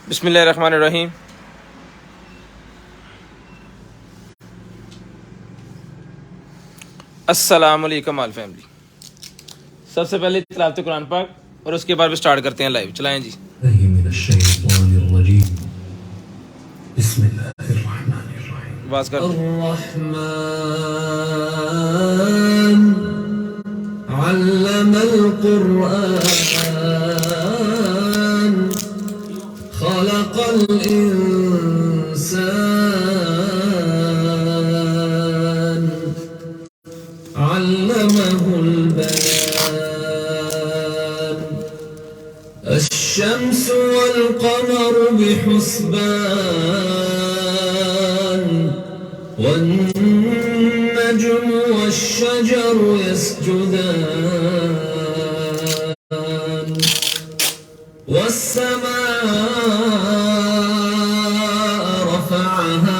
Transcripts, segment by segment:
बिस्मिल्लाहिर्रहमानिर्रहीम। अस्सलाम वालेकुम ऑल फैमिली। सबसे पहले तिलावत कुरान पाक और उसके बाद स्टार्ट करते हैं लाइव। चलाएं जी। बात कर अल्लमल कुरआन खलक़ल इंसान अल्लमहुल बयान अश्शम्सु वल क़मरु बिहुस्बान वन्नजुमु वश्शजरु यस्जुदान वस्समाअ रफ़अहा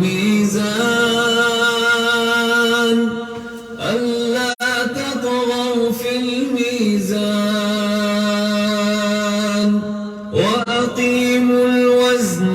मीज़ान अल्ला ततग़व फ़िल मीज़ान वअक़ीमुल वज़न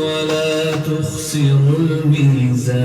वला तुख़सिरुल मीज़ान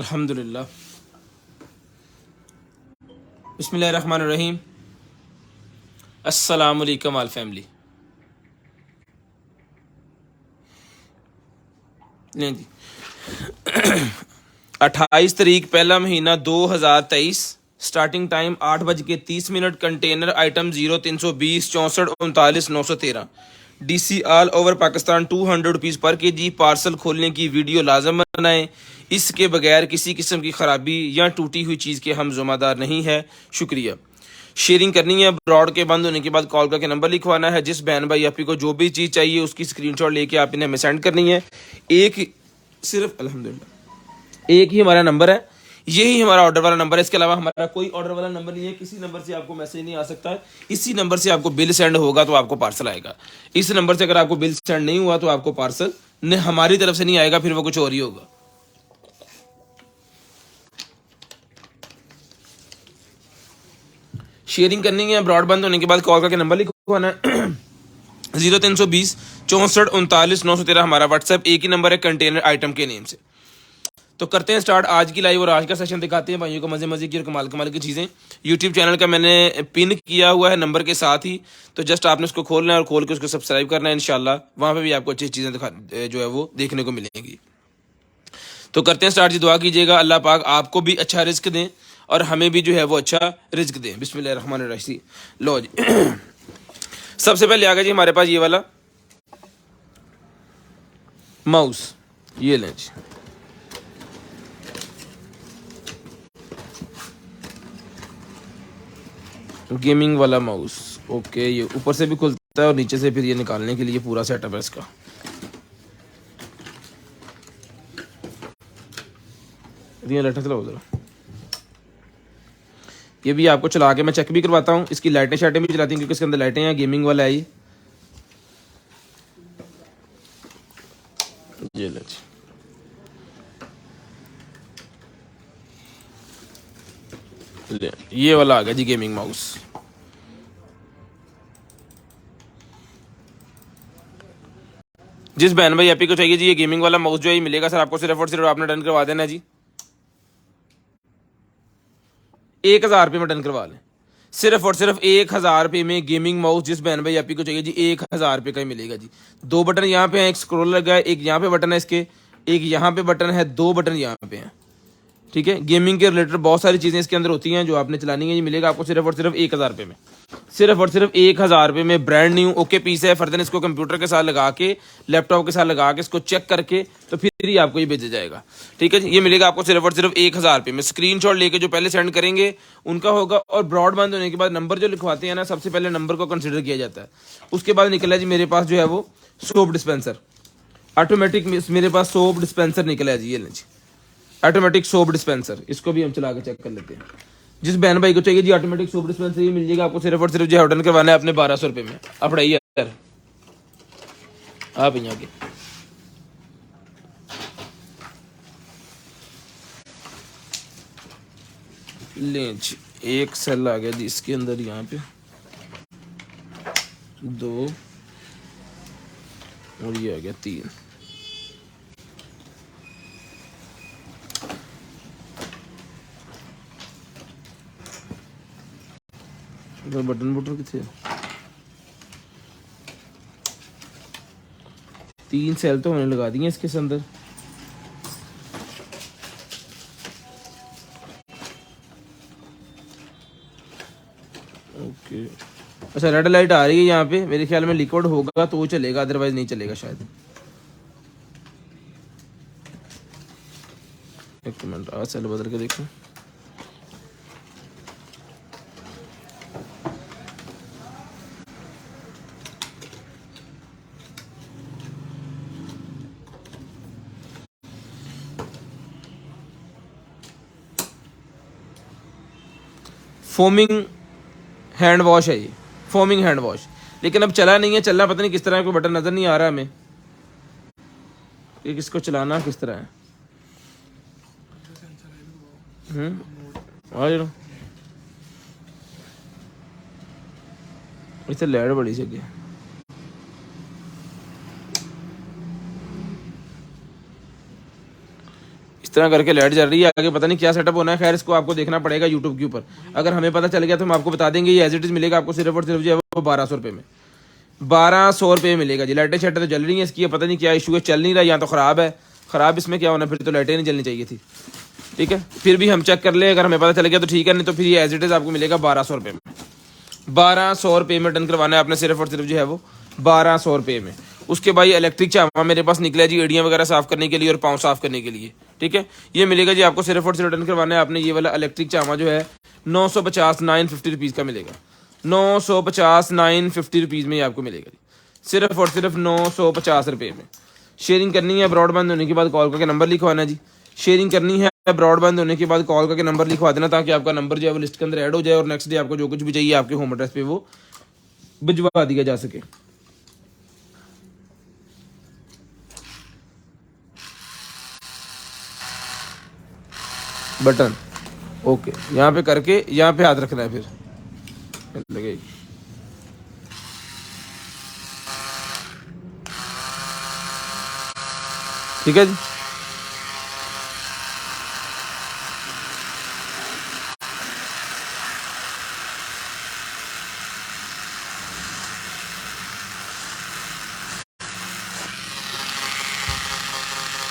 अल्हम्दुलिल्लाह बिस्मिल्लाहिर्रहमानिर्रहीम अस्सलाम वालेकुम आल फैमिली। नहीं जी 28 तारीख पहला महीना 2023 starting time 8:30 container item 0320 64 39 913 DC all over Pakistan 200 rupees पर केजी। पार्सल खोलने की वीडियो लाजम बनाएं, इसके बगैर किसी किस्म की ख़राबी या टूटी हुई चीज़ के हम ज़िम्मेदार नहीं है। शुक्रिया। शेयरिंग करनी है, ब्रॉड के बंद होने के बाद कॉल करके नंबर लिखवाना है। जिस बहन भाई आपको जो भी चीज़ चाहिए उसकी स्क्रीनशॉट लेके आप इन्हें हमें सेंड करनी है। एक सिर्फ अल्हम्दुलिल्लाह एक ही हमारा नंबर है, यही हमारा ऑर्डर वाला नंबर है। इसके अलावा हमारा कोई ऑर्डर वाला नंबर नहीं है। किसी नंबर से आपको मैसेज नहीं आ सकता है। इसी नंबर से आपको बिल सेंड होगा तो आपको पार्सल आएगा। इस नंबर से अगर आपको बिल सेंड नहीं हुआ तो आपको पार्सल हमारी तरफ से नहीं आएगा, फिर वो कुछ और ही होगा। शेयरिंग करनी है, ब्रॉडबैंड होने के बाद कॉल करके नंबर लिखवाना है 0320 64 39 913 हमारा व्हाट्सएप। एक ही नंबर है कंटेनर आइटम के नेम से। तो करते हैं स्टार्ट आज की लाइव और आज का सेशन दिखाते हैं भाइयों को मजे मजे की और कमाल कमाल की चीज़ें। यूट्यूब चैनल का मैंने पिन किया हुआ है नंबर के साथ ही, तो जस्ट आपने उसको खोलना है और खोल के उसको सब्सक्राइब करना है। इंशाल्लाह वहाँ पे भी आपको अच्छी चीज़ें जो है वो देखने को मिलेंगी। तो करते हैं स्टार्ट जी। दुआ कीजिएगा अल्लाह पाक आपको भी अच्छा रिस्क दें और हमें भी जो है वो अच्छा रिस्क दें। बिस्मिल्लाहिर्रहमानिर्रहीम। लो जी सबसे पहले आ गया जी हमारे पास ये वाला माउस, ये लें जी। गेमिंग वाला माउस, ओके। ये ऊपर से भी खुलता है और नीचे से फिर ये निकालने के लिए पूरा सेटअप है इसका। ये लाइटें चलाओ जरा, ये भी आपको चला के मैं चेक भी करवाता हूँ। इसकी लाइटें शाइटें भी चलाती हैं क्योंकि इसके अंदर लाइटें हैं। गेमिंग वाला है ये ले जी। ले ये वाला आ गया जी गेमिंग माउस। जिस बहन भाई एपी को चाहिए जी ये गेमिंग वाला माउस जो है मिलेगा सर आपको सिर्फ और सिर्फ आपने डन करवा देना है जी। 1000 रुपये में डन करवा लें। सिर्फ और सिर्फ 1000 रुपये में गेमिंग माउस जिस बहन भाई एपी को चाहिए जी 1000 रुपये का ही मिलेगा जी। 2 बटन यहाँ पे हैं, एक स्क्रॉल लगा है, एक यहाँ पे बटन है इसके, एक यहाँ पे बटन है, 2 बटन यहाँ पे हैं। ठीक है, गेमिंग के रिलेटेड बहुत सारी चीज़ें इसके अंदर होती हैं जो आपने चलानी है। ये मिलेगा आपको सिर्फ और सिर्फ 1000 रुपये में। सिर्फ और सिर्फ 1000 रुपये में ब्रांड न्यू ओके पीस है। फर्दर इसको कंप्यूटर के साथ लगा के, लैपटॉप के साथ लगा के इसको चेक करके तो फिर ही आपको ये भेजा जाएगा। ठीक है जी, ये मिलेगा आपको सिर्फ और सिर्फ 1000 रुपये में। स्क्रीनशॉट लेके जो पहले सेंड करेंगे उनका होगा। और ब्रॉडबैंड होने के बाद नंबर जो लिखवाते हैं ना, सबसे पहले नंबर को कंसिडर किया जाता है। उसके बाद निकला जी मेरे पास जो है वो सोप डिस्पेंसर ऑटोमेटिक। मेरे पास सोप डिस्पेंसर निकला है जी, ये लें जी ऑटोमेटिक सोप डिस्पेंसर। इसको भी हम चला के चेक कर लेते हैं। जिस बहन भाई को चाहिए जी ऑटोमेटिक सोप डिस्पेंसर ये मिल जाएगा आपको सिर्फ और सिर्फ जो ऑर्डर करवाना है अपने 1200 रुपये में। अब पढ़ाइए यार आप यहाँ के लें जी। एक सेल आ गया जी इसके अंदर, यहाँ पे 2 और ये आ गया 3। बटन बटन कितने 3 सेल तो हमने लगा दिए इसके अंदर। ओके अच्छा, रेड लाइट आ रही है यहाँ पे। मेरे ख्याल में लिक्विड होगा तो वो चलेगा, अदरवाइज नहीं चलेगा शायद। एक मिनट आज सेल बदल के देखो। फोमिंग हैंड वॉश है ये, फोमिंग हैंड वॉश। लेकिन अब चला नहीं है, चलना पता नहीं किस तरह है, कोई बटन नजर नहीं आ रहा हमें कि किसको चलाना किस तरह है। आ जाओ इसे लाइट बड़ी जगह इस तरह करके लाइट जल रही है। आगे पता नहीं क्या सेटअप होना है, खैर इसको आपको देखना पड़ेगा यूट्यूब के ऊपर। अगर हमें पता चल गया तो हम आपको बता देंगे। ये एज इट इज मिलेगा आपको सिर्फ और सिर्फ जो है वो 1200 रुपये में। 1200 रुपये मिलेगा जी। लाइटें शाइटें तो जल रही हैं इसकी, पता नहीं क्या इशू है, चल नहीं रहा या तो ख़राब है। ख़राब इसमें क्या होना, फिर तो लाइटें नहीं जलनी चाहिए थी। ठीक है, फिर भी हम चेक कर लें, अगर हमें पता चल गया तो ठीक है, नहीं तो फिर ये एज इट इज आपको मिलेगा 1200 रुपये में। 1200 रुपये में डन करवाना है आपने सिर्फ और सिर्फ जो है वो 1200 रुपये में। उसके बाद इलेक्ट्रिक चावा मेरे पास निकला है जी एड़ियाँ वगैरह साफ़ करने के लिए और पाँव साफ़ करने के लिए। ठीक है, ये मिलेगा जी आपको सिर्फ और सिर्फ डन करवाना है आपने। ये वाला इलेक्ट्रिक चावा जो है 950 950 रुपीज़ का मिलेगा। 950 950 रुपीज़ में ये आपको मिलेगा जी, सिर्फ और सिर्फ 950 रुपये में। शेयरिंग करनी है, ब्रॉडबैंड होने के बाद कॉल करके नंबर लिखवाना जी। शेयरिंग करनी है, ब्रॉडबैंड होने के बाद कॉल करके नंबर लिखवा देना ताकि आपका नंबर जो है वो लिस्ट के अंदर ऐड हो जाए और नेक्स्ट डे आपको जो कुछ भी चाहिए आपके होम एड्रेस पे वो भिजवा दिया जा सके। बटन ओके, यहाँ पे करके यहाँ पे हाथ रखना है, फिर लगेगी। ठीक है जी,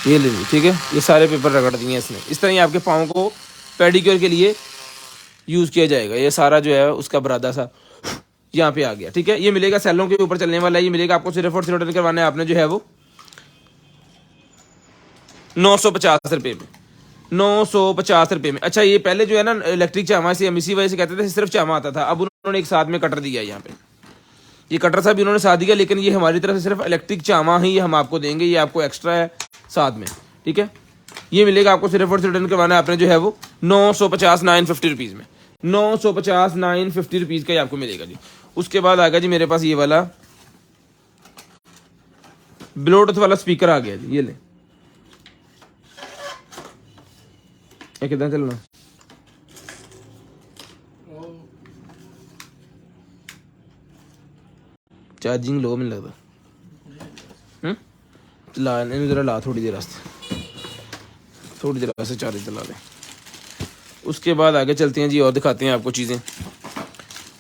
ये ले लीजिए, ठीक है। ये सारे पेपर रगड़ दिए इसने। इस तरह ही आपके पाँव को पेडिक्योर के लिए यूज़ किया जाएगा। ये सारा जो है उसका बरादा सा यहाँ पे आ गया, ठीक है। ये मिलेगा सेलों के ऊपर चलने वाला है। ये मिलेगा आपको सिर्फ और सिर्फ रिटर्न करवाना है आपने जो है वो 950 रुपये में, 950 रुपये में। अच्छा, ये पहले जो है ना इलेक्ट्रिक चामा से इसी वजह से कहते थे सिर्फ चामा आता था, अब उन्होंने एक साथ में कटर दिया यहाँ पे। ये कटर सा भी उन्होंने साथ दिया, लेकिन ये हमारी तरफ से सिर्फ इलेक्ट्रिक चामा ही हम आपको देंगे, ये आपको एक्स्ट्रा है साथ में, ठीक है। ये मिलेगा आपको सिर्फ और सिर्फ रिटर्न करवाना है आपने जो है वो 950 950 रुपीज़ में, 950 950 रुपीज़ का ही आपको मिलेगा जी। उसके बाद आ गया जी मेरे पास ये वाला ब्लूटूथ वाला स्पीकर आ गया जी। ये ले, ये कितना चलना, चार्जिंग लो मैंने लगता। ला इन्हें ज़रा ला थोड़ी देर वास्ते, थोड़ी देर वास्ते चार्ज चला लें। उसके बाद आगे चलते हैं जी और दिखाते हैं आपको चीज़ें।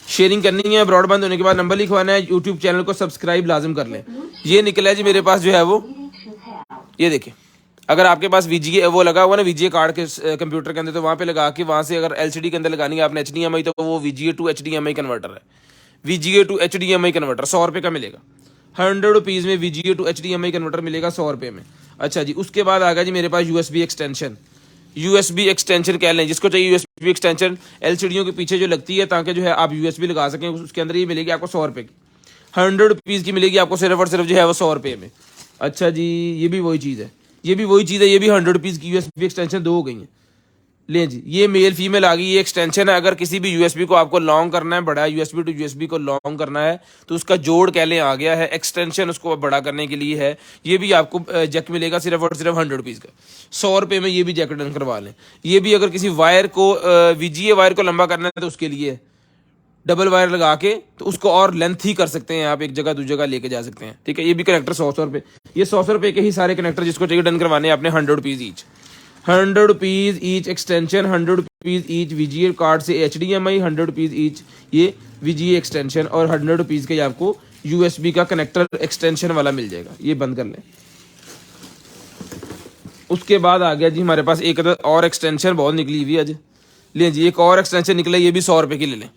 शेयरिंग करनी है, ब्रॉडबैंड होने के बाद नंबर लिखवाना है, यूट्यूब चैनल को सब्सक्राइब लाजिम कर लें। ये निकला है जी मेरे पास जो है वो, ये देखिए। अगर आपके पास VGA वो लगा हुआ ना VGA कार्ड के कंप्यूटर के अंदर, तो वहाँ पे लगा के वहाँ से अगर LCD के अंदर लगानी है आपने HDMI, तो वो VGA to HDMI कन्वर्टर है। VGA to HDMI कन्वर्टर 100 रुपये का मिलेगा, 100 रुपीज़ में VGA to HDMI कन्वर्टर मिलेगा 100 रुपये में। अच्छा जी, उसके बाद आ गया जी मेरे पास USB एक्सटेंशन। USB एक्सटेंशन कह लें जिसको चाहिए, USB एक्सटेंशन LCDयों के पीछे जो लगती है ताकि जो है आप USB लगा सकें, उसके अंदर ये मिलेगी आपको 100 रुपये की, 100 रुपीज़ की मिलेगी आपको सिर्फ और सिर्फ जो है वो 100 रुपये में। अच्छा जी, ये भी वही चीज़ है, ये भी वही चीज़ है, ये भी 100 रुपीज़ की USB एक्सटेंशन दो हो गई हैं। ले जी, ये मेल फीमेल आ गई, ये एक्सटेंशन है। अगर किसी भी USB को आपको लॉन्ग करना है, बड़ा USB टू USB को लॉन्ग करना है, तो उसका जोड़ कह लें आ गया है, एक्सटेंशन उसको बड़ा करने के लिए है। ये भी आपको जैक मिलेगा सिर्फ और सिर्फ 100 रुपीज़ का, 100 रुपये में ये भी जैक डन करवा लें। ये भी अगर किसी वायर को VGA वायर को लंबा करना है तो उसके लिए डबल वायर लगा के तो उसको और लेंथ ही कर सकते हैं आप, एक जगह दूसरी जगह लेके जा सकते हैं, ठीक है। ये भी कनेक्टर 100 रुपये, ये 100 रुपये के ही सारे कनेक्टर जिसको चाहिए डन करवाने हैं आपने 100 rupees each, 100 rupees each extension, 100 rupees each VGA card से HDMI, 100 रुपीज़ ईच ये VGA एक्सटेंशन, और 100 रुपीज़ का आपको USB का कनेक्टर एक्सटेंशन वाला मिल जाएगा। ये बंद कर लें। उसके बाद आ गया जी हमारे पास एक और एक्सटेंशन बहुत निकली हुई आज। ले जी, एक और एक्सटेंशन निकला, ये भी 100 रुपये की ले लें।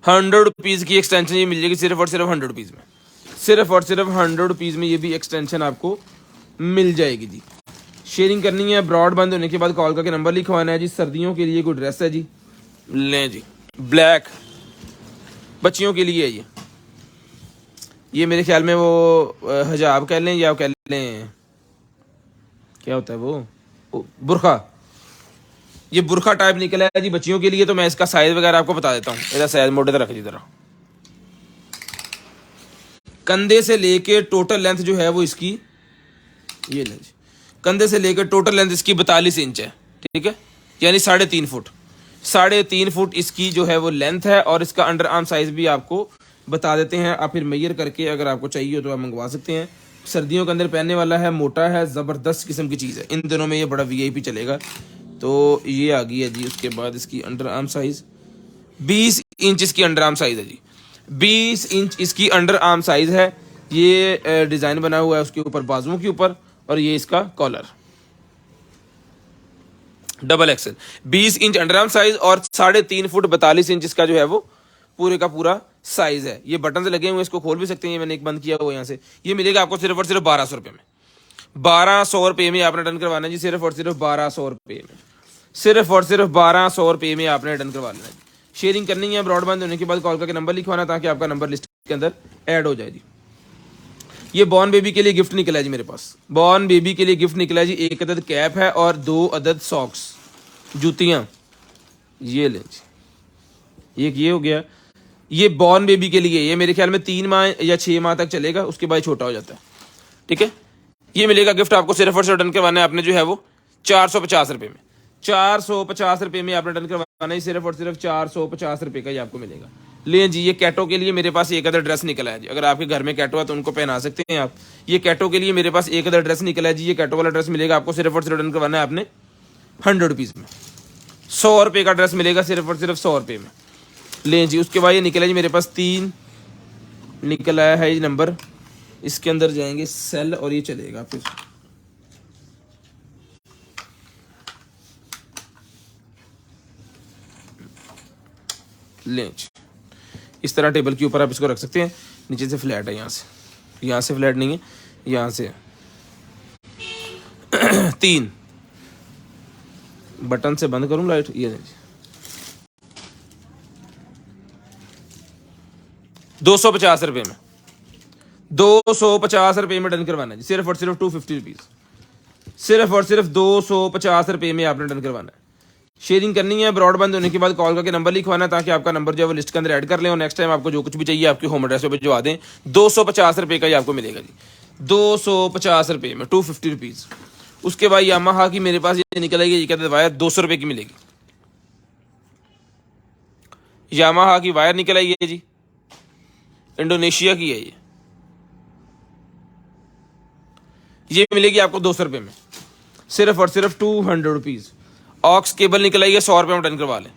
100 रुपीज़ की एक्सटेंशन ये मिल जाएगी सिर्फ और सिर्फ 100 रुपीज़ में, सिर्फ और सिर्फ 100 रुपीज़ में ये भी एक्सटेंशन आपको मिल जाएगी जी। शेयरिंग करनी है, ब्रॉडबैंड होने के बाद कॉल करके नंबर लिखवाना है जी। सर्दियों के लिए कोई ड्रेस है जी, लें जी, ब्लैक बच्चियों के लिए है ये मेरे ख्याल में वो हिजाब कह लें या कह लें क्या होता है वो बुरखा, ये बुरखा टाइप निकला है जी बच्चियों के लिए। तो मैं इसका साइज वगैरह आपको बता देता हूँ। इसका साइज मोटे तरह रख जी जरा, कंधे से लेके टोटल लेंथ जो है वो इसकी, ये लें जी, कंधे से लेकर टोटल लेंथ इसकी 42 इंच है, ठीक है, यानी 3.5 फुट, 3.5 फुट इसकी जो है वो लेंथ है। और इसका अंडर आर्म साइज भी आपको बता देते हैं, आप फिर मेजर करके अगर आपको चाहिए हो तो आप मंगवा सकते हैं। सर्दियों के अंदर पहनने वाला है, मोटा है, ज़बरदस्त किस्म की चीज़ है, इन दिनों में ये बड़ा VIP चलेगा। तो ये आ गई है जी। उसके बाद इसकी अंडर आर्म साइज 20 इंच इसकी अंडर आर्म साइज है जी, 20 इंच इसकी अंडर आर्म साइज है। ये डिज़ाइन बना हुआ है उसके ऊपर बाजुओं के ऊपर, और ये इसका collar double XL, 20 inch under arm size और 3.5 फुट 42 इंच इसका जो है वो पूरे का पूरा साइज है। ये बटन से लगे हुए, इसको खोल भी सकते हैं, मैंने एक बंद किया हुआ यहाँ से। ये मिलेगा आपको सिर्फ और सिर्फ 1200 रुपये में, 1200 रुपये में आपने डन करवाना है जी, सिर्फ और सिर्फ 1200 रुपये में, सिर्फ और सिर्फ 1200 रुपये में आपने डन करवा लेना है। शेयरिंग करनी है, ब्रॉडबैंड होने के बाद कॉल करके नंबर लिखवाना ताकि आपका नंबर लिस्ट के अंदर ऐड हो जाए जी। ये बॉर्न बेबी के लिए गिफ्ट निकला है जी मेरे पास, बॉर्न बेबी के लिए गिफ्ट निकला है जी। 1 अदद कैप है और 2 अदद सॉक्स, जूतियाँ, ये ले जी। एक ये हो गया, ये बॉर्न बेबी के लिए, ये मेरे ख्याल में 3 माह या 6 माह तक चलेगा, उसके बाद छोटा हो जाता है, ठीक है। ये मिलेगा गिफ्ट आपको सिर्फ और सिर्फ डन करवाना है आपने जो है वो 450 रुपये में, 450 रुपये में आपने डन करवाना है, सिर्फ और सिर्फ 450 रुपये का ही आपको मिलेगा। ले जी, ये कैटो के लिए मेरे पास एक अदर ड्रेस निकला है जी। अगर आपके घर में कैटो है तो उनको पहना सकते हैं आप। ये कैटो के लिए मेरे पास एक अदर ड्रेस निकला है जी। ये कैटो वाला ड्रेस मिलेगा आपको सिर्फ और सिर्फ डन करवाना है आपने 100 रुपीज़ में, 100 रुपये का ड्रेस मिलेगा सिर्फ और सिर्फ 100 रुपये में। लें जी, उसके बाद ये निकला जी मेरे पास 3 निकल आया है ये नंबर, इसके अंदर जाएंगे सेल और ये चलेगा फिर लें जी। इस तरह टेबल के ऊपर आप इसको रख सकते हैं। नीचे से फ्लैट है, यहाँ से फ्लैट नहीं है, यहाँ से 3 बटन से बंद करूँ लाइट, ये जी 250 रुपये में, 250 रुपये में डन करवाना है जी, सिर्फ और सिर्फ 250 रुपीज़, सिर्फ और सिर्फ 250 रुपये में आपने डन करवाना है। शेयरिंग करनी है, ब्रॉडबैंड होने के बाद कॉल करके नंबर लिखवाना है ताकि आपका नंबर जो है वो लिस्ट के अंदर ऐड कर लें और नेक्स्ट टाइम आपको जो कुछ भी चाहिए आपके होम एड्रेस पे भिजवा दें। 250 रुपये का ही आपको मिलेगा जी, 250 रुपये में 250 रुपीज़। उसके बाद यामाहा की मेरे पास ये निकल आएगी, ये कहते हैं वायर 200 रुपये की मिलेगी। यामाहा की वायर निकल आई है जी, इंडोनेशिया की है ये मिलेगी आपको 200 रुपये में, सिर्फ और सिर्फ 200 रुपीज़। ऑक्स केबल निकल आई है, 100 रुपये में डन करवा लें।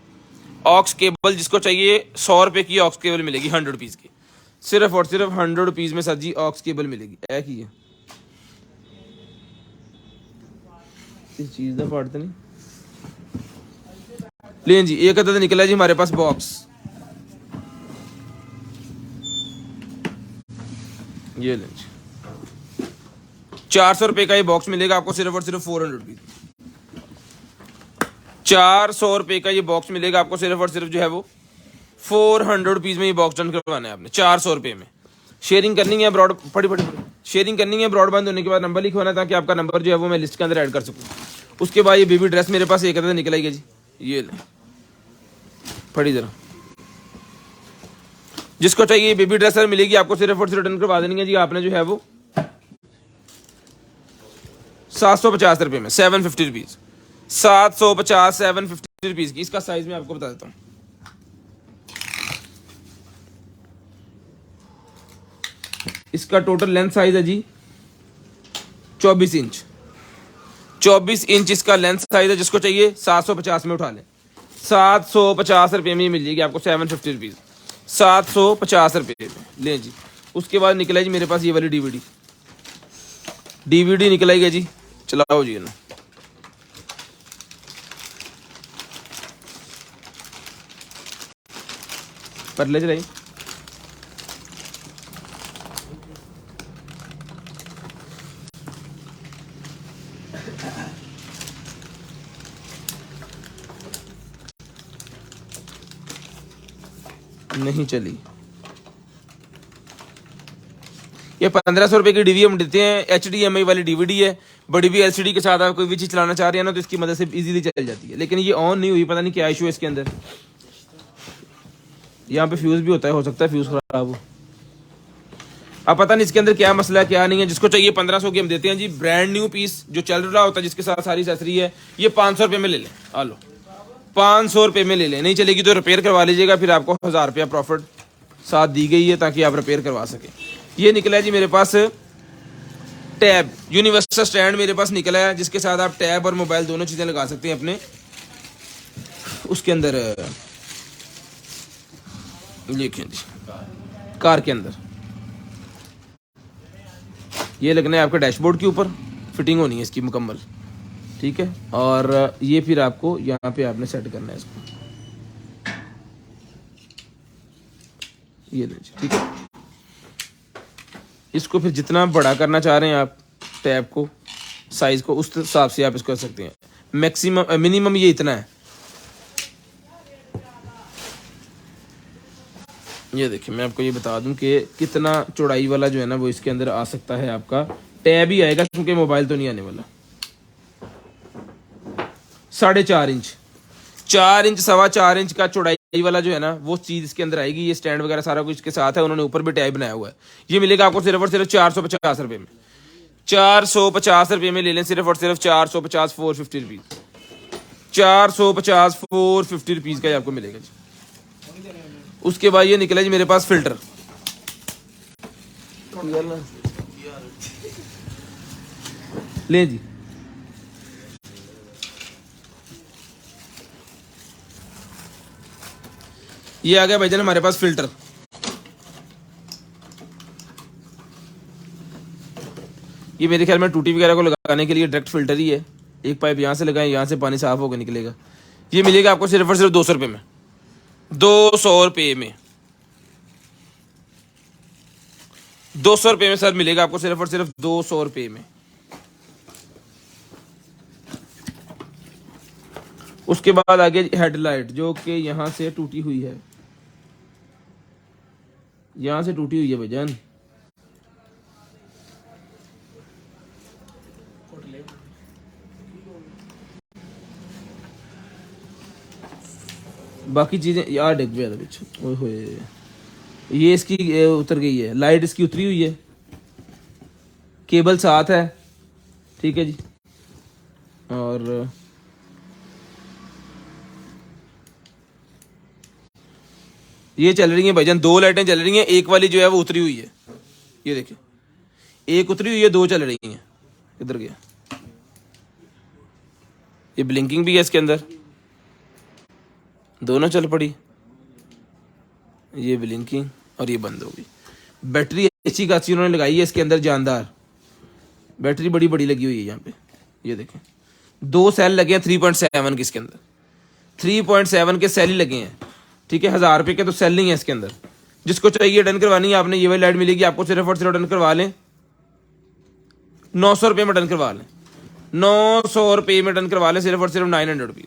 ऑक्स केबल जिसको चाहिए 100 रुपये की ऑक्स केबल मिलेगी 100 रुपीज़ की, सिर्फ और सिर्फ 100 रुपीज़ में सर जी ऑक्स केबल मिलेगी। एक ही है, इस चीज़ का फाड़ते नहीं लें जी। एक अदद निकला जी हमारे पास बॉक्स, ये लें जी, 400 रुपये का ये बॉक्स मिलेगा आपको, सिर्फ और सिर्फ 400 रुपीज़। 400 रुपये का ये बॉक्स मिलेगा आपको, सिर्फ और सिर्फ जो है वो 400 रुपीज़ में ये बॉक्स डन करवाना है आपने 400 रुपये में। शेयरिंग करनी है शेयरिंग करनी है, ब्रॉडबैंड होने के बाद नंबर लिखवाना ताकि आपका नंबर जो है वो मैं लिस्ट के अंदर ऐड कर सकूँ। उसके बाद ये बेबी ड्रेस मेरे पास एक अदद निकल आएगी जी, ये ले पढ़ी जरा, जिसको चाहिए बेबी ड्रेस सर मिलेगी आपको, सिर्फ और सिर्फ डन करवा देनी है जी आपने जो है वो 750 रुपये में, 750 रुपीज़, 750 750 रुपीज़ की। इसका साइज मैं आपको बता देता हूँ, इसका टोटल लेंथ साइज है जी 24 इंच, 24 इंच इसका लेंथ साइज है। जिसको चाहिए 750 में उठा लें, 750 रुपये में मिल जाएगी आपको, 750 रुपीज़, 750 रुपये में लें जी। उसके बाद निकला जी मेरे पास ये वाली डीवीडी निकल आएगी जी, चलाओ जी ना, पर ले चलाई नहीं चली। ये 1500 रुपये की डीवीएम देते हैं, HDMI वाली डीवीडी है, बड़ी भी LCD के साथ आप कोई भी चीज़ चलाना चाह रहे हैं ना तो इसकी मदद से इजीली चल जाती है। लेकिन ये ऑन नहीं हुई, पता नहीं क्या इशू है इसके अंदर। यहाँ पे फ्यूज़ भी होता है, हो सकता है फ्यूज़ खराब हो, अब पता नहीं इसके अंदर क्या मसला है क्या नहीं है। जिसको चाहिए 1500 की हम देते हैं जी, ब्रांड न्यू पीस जो चल रहा होता है जिसके साथ सारी एक्सेसरी है, ये 500 रुपये में ले लें। आ लो 500 रुपये में ले लें, नहीं चलेगी तो रिपेयर करवा लीजिएगा, फिर आपको 1000 रुपया प्रॉफिट साथ दी गई है ताकि आप रिपेयर करवा सकें। ये निकला है जी मेरे पास टैब, यूनिवर्सल स्टैंड मेरे पास निकला है, जिसके साथ आप टैब और मोबाइल दोनों चीज़ें लगा सकते हैं अपने उसके अंदर, लिखें जी कार के अंदर। ये लगना है आपके डैशबोर्ड के ऊपर, फिटिंग होनी है इसकी मुकम्मल, ठीक है। और ये फिर आपको यहाँ पे आपने सेट करना है इसको, ये लीजिए, ठीक है। इसको फिर जितना बड़ा करना चाह रहे हैं आप टैब को, साइज को, उस हिसाब से आप इसको कर सकते हैं। मैक्सिमम मिनिमम ये इतना है, ये देखिए मैं आपको ये बता दूं कि कितना चौड़ाई वाला जो है ना वो इसके अंदर आ सकता है। आपका टैब ही आएगा क्योंकि मोबाइल तो नहीं आने वाला। 4.5 इंच, 4 इंच 4.25 इंच का चौड़ाई वाला जो है ना वो चीज़ इसके अंदर आएगी। ये स्टैंड वगैरह सारा कुछ इसके साथ है, उन्होंने ऊपर भी टैब बनाया हुआ है। ये मिलेगा आपको सिर्फ और सिर्फ 450 रुपये में, 450 रुपये में ले लें, सिर्फ और सिर्फ 450 450 रुपीज़, 450 450 रुपीज़ का ही आपको मिलेगा जी। उसके बाद ये निकला जी मेरे पास फिल्टर, ले जी, ये आ गया भाईजान हमारे पास फिल्टर। ये मेरे ख्याल में टूटी वगैरह को लगाने के लिए डायरेक्ट फिल्टर ही है। एक पाइप यहाँ से लगाएं, यहाँ से पानी साफ होकर निकलेगा। ये मिलेगा आपको सिर्फ और सिर्फ 200 रुपये में, ₹200 में, ₹200 में सर मिलेगा आपको, सिर्फ और सिर्फ ₹200 में। उसके बाद आगे हेडलाइट जो कि यहां से टूटी हुई है, यहां से टूटी हुई है भाईजान। बाकी चीजें यार डिग गया था पीछे, ओए होए, ये इसकी उतर गई है, लाइट इसकी उतरी हुई है, केबल साथ है, ठीक है जी। और ये चल रही है भाईजान, 2 लाइटें चल रही हैं, एक वाली जो है वो उतरी हुई है, ये देखिए, एक उतरी हुई है, 2 चल रही हैं। इधर गया, ये ब्लिंकिंग भी है इसके अंदर, दोनों चल पड़ी, ये ब्लिंकिंग और ये बंद हो गई। बैटरी अच्छी खासी उन्होंने लगाई है इसके अंदर, जानदार बैटरी बड़ी बड़ी लगी हुई है यहाँ पे, ये देखें 2 सेल लगे हैं 3.7 के इसके अंदर, 3.7 के सेल ही लगे हैं, ठीक है। ₹1000 के तो सेल नहीं है इसके अंदर। जिसको चाहिए डन करवानी है आपने, ये वाली लाइट मिलेगी आपको, सिर्फ और सिर्फ डन करवा लें, ₹900 में डन करवा लें, ₹900 में डन करवा लें, सिर्फ और सिर्फ ₹900,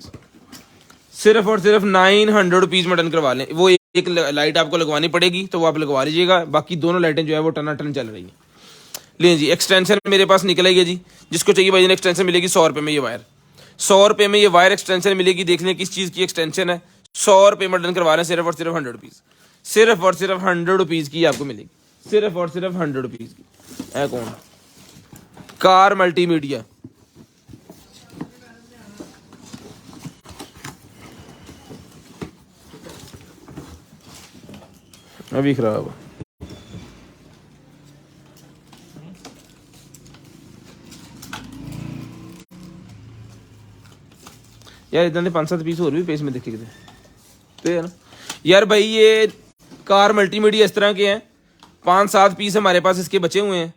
सिर्फ और सिर्फ ₹900 में डन करवा लें। वो एक लाइट आपको लगवानी पड़ेगी तो वो आप लगवा लीजिएगा, बाकी दोनों लाइटें जो है वो टनाटन चल रही हैं। लें जी, एक्सटेंशन मेरे पास निकल आई है जी, जिसको चाहिए भाई एक्सटेंशन मिलेगी ₹100 में, ये वायर ₹100 में, ये वायर एक्सटेंशन मिलेगी। देख लें किस चीज़ की एक्सटेंशन है, ₹100 में डन करवा लें, सिर्फ और सिर्फ ₹100, सिर्फ और सिर्फ ₹100 की आपको मिलेगी, सिर्फ और सिर्फ ₹100 की। है कौन? कार मल्टीमीडिया, अभी खराब है यार, इतना ने 5-7 पीस और भी पेज में देखे तो है ना यार भाई। ये कार मल्टीमीडिया इस तरह के हैं, 5-7 पीस हमारे पास इसके बचे हुए हैं,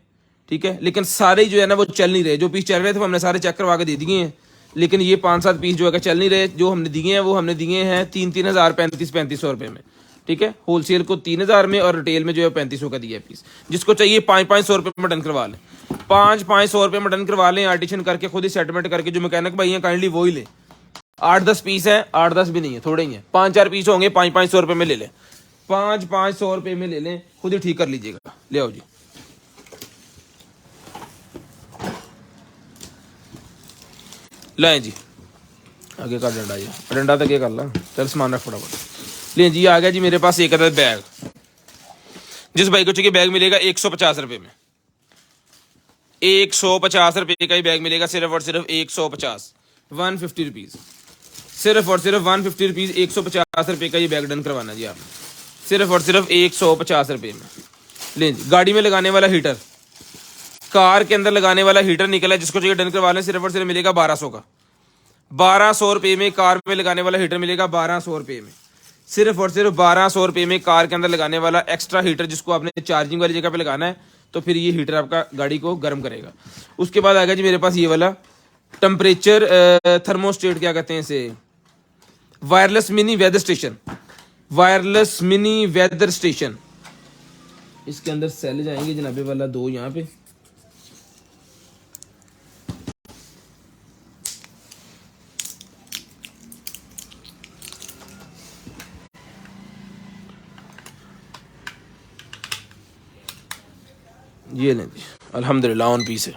ठीक है। लेकिन सारे जो है ना वो चल नहीं रहे, जो पीस चल रहे थे वो हमने सारे चेक करवा के दे दिए हैं, लेकिन ये 5-7 पीस जो है चल नहीं रहे। जो हमने दिए हैं वो हमने दिए हैं 3-3 हज़ार, 3500 में, ठीक है। होलसेल को 3000 में और रिटेल में जो है 3500 का दिया है पीस। जिसको चाहिए 500-500 में डन करवा लें, 500-500 में डन करवा लें, आर्टिशन करके खुद ही सेटलमेंट करके। जो मैकेनिक भाई हैं काइंडली वो ही लें, 8-10 पीस हैं, 8-10 भी नहीं है, थोड़े ही हैं, 5-4 पीस होंगे, 500-500 में ले लें, 500-500 में ले लें, खुद ही ठीक कर लीजिएगा। ले आओ जी, लाएं जी, आगे का डंडा, ये डंडा तक ये कर ला, चल सामान रख फटाफट। ले जी, आ गया जी मेरे पास एक अदद बैग। जिस भाई को चाहिए बैग मिलेगा ₹150 में, ₹150 का ही बैग मिलेगा, सिर्फ और सिर्फ 150, ₹150, सिर्फ और सिर्फ ₹150, ₹150 का ये बैग डन करवाना जी आपने, सिर्फ और सिर्फ ₹150 में। ले जी, गाड़ी में लगाने वाला हीटर, कार के अंदर लगाने वाला हीटर निकला है, जिसको चाहिए डन करवा लें, सिर्फ और सिर्फ मिलेगा ₹1200 का, ₹1200 में कार में लगाने वाला हीटर मिलेगा, ₹1200 में, सिर्फ और सिर्फ ₹1200 में कार के अंदर लगाने वाला एक्स्ट्रा हीटर, जिसको आपने चार्जिंग वाली जगह पे लगाना है तो फिर ये हीटर आपका गाड़ी को गर्म करेगा। उसके बाद आ गया जी मेरे पास ये वाला टेम्परेचर थर्मोस्टेट, क्या कहते हैं इसे, wireless mini weather station, wireless mini weather station. इसके अंदर सेल जाएंगे जनाबे वाला 2 यहाँ पे, ये लें जी, अल्हम्दुलिल्लाह ऑन पीस है,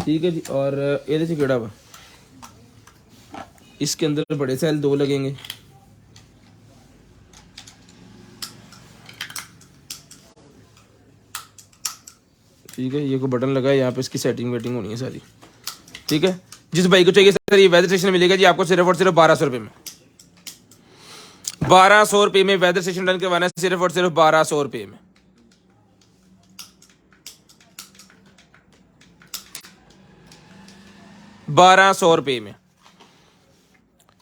ठीक है जी। और ये से केड़ा वा, इसके अंदर बड़े सेल 2 लगेंगे, ठीक है। ये को बटन लगा है यहाँ पे, इसकी सेटिंग वेटिंग होनी है सारी, ठीक है। जिस भाई को चाहिए सर ये वेदर स्टेशन मिलेगा जी आपको, सिर्फ और सिर्फ ₹1200 में, ₹1200 में वेदर स्टेशन डन करवाना है, सिर्फ और सिर्फ ₹1200 में, ₹1200 में।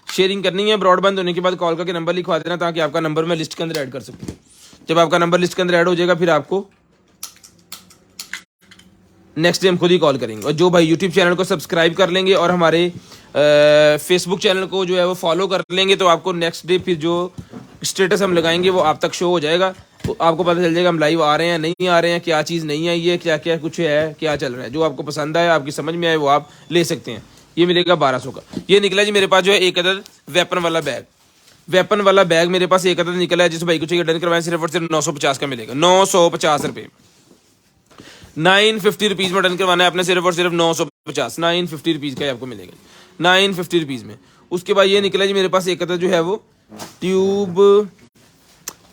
शेयरिंग करनी है, ब्रॉडबैंड होने के बाद कॉल करके नंबर लिखवा देना, ताकि आपका नंबर मैं लिस्ट के अंदर ऐड कर सकूँ। जब आपका नंबर लिस्ट के अंदर ऐड हो जाएगा फिर आपको नेक्स्ट डे हम खुद ही कॉल करेंगे। और जो भाई यूट्यूब चैनल को सब्सक्राइब कर लेंगे और हमारे फेसबुक चैनल को जो है वो फॉलो कर लेंगे तो आपको नेक्स्ट डे फिर जो स्टेटस हम लगाएंगे वो आप तक शो हो जाएगा, तो आपको पता चल जाएगा हम लाइव आ रहे हैं नहीं आ रहे हैं, क्या चीज़ नहीं आई है, क्या क्या कुछ है, क्या चल रहा है। जो आपको पसंद आए, आपकी समझ में आए, वो आप ले सकते हैं। ये मिलेगा 1200 का। ये निकला जी मेरे पास जो है एक अदद वेपन वाला बैग। वेपन वाला बैग मेरे पास एक अदद निकला है, जिस भाई को चाहिए डन करवाएं, सिर्फ और सिर्फ 950 का मिलेगा। 950 रुपये, 950 रुपीज़ में डन करवाना है आपने, सिर्फ और सिर्फ 950, 950 रुपीज़ का आपको मिलेगा 950 रुपीज़ में। उसके बाद ये निकला जी मेरे पास एक अदद जो है वो ट्यूब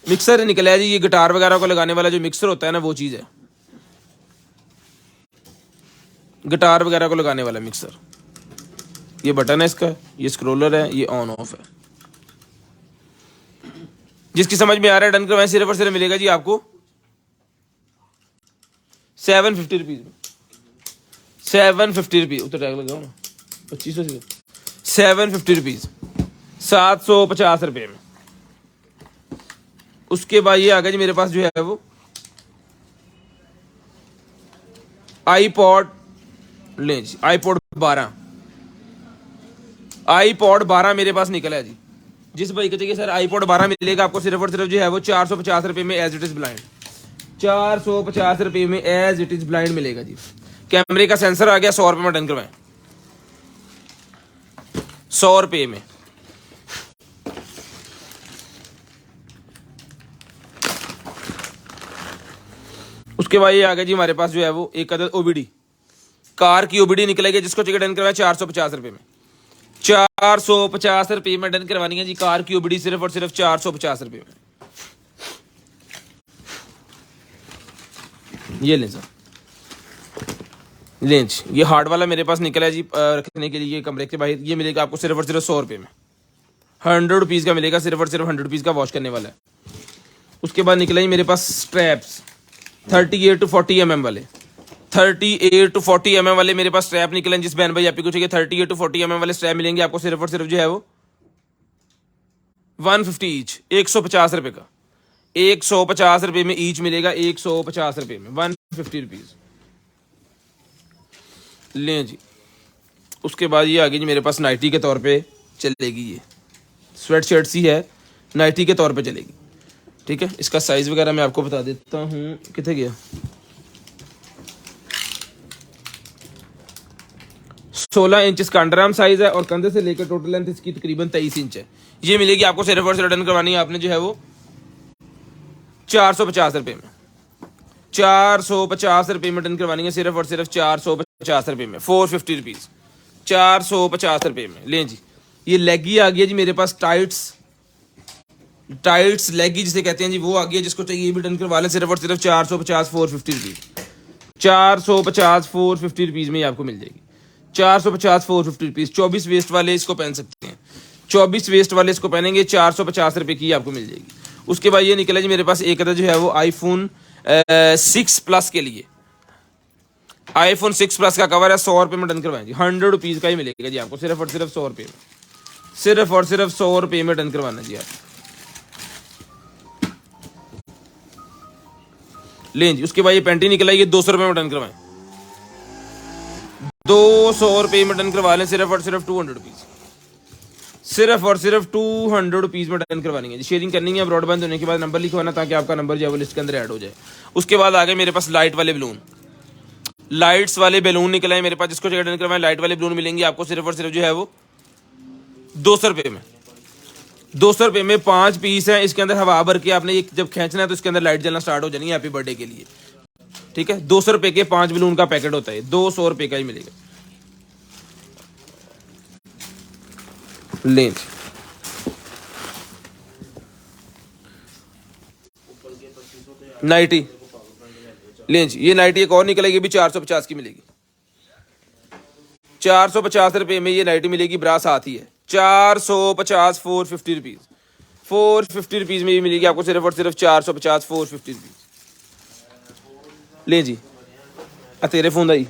मिक्सर निकला है जी। ये गिटार वगैरह को लगाने वाला जो मिक्सर होता है ना, वो चीज़ है, गिटार वगैरह को लगाने वाला मिक्सर। ये बटन है इसका, ये स्क्रोलर है, ये ऑन ऑफ है। जिसकी समझ में आ रहा है डन करवाएं, सिर्फ और सिर्फ मिलेगा जी आपको 750 रुपीज़ में। 750 रुपीज़ उतर टैग लगाओ ना, 2500 से 750 रुपीज़, 750 रुपये में। उसके बाद ये आ गया जी मेरे पास जो है वो आईपॉड, लें जी आईपॉड 12, आईपॉड 12 मेरे पास निकला है जी। जिस भाई को चाहिए सर आईपॉड 12 मिलेगा आपको सिर्फ और सिर्फ जो है वो 450 रुपये में एज इट इज ब्लाइंड, 450 रुपये में एज इट इज ब्लाइंड मिलेगा जी। कैमरे का सेंसर आ गया, 100 रुपये में डन करवाएं, 100 रुपये में। उसके बाद ये आ गया जी हमारे पास जो है वो एक अदद ओबीडी, कार की ओबीडी निकलेगी, जिसको चाहिए डन करवाएं 450 रुपये में, 450 रुपये में डन करवानी है जी कार की ओबीडी, सिर्फ और सिर्फ 450 रुपये में। ये लें सर, लेंच ये हार्ड वाला मेरे पास निकला है जी रखने के लिए कमरे के बाहर। ये मिलेगा आपको सिर्फ और सिर्फ 100 रुपये में, 100 रुपीज़ का मिलेगा, सिर्फ और सिर्फ 100 रुपीज़ का वॉश करने वाला है। उसके बाद निकला जी मेरे पास स्ट्रैप्स 38 to 40 mm वाले, 38 to 40 mm वाले मेरे पास स्ट्रैप निकले। जिस बहन भाई आपको चाहिए 38 to 40 mm वाले स्ट्रैप मिलेंगे आपको सिर्फ और सिर्फ जो है वो 150 ईच, 150 रुपये का, 150 रुपये में ईच मिलेगा, 150 रुपये में 150 रुपीज़ लें जी। उसके बाद ये आ गई जी मेरे पास नाइटी के तौर पे चलेगी, ये स्वेट शर्ट सी है, नाइटी के तौर पे चलेगी, ठीक है। इसका साइज़ वगैरह मैं आपको बता देता हूँ, कितने गया 16 इंच इसका अंडरआर्म साइज़ है और कंधे से लेकर टोटल लेंथ इसकी तकरीबन 23 इंच है। ये मिलेगी आपको सिर्फ और सिर्फ डन करवानी है आपने जो है वो 450 रुपये में, 450 रुपये में डन करवानी है, सिर्फ और सिर्फ 450 रुपये में, 450 रुपीज़, 450 रुपये में लें जी। ये लेगी आ गया जी मेरे पास, टाइट्स लेगी जिसे कहते हैं जी, वो आ गया। जिसको चाहिए ये भी डन करवा लें, सिर्फ और सिर्फ 450 450 रुपीज़, 450 450 रुपीज़ में आपको मिल जाएगी, 450 450 रुपीज़। 24 वेस्ट वाले इसको पहन सकते हैं, 24 वेस्ट वाले इसको पहनेंगे, 450 रुपये की आपको मिल जाएगी। उसके बाद ये निकला जी मेरे पास एक अदद जो है वो आईफोन 6 प्लस के लिए, आईफोन 6 प्लस का कवर है, 100 रुपये में डन करवाएं जी, 100 रुपीज़ का ही मिलेगा जी आपको, सिर्फ और सिर्फ 100 रुपये में, सिर्फ और सिर्फ 100 रुपये में डन करवाना जी आप लें जी। उसके बाद ये पैंटी निकला, ये 200 रुपये में डन करवाएं, 200 रुपये में डन करवा लें, सिर्फ और सिर्फ 200 रुपीज़, सिर्फ और सिर्फ 200 रुपीज़ में डन करवानी है जी। शेयरिंग करनी है ब्रॉडबैंड होने के बाद, नंबर लिखवाना ताकि आपका नंबर जो है वो लिस्ट के अंदर ऐड हो जाए। उसके बाद आ गए मेरे पास लाइट वाले बैलून, लाइट्स वाले बैलून निकले हैं मेरे पास, जिसको डन करवाएं लाइट वाले बैलून मिलेंगे आपको सिर्फ और सिर्फ जो है वो 200 रुपये में, 200 रुपये में 5 पीस है। इसके अंदर हवा भर के आपने जब खींचना है तो इसके अंदर लाइट जलना स्टार्ट हो जानी है हैप्पी बर्थडे के लिए, ठीक है। 200 रुपये के 5 बैलून का पैकेट होता है, 200 रुपये का ही मिलेगा लें। नाइटी लें जी, ये नाइटी एक और निकलेगी भी 450 की मिलेगी, 450 रुपये में ये नाइटी मिलेगी, ब्रा साथ ही है, 450 450 रुपीज़, 450 रुपीज़ में ये मिलेगी आपको सिर्फ और सिर्फ 450 450 रुपीज़ लें जी। तेरे फोन का ही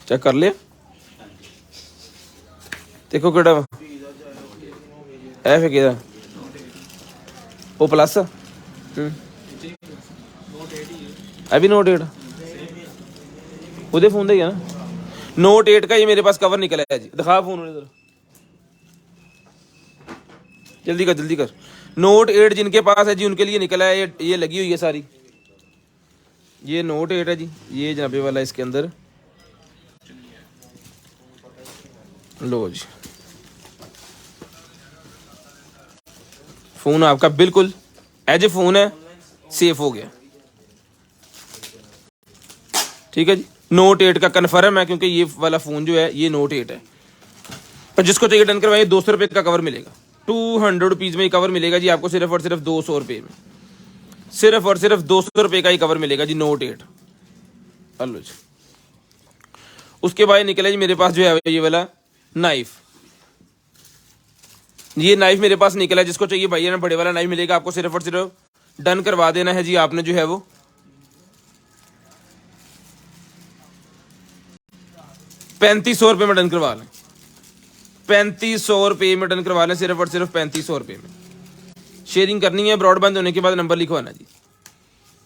चेक कर ले, देखो केड़ा है फिर वो प्लस अभी नोट 8 ਉਹਦੇ ਫੋਨ ਦਾ ਹੀ ਆ ਨਾ। नोट 8 का ये मेरे पास कवर निकला है जी, दिखा फोन इधर, जल्दी कर जल्दी कर। नोट 8 जिनके पास है जी उनके लिए निकला है, ये लगी हुई है सारी। ये नोट 8 है जी, ये जनाबे वाला इसके अंदर, लो जी फोन आपका बिल्कुल एज ए फोन है, सेफ हो गया। ठीक है जी, नोट 8 का कन्फर्म है क्योंकि ये वाला फोन जो है ये नोट 8 है। पर जिसको चाहिए डन करवाइए, 200 रुपये का कवर मिलेगा, 200 रुपीज़ में ये कवर मिलेगा जी आपको, सिर्फ और सिर्फ 200 रुपये में, सिर्फ और सिर्फ 200 रुपये का ही कवर मिलेगा जी नोट 8। हेलो जी, उसके बाद निकला जी मेरे पास जो है ये वाला नाइफ। ये नाइफ मेरे पास निकला है, जिसको चाहिए भैया ना बड़े वाला नाइफ मिलेगा आपको, सिर्फ और सिर्फ डन करवा देना है जी आपने जो है वो 3500 रुपये में डन करवा लें, 3500 रुपये में डन करवा लें, सिर्फ और सिर्फ 3500 रुपये में। शेयरिंग करनी है, ब्रॉडबैंड होने के बाद नंबर लिखवाना जी,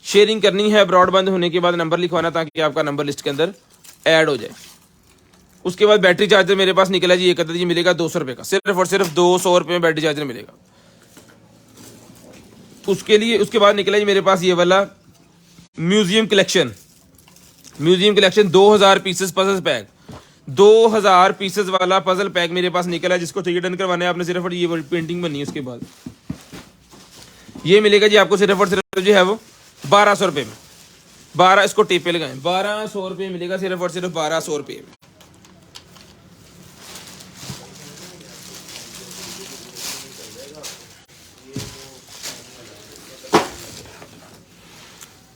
शेयरिंग करनी है, ब्रॉडबैंड होने के बाद नंबर लिखवाना ताकि आपका नंबर लिस्ट के अंदर ऐड हो जाए। उसके बाद बैटरी चार्जर मेरे पास निकला जी, एक अदद जी मिलेगा 200 रुपये का, सिर्फ और सिर्फ 200 रुपये में बैटरी चार्जर मिलेगा। उसके लिए उसके बाद निकला जी मेरे पास ये वाला museum collection, museum collection 2000 pieces puzzle pack, 2000 pieces वाला पजल पैक मेरे पास निकला है। जिसको चाहिए डन करवाना है आपने, सिर्फ और ये पेंटिंग बननी है। उसके बाद ये मिलेगा जी आपको सिर्फ और सिर्फ जो है वो 1200 रुपये में, 12, इसको टेप पे लगाएं, 1200 रुपये मिलेगा, सिर्फ और सिर्फ 1200 रुपये में।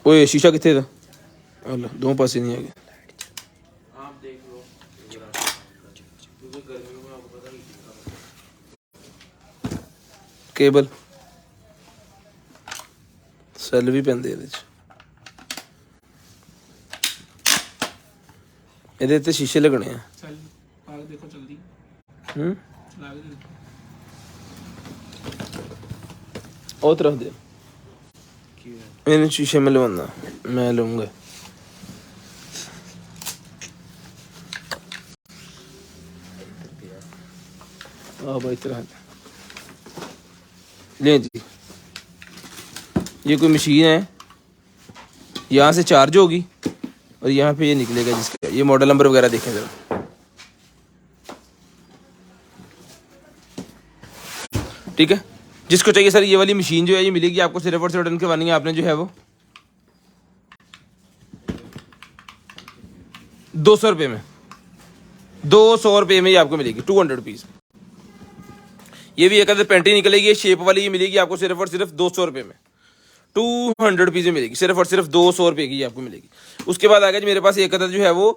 ओए शीशा कितने था, अल्लाह दो पासे नहीं आ गए। केबल सैल भी पैंदे ਇਹਦੇ ਤੇ शीशे लगने हैं। चल आगे देखो जल्दी चला के देखो। और तरफ दे मैंने शीशे में लवाना, मैं लूंगा। भाई तरह ले जी, ये कोई मशीन है, यहाँ से चार्ज होगी और यहाँ पे ये निकलेगा जिसका ये मॉडल नंबर वगैरह देखें जरा। ठीक है, जिसको चाहिए सर ये वाली मशीन जो है ये मिलेगी आपको, सिर्फ और सिर्फ डन करवानी है आपने जो है वो 200 रुपये में, 200 रुपये में ये आपको मिलेगी, 200 रुपीज़। ये भी एक अदर पेंटिंग निकलेगी शेप वाली, ये मिलेगी आपको सिर्फ और सिर्फ 200 रुपये में, 200 रुपीज़ में मिलेगी, सिर्फ और सिर्फ 200 रुपये की आपको मिलेगी। उसके बाद आ गया जी मेरे पास एक अदर जो है वो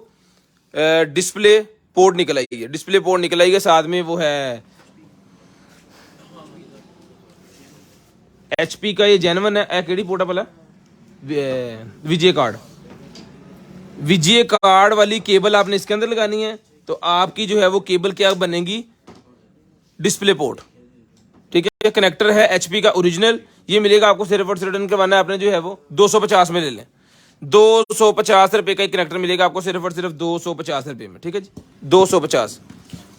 डिस्प्ले पोर्ट निकल आई है, डिस्प्ले पोर्ट निकल आई है, साथ में वो है HP का ये जेनवन है, केड़ी पोर्ट है भला, विजय कार्ड, विजय कार्ड वाली केबल आपने इसके अंदर लगानी है, तो आपकी जो है वो केबल क्या बनेगी, डिस्प्ले पोर्ट। ठीक है, कनेक्टर है HP का ओरिजिनल, ये मिलेगा आपको, सिर्फ और सिर्फ डन करवाना है आपने जो है वो 250 में ले लें, 250 रुपये का कनेक्टर मिलेगा आपको, सिर्फ और सिर्फ 250 रुपये में। ठीक है जी, 250।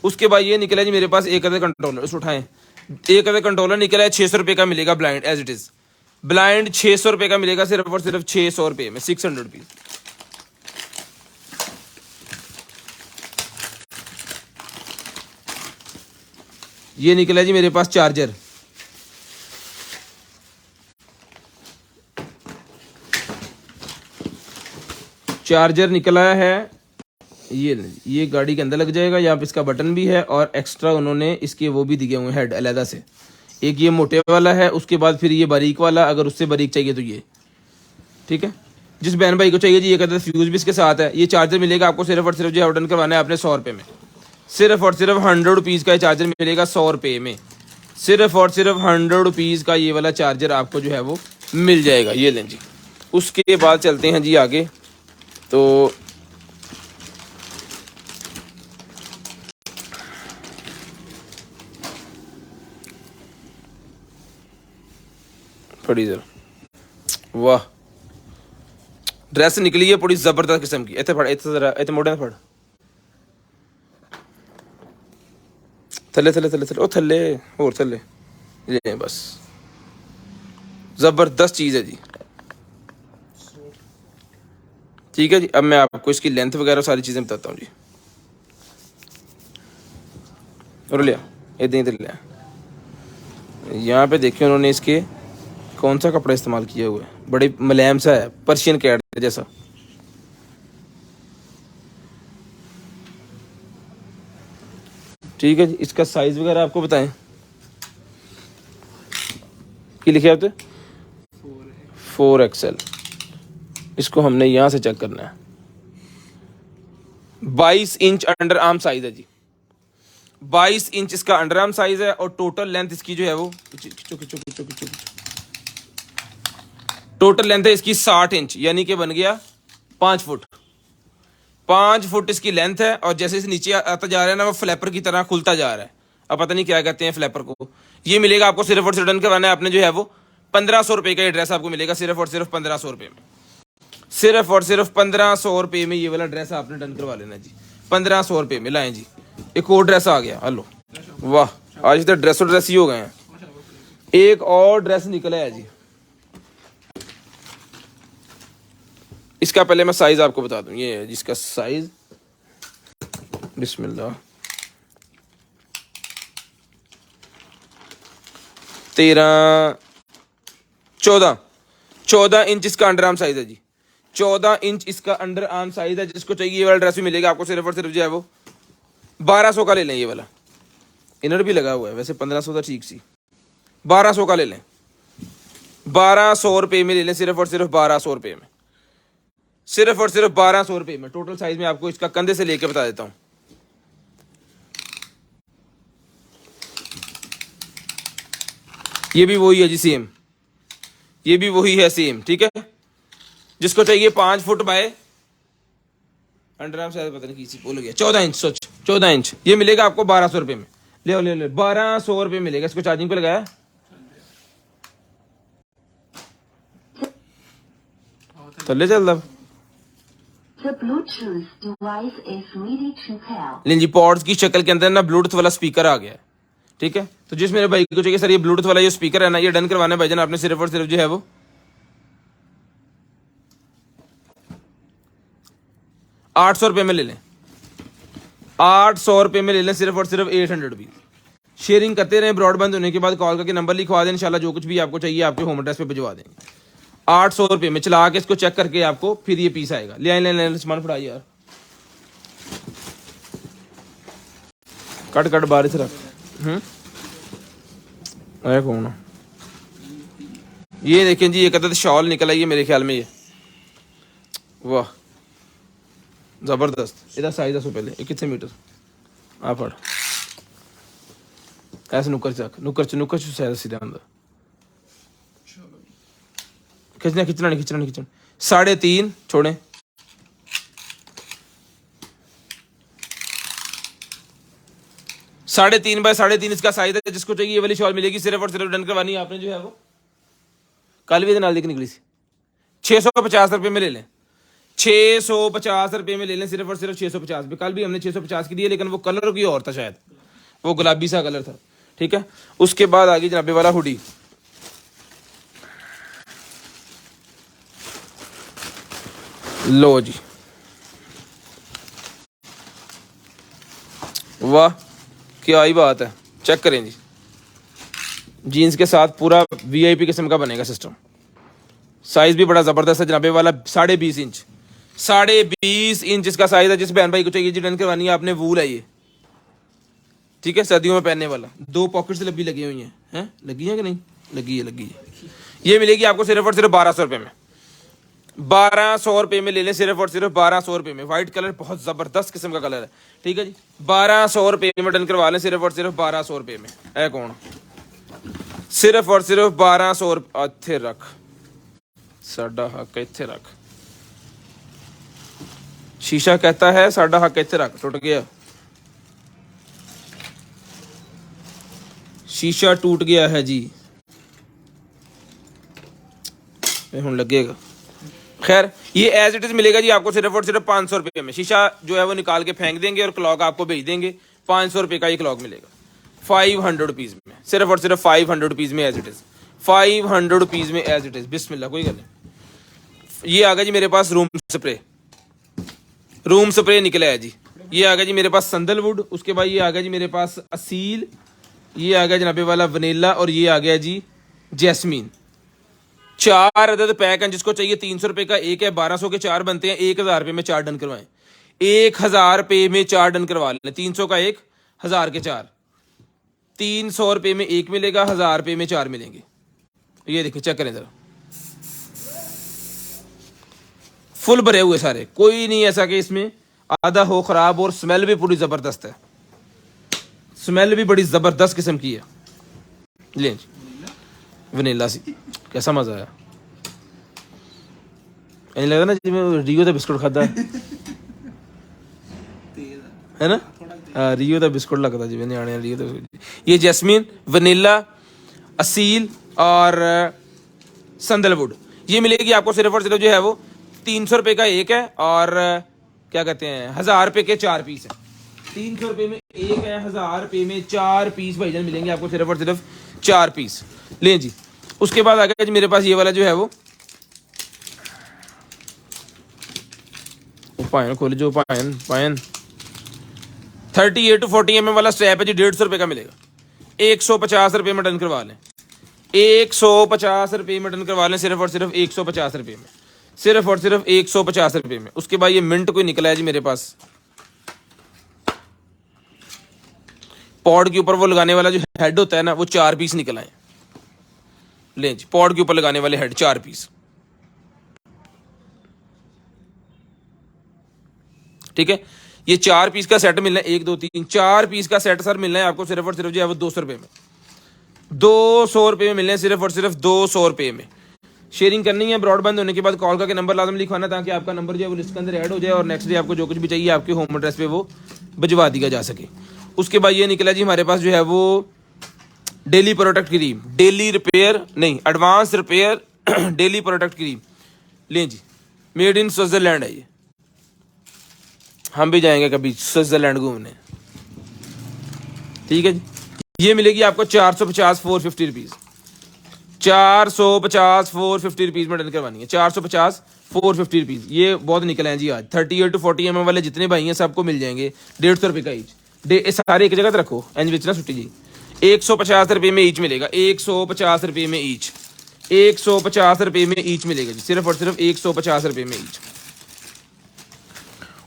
उसके बाद ये निकला जी मेरे पास एक अदर कंट्रोलर, इस उठाएं, एक अदर कंट्रोलर निकला है 600 रुपये का मिलेगा, blind as it is, blind 600 रुपये का मिलेगा, सिर्फ और सिर्फ 600 रुपये में, 600 रुपीज। ये निकला जी मेरे पास चार्जर, चार्जर निकला है, ये गाड़ी के अंदर लग जाएगा, यहाँ पे इसका बटन भी है और एक्स्ट्रा उन्होंने इसके वो भी दिए हुए हैं हेड अलहदा से, एक ये मोटे वाला है, उसके बाद फिर ये बारीक वाला, अगर उससे बारीक चाहिए तो ये। ठीक है, जिस बहन भाई को चाहिए जी, एक अदर फ्यूज भी इसके साथ है। ये चार्जर मिलेगा आपको सिर्फ और सिर्फ जो ऑर्डर करवाना है आपने 100 रुपये में, सिर्फ और सिर्फ 100 रुपीज़ का चार्जर मिलेगा 100 रुपये में, सिर्फ और सिर्फ 100 रुपीज़ का ये वाला चार्जर आपको जो है वो मिल जाएगा। ये लें जी। उसके बाद चलते हैं जी आगे, तो पड़ी जरा, वाह ड्रेस निकली है बड़ी जबरदस्त किस्म की। इतने फड़, इतने जरा इतने मोटे फड़, थले थले थले थले ओ थले और थले ये बस ज़बरदस्त चीज़ है जी। ठीक है जी, अब मैं आपको इसकी लेंथ वगैरह सारी चीज़ें बताता हूँ जी। और लिया इधर इधर लिया, यहाँ पे देखिए उन्होंने इसके कौन सा कपड़ा इस्तेमाल किया हुआ है, बड़ी मुलायम सा है, पर्शियन कैट जैसा। ठीक है जी, इसका साइज वगैरह आपको बताएं कि लिखे होते 4XL। इसको हमने यहाँ से चेक करना है। 22 इंच अंडर आर्म साइज है जी, 22 इंच इसका अंडर आर्म साइज है। और टोटल लेंथ इसकी जो है वो टोटल लेंथ है इसकी 60 इंच, यानी कि बन गया 5 फुट। 5 फुट इसकी लेंथ है। और जैसे इसे नीचे आता जा रहा है ना, वो फ्लैपर की तरह खुलता जा रहा है। अब पता नहीं क्या कहते हैं फ्लैपर को। ये मिलेगा आपको सिर्फ और सिर्फ डन करवाना है आपने जो है वो 1500 रुपये का ये ड्रेस आपको मिलेगा, सिर्फ और सिर्फ 1500 रुपये में। सिर्फ और सिर्फ 1500 रुपये में ये वाला ड्रेस आपने डन करवा लेना जी, 1500 रुपये में। लाएं जी, एक और ड्रेस आ गया। हेलो वाह, आज तो ड्रेस और ड्रेस ही हो गए हैं। एक और ड्रेस निकला है जी, इसका पहले मैं साइज आपको बता दूं। ये है जिसका साइज, बिस्मिल्लाह, 14 इंच इसका अंडर आर्म साइज है जी। 14 इंच इसका अंडर आर्म साइज है। जिसको चाहिए ये वाला ड्रेस भी मिलेगा आपको सिर्फ और सिर्फ जो है वो 1200 का ले लें। ये वाला इनर भी लगा हुआ है, वैसे 1500 था ठीक सी, 1200 का ले लें। 1200 रुपये में ले लें, सिर्फ और सिर्फ 1200 रुपये में, सिर्फ और सिर्फ 1200 रुपये में। टोटल साइज में आपको इसका कंधे से लेके बता देता हूं। ये भी वही है जी सेम, ये भी वही है सेम। ठीक है, जिसको चाहिए 5 foot by under arm size पता नहीं किसी बोल गया 14 इंच, सोच 14 इंच, ये मिलेगा आपको 1200 रुपये में। ले ले ले 1200 रुपये मिलेगा। इसको चार्जिंग पे लगाया, थले चल दब। The Bluetooth device is ready to pair. लेकिन जी पॉड्स की शक्ल के अंदर ना ब्लूटूथ वाला स्पीकर आ गया है। ठीक है, तो जिस मेरे भाई को चाहिए सर ये ब्लूटूथ वाला जो स्पीकर है ना, ये डन करवाना है भाईजान आपने सिर्फ और सिर्फ जो है वो 800 रुपये में ले लें। 800 रुपये में ले लें, सिर्फ और सिर्फ 800 रुपीज। शेयरिंग करते रहें, ब्रॉडबैंड होने के बाद कॉल करके नंबर लिखवा दें, इंशाल्लाह जो कुछ भी आपको चाहिए आपके होम एड्रेस पे भिजवा देंगे। 800 रुपये में चला के इसको चेक करके आपको फिर ये पीस आएगा। ले आए ले सामान फड़ा यार, कट कट बारिश रख। कौन ये देखें जी, एक अदद शॉल निकला ये मेरे ख्याल में, ये वाह जबरदस्त। इधर साइज दसो पहले, ये कितने मीटर आ पड़ ऐसे नुक्कर चक नुक्कर शायद सीधा अंदर खींचना खींचना नहीं खींचना नहीं खींचना। 3.5 छोड़े, 3.5 बाय 3.5 इसका साइज है। जिसको चाहिए ये वाली शॉल मिलेगी, सिर्फ और सिर्फ डन करवानी है आपने जो है वो। कल भी नाल निकली सी 650 रुपये में ले लें, 650 रुपये में ले लें, सिर्फ और सिर्फ 650 रुपये। कल भी हमने 650 की दी है, लेकिन वो कलर की और था शायद, वो गुलाबी सा कलर था। ठीक है, उसके बाद आगे जनाबे वाला हुडी, लो जी वाह क्या ही बात है। चेक करें जी, जीन्स के साथ पूरा वीआईपी किस्म का बनेगा सिस्टम। साइज भी बड़ा जबरदस्त है जनाबे वाला, 20.5 इंच, 20.5 इंच इसका साइज है। जिस बहन भाई को चाहिए जी डन करवानी है आपने, वूल है ये। ठीक है, सर्दियों में पहनने वाला। 2 पॉकेट्स लगी लगी हुई हैं, लगी है कि नहीं लगी है? लगी है। ये मिलेगी आपको सिर्फ और सिर्फ 1200 रुपये में। 1200 रुपये में ले लें, सिर्फ और सिर्फ 1200 रुपये में। व्हाइट कलर बहुत ज़बरदस्त किस्म का कलर है। ठीक है जी, 1200 रुपये में डन करवा लें, सिर्फ और सिर्फ 1200 रुपये में। है कौन, सिर्फ और सिर्फ 1200 रुपये। इत्थे रख साडा हक, इत्थे रख। शीशा कहता है साडा हक इत्थे रख। टूट गया शीशा, टूट गया है जी, हुन लगेगा। खैर ये एज इट इज मिलेगा जी आपको सिर्फ और सिर्फ 500 रुपये में। शीशा जो है वो निकाल के फेंक देंगे और क्लॉक आपको भेज देंगे। 500 रुपये का ये क्लॉक मिलेगा। 500 रुपीज़ में, सिर्फ और सिर्फ 500 रुपीज़ में एज इट इज़, 500 रुपीज़ में एज इट इज़। बिस्मिल्लाह, कोई गल नहीं। ये आ गया जी मेरे पास रूम स्प्रे निकला है जी। ये आ गया जी मेरे पास संदलवुड। उसके बाद ये आ गया जी मेरे पास असील, ये आ गया जनाबे वाला वनीला, और ये आ गया जी जैस्मीन। 4 अदद पैक हैं, जिसको चाहिए 300 रुपये का एक है, 1200 के 4 बनते हैं, 1000 रुपये में 4 डन करवाएं, 1000 रुपये में 4 डन करवा लें। 300 का एक, 1000 के 4, 300 रुपये में एक मिलेगा, 1000 रुपये में 4 मिलेंगे। ये देखिए, चेक करें जरा, फुल भरे हुए सारे, कोई नहीं ऐसा कि इसमें आधा हो खराब। और स्मेल भी पूरी ज़बरदस्त है, स्मेल भी बड़ी ज़बरदस्त किस्म की है। ले वनीला सी, कैसा मज़ा आया। ऐसा लगा ना जिम्मे रियो का बिस्कुट खाता है ना। हाँ, रियो का बिस्कुट लगता जिम्मे न्याणे रियो का। ये जैस्मीन, वनीला, असील और संदलवुड, ये मिलेगी आपको सिर्फ और सिर्फ जो है वो 300 रुपये का एक है, और क्या कहते हैं 1000 रुपये के 4 पीस है। 300 रुपये में एक है, 1000 रुपये में 4 पीस भाईजान मिलेंगे आपको, सिर्फ और सिर्फ 4 पीस। लें जी। उसके बाद आ गया जी मेरे पास ये वाला जो है वो पायन खोले, जो पायन 38 to 40 mm वाला स्ट्रैप है जी, 150 रुपये का मिलेगा। 150 रुपये में डन करवा लें, 150 रुपये में डन करवा लें, सिर्फ और सिर्फ 150 रुपये में, सिर्फ और सिर्फ 150 रुपये में। उसके बाद ये मिंट कोई निकला है जी मेरे पास, पॉड के ऊपर वो लगाने वाला जो हेड होता है ना, वो 4 पीस निकला है। लें जी, पॉड के ऊपर लगाने वाले हेड 4 पीस, ठीक है। ये 4 पीस का सेट मिलना है, 1 2 3 4 पीस का सेट सर मिलना है आपको सिर्फ और सिर्फ जो है वो 200 रुपये में, 200 रुपये में मिलने हैं, सिर्फ और सिर्फ 200 रुपये में। शेयरिंग करनी है, ब्रॉडबैंड होने के बाद कॉल करके नंबर लाजम लिखवाना, ताकि आपका नंबर जो है वो लिस्ट के अंदर ऐड हो जाए, और नेक्स्ट डे आपको जो कुछ भी चाहिए आपके होम एड्रेस पे वो भिजवा दिया जा सके। उसके बाद ये निकला जी हमारे पास जो है वो daily product cream, daily repair नहीं, advance repair daily product cream. लें जी, मेड इन स्विट्जरलैंड है ये, हम भी जाएंगे कभी स्विट्जरलैंड घूमने, ठीक है जी। ये मिलेगी आपको 450 450 रुपीज़, 450 450 रुपीज़ में डन करवानी है, 450 450 रुपीज़। ये बहुत निकले हैं जी आज। 38 to 40 mm वाले जितने भाई हैं सबको मिल जाएंगे 150 रुपये का ईच। सारे एक जगह तो रखो, एंज बेचना छुट्टी जी। 150 रुपये में ईच मिलेगा, 150 रुपये में ईच, 150 रुपये में ईच मिलेगा जी, सिर्फ और सिर्फ 150 रुपये में ईच।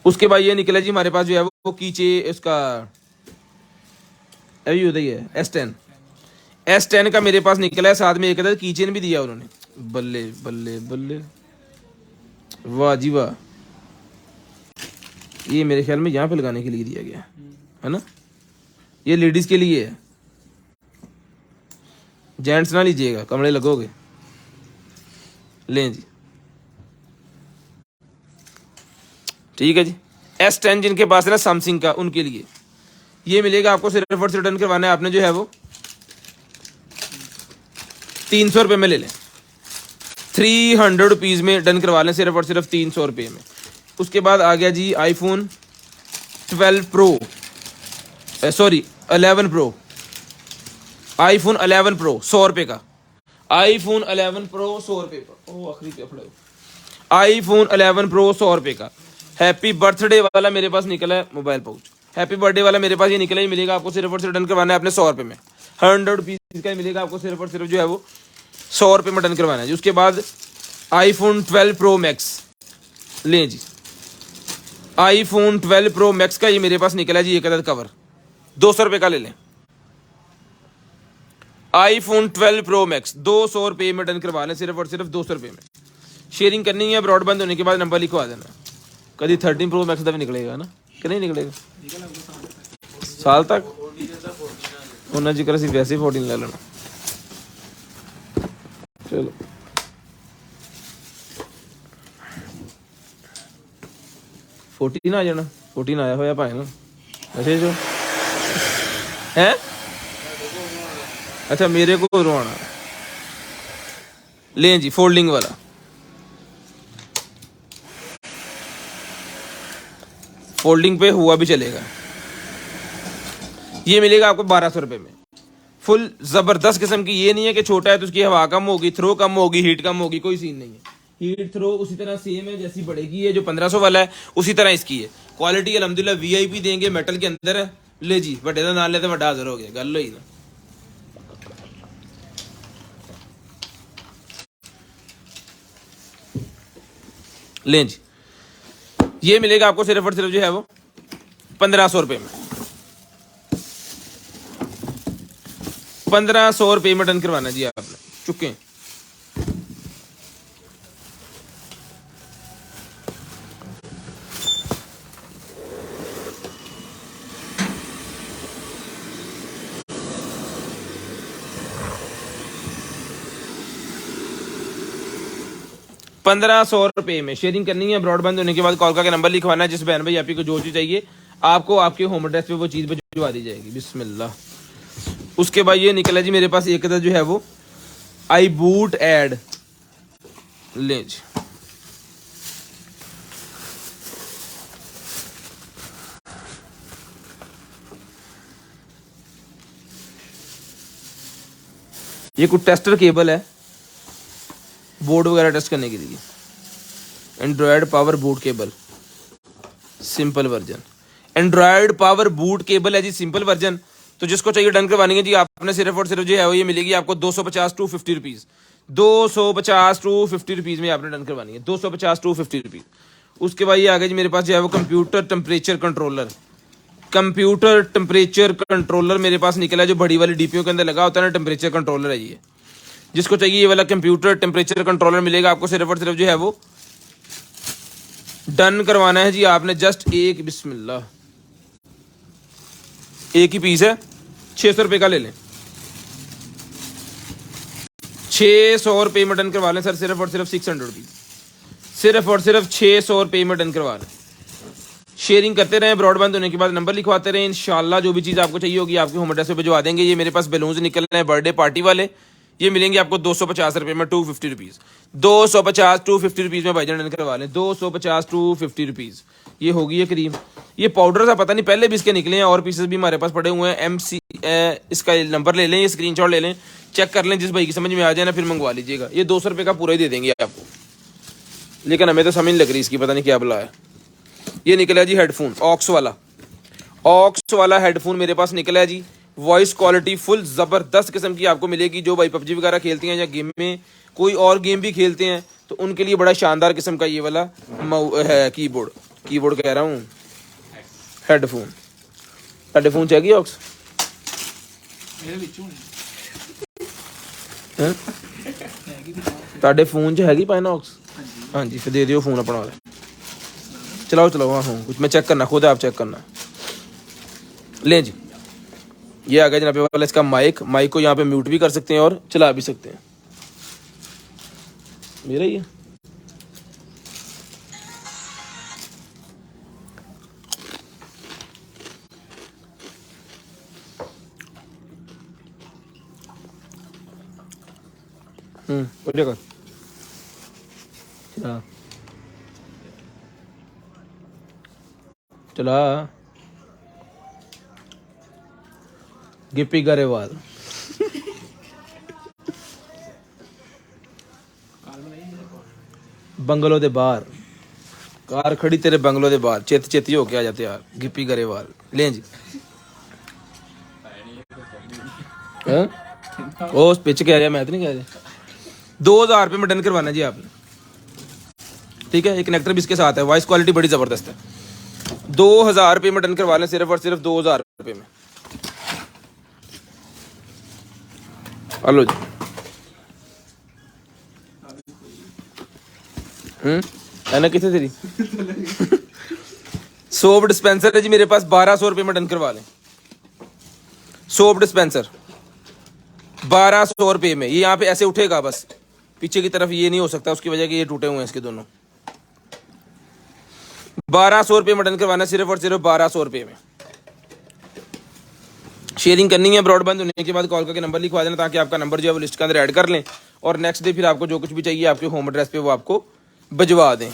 उसके बाद ये निकला जी हमारे पास जो है वो कीचे, उसका अभी उधर ही है S10 का मेरे पास निकला है, साथ में एक अदद कीचेन भी दिया उन्होंने। बल्ले बल्ले बल्ले, वाह जी वाह। ये मेरे ख्याल में यहाँ पे लगाने के लिए दिया गया है ना, ये लेडीज के लिए है, जेंट्स ना लीजिएगा, कमरे लगोगे। लें जी, ठीक है जी। S10 जिनके पास है ना सैमसंग का, उनके लिए ये मिलेगा आपको, सिर्फ और सिर्फ डन करवाना है आपने जो है वो 300 रुपये में ले लें, 300 रुपीज़ में डन करवा लें, सिर्फ और सिर्फ 300 रुपये में। उसके बाद आ गया जी iPhone 12 Pro, sorry 11 Pro, iPhone 11 Pro 100 रुपये का, iPhone 11 Pro 100 रुपये का, ओ आखिरी पे पड़े, iPhone 11 Pro 100 रुपये का। हैप्पी बर्थडे वाला मेरे पास निकला है मोबाइल पाउच, हैप्पी बर्थडे वाला मेरे पास ये निकला ही मिलेगा आपको, सिर्फ और सिर्फ डन करवाना है आपने 100 रुपये में, 100 रुपीज़ का मिलेगा आपको, सिर्फ और सिर्फ जो है वो 100 रुपये में डन करवाना है जी। उसके बाद iPhone 12 Pro Max, लें जी, iPhone 12 Pro Max का ये मेरे पास निकला जी एक अदद कवर, 200 रुपये का ले लें। iPhone 12 Pro Max 200 रुपये में डन करवा लें, सिर्फ और सिर्फ 200 रुपये में। शेयरिंग करनी है, ब्रॉडबैंड होने के बाद नंबर लिखवा देना। कभी 13 Pro Max का भी निकलेगा ना कि नहीं निकलेगा, साल तक होना जिक्र सिर्फ वैसे 14 ले लेना। चलो फोर्टीन आ जाना, 14 आया होया भाई ना, अच्छा जो है, अच्छा मेरे को रोना। लें जी, फोल्डिंग वाला, फोल्डिंग पे हुआ भी चलेगा। ये मिलेगा आपको 1200 में। फुल जबरदस्त किस्म की, ये नहीं है कि छोटा है तो उसकी हवा कम होगी, थ्रो कम होगी, हीट कम होगी, कोई सीन नहीं है। हीट थ्रो उसी तरह सेम है जैसी बढ़ेगी है, जो 1500 वाला है उसी तरह इसकी है। क्वालिटी अल्हम्दुलिल्लाह वीआईपी देंगे, मेटल के अंदर है। ले जी बड़े का नाम लेते बड़ा हाजिर हो गया, गल हुई ना। ले जी ये मिलेगा आपको सिर्फ और सिर्फ जो है वो 1500 में। 1500 में डन करवाना जी आपने, चुके। ₹1500 में शेयरिंग करनी है। ब्रॉडबैंड होने के बाद कॉल का नंबर लिखवाना है। जिस बहन भाई आप को जो चीज चाहिए आपको आपके होम एड्रेस पे वो चीज भिजवा दी जाएगी। बिस्मिल्लाह। उसके बाद ये निकला जी मेरे पास एक जो है वो आई बूट एड। ले जी ये कुछ टेस्टर केबल है बोर्ड वगैरह टेस्ट करने के लिए। Android power boot cable simple version. Android power boot cable है जी सिंपल वर्जन। तो जिसको चाहिए डन करवानी है जी आपने सिर्फ और सिर्फ जो है वो ये मिलेगी आपको 250 टू 50 रुपीज। 250 टू 50 रुपीज में आपने डन करवानी है। 250 टू 50 रुपीज। उसके बाद ये आगे जी मेरे पास जो है वो computer temperature controller. Computer temperature controller मेरे पास निकला है, जो बड़ी वाली डीपीओ के अंदर लगा होता है ना, टेम्परेचर कंट्रोलर है ये। जिसको चाहिए ये वाला कंप्यूटर टेम्परेचर कंट्रोलर मिलेगा आपको सिर्फ और सिर्फ जो है वो डन करवाना है जी आपने। जस्ट एक, बिस्मिल्लाह, एक ही पीस है, 600 रुपये का ले लें। 600 रुपये में डन करवा लें सर, सिर्फ और सिर्फ 600 रुपीज। सिर्फ और सिर्फ 600 रुपये में डन करवा लें। शेयरिंग करते रहें, ब्रॉडबैंड होने के बाद नंबर लिखवाते रहें। इंशाल्लाह जो भी चीज़ आपको चाहिए होगी आपके होम एड्रेस पे भिजवा देंगे। ये मेरे पास बैलून्स निकल रहे हैं बर्थडे पार्टी वाले, ये मिलेंगे आपको 250 रुपये में, 250 रुपीज़। 250 टू 50 रुपीज़ में भाईजान डन करवा लें। 250 टू 50 रुपीज़ ये होगी ये करीम। ये पाउडर सा पता नहीं पहले भी इसके निकले हैं, और पीसेस भी हमारे पास पड़े हुए हैं। MC इसका नंबर ले लें, ये स्क्रीनशॉट ले लें, चेक कर लें, जिस भाई की समझ में आ जाए ना फिर मंगवा लीजिएगा। ये 200 रुपये का पूरा ही दे देंगे आपको, लेकिन हमें तो समझ नहीं लग रही इसकी, पता नहीं क्या बुला है। ये निकला जी हेडफोन ऑक्स वाला हेडफोन मेरे पास निकला है जी। वॉइस क्वालिटी फुल ज़बरदस्त किस्म की आपको मिलेगी। जो भाई पबजी वगैरह खेलती हैं या गेम में कोई और गेम भी खेलते हैं तो उनके लिए बड़ा शानदार किस्म का ये वाला है कीबोर्ड कह रहा हूँ, हेडफोन चाहिए ऑक्स मेरे ਵਿੱਚੋਂ हैं ਤੁਹਾਡੇ फोन च हैगी पाए ना ऑक्स? हाँ जी फिर दे दियो फोन अपना वाला। चलाओ हाँ हूँ कुछ मैं चेक करना, खुद आप चेक करना। लें जी ये आ गया जनाब वाला इसका माइक को यहाँ पे म्यूट भी कर सकते हैं और चला भी सकते हैं। मेरा ही है। बढ़िया कर चला गिप्पी गरेवाल बंगलों दे बाहर कार खड़ी तेरे बंगलों दे बाहर, चेती हो के आ जाते यार। गिप्पी गरेवाल लें जी। ओ पिच कह रहा, मैं तो नहीं कह रहा। 2000 रुपये में डन करवाना जी आपने, ठीक है। एक कनेक्टर भी इसके साथ है, वॉइस क्वालिटी बड़ी जबरदस्त है। 2000 रुपये में डन करवा लें, सिर्फ और सिर्फ 2000 रुपये में। हेलो जी है ना, कितने तेरी सोप डिस्पेंसर है जी मेरे पास 1200 रुपये में डन करवा लें। सोप डिस्पेंसर 1200 रुपये में। ये यहाँ पे ऐसे उठेगा बस, पीछे की तरफ ये नहीं हो सकता, उसकी वजह कि ये टूटे हुए हैं इसके दोनों। 1200 रुपये में डन करवाना, सिर्फ और सिर्फ 1200 रुपये में। शेयरिंग करनी है, ब्रॉडबैंड होने के बाद कॉल करके नंबर लिखवा देना, ताकि आपका नंबर जो है वो लिस्ट के अंदर ऐड कर लें और नेक्स्ट डे फिर आपको जो कुछ भी चाहिए आपके होम एड्रेस पे वो आपको भिजवा दें।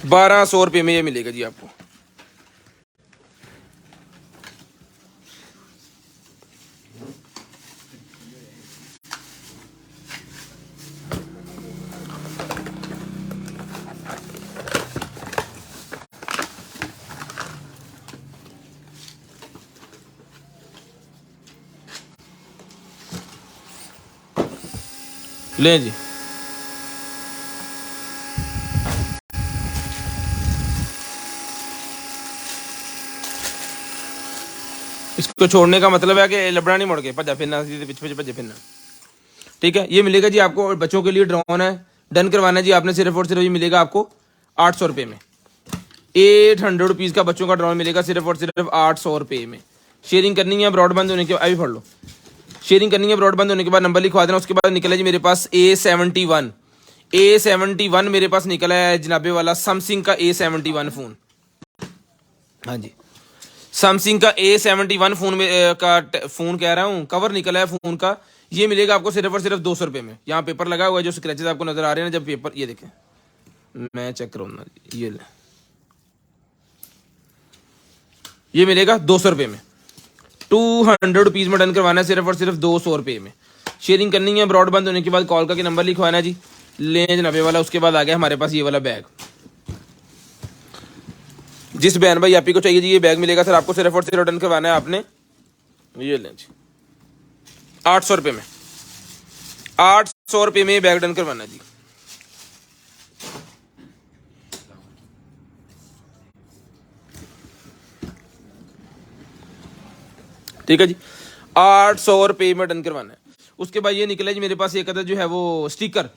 1200 रुपये में ये मिलेगा जी आपको। लें जी। इसको छोड़ने का मतलब है कि लबड़ा नहीं मुड़ के भजा फिरना, सीधे पीछे भजे फिरना। ठीक है, ये मिलेगा जी आपको। और बच्चों के लिए ड्रोन है, डन करवाना है जी आपने। सिर्फ और सिर्फ ये मिलेगा आपको 800 रुपये में। 800 रुपीज़ का बच्चों का ड्रोन मिलेगा सिर्फ और सिर्फ 800 रुपये में। शेयरिंग करनी है ब्रॉडबैंड होने के बाद, अभी पढ़ लो। शेयरिंग करनी है ब्रॉडबैंड होने के बाद नंबर लिखवा देना। उसके बाद निकला जी मेरे पास A71 मेरे पास निकला है जनाबे वाला सैमसंग का A71 फ़ोन। हाँ जी, सैमसंग का A71 फ़ोन में फ़ोन कह रहा हूँ, कवर निकला है फ़ोन का। ये मिलेगा आपको सिर्फ और सिर्फ 200 रुपये में। यहाँ पेपर लगा हुआ है, जो स्क्रैचेस आपको नजर आ रहे हैं ना, जब पेपर, ये देखें, मैं चेक करूँगा, ये मिलेगा 200 रुपये में। 200 रुपीज़ में डन करवाना है सिर्फ और सिर्फ 200 रुपये में। शेयरिंग करनी है ब्रॉडबैंड होने के बाद कॉल करके नंबर लिखवाना जी, लें जनाबे वाला। उसके बाद आ गया हमारे पास ये वाला बैग। जिस बहन भाई आप ही को चाहिए जी ये बैग मिलेगा सर आपको सिर्फ और सिर्फ डन करवाना है आपने, ये लें जी 800 रुपये में। 800 रुपये में बैग डन करवाना है जी। ठीक है जी, 800 रुपये में डन करवाना है। उसके बाद ये निकला जी मेरे पास एक अदर जो है वो स्टिकर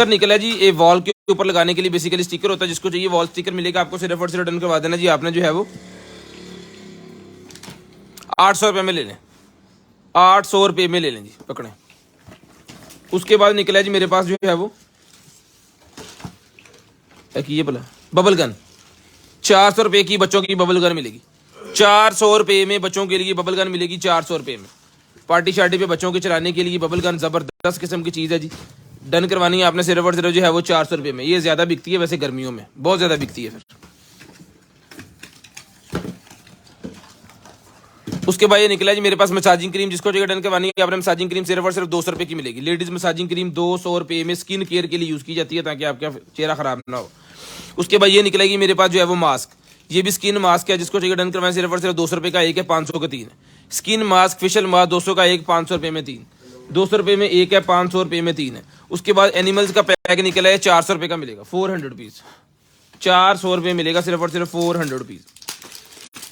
निकला जी। ये वॉल के ऊपर लगाने के लिए बेसिकली स्टिकर होता है, जिसको चाहिए वॉल स्टिकर मिलेगा आपको सिर्फ और सिर्फ डन करवा देना जी आपने। जो है वो 800 रुपये में ले लें, 800 रुपये में ले लें जी, पकड़ें। उसके बाद निकला जी मेरे पास जो है वो ये बोला बबल गन। 400 रुपये की बच्चों की बबल गन मिलेगी। 400 रुपये में बच्चों के लिए बबल गन मिलेगी। 400 रुपये में पार्टी शार्टी पे बच्चों के चलाने के लिए बबल गन जबरदस्त किस्म की चीज़ है जी। डन करवानी है आपने सिर्फ और सिर्फ जो है वो 400 रुपये में। ये ज़्यादा बिकती है वैसे गर्मियों में, बहुत ज़्यादा बिकती है। फिर उसके बाद ये निकला जी मेरे पास मसाजिंग क्रीम। जिसको जगह डन करवानी है आपने मसाजिंग क्रीम सिर्फ और सिर्फ 200 रुपये की मिलेगी। लेडीज़ मसाजिंग क्रीम 200 रुपये में स्किन केयर के लिए यूज़ की जाती है ताकि आपका चेहरा ख़राब ना हो। उसके बाद ये निकलेगी मेरे पास जो है वो मास्क। ये भी स्किन मास्क है, जिसको चाहिए डन करवाना सिर्फ और सिर्फ 200 रुपये का एक है, 500 का 3 है। स्किन मास्क फेशियल मास्क 200 का एक, 500 रुपये में 3। 200 रुपये में एक है, 500 रुपये में 3 है। उसके बाद एनिमल्स का पैक निकला है 400 रुपये का मिलेगा, 400 रुपीज़। 400 रुपये मिलेगा सिर्फ और सिर्फ 400 रुपीज़।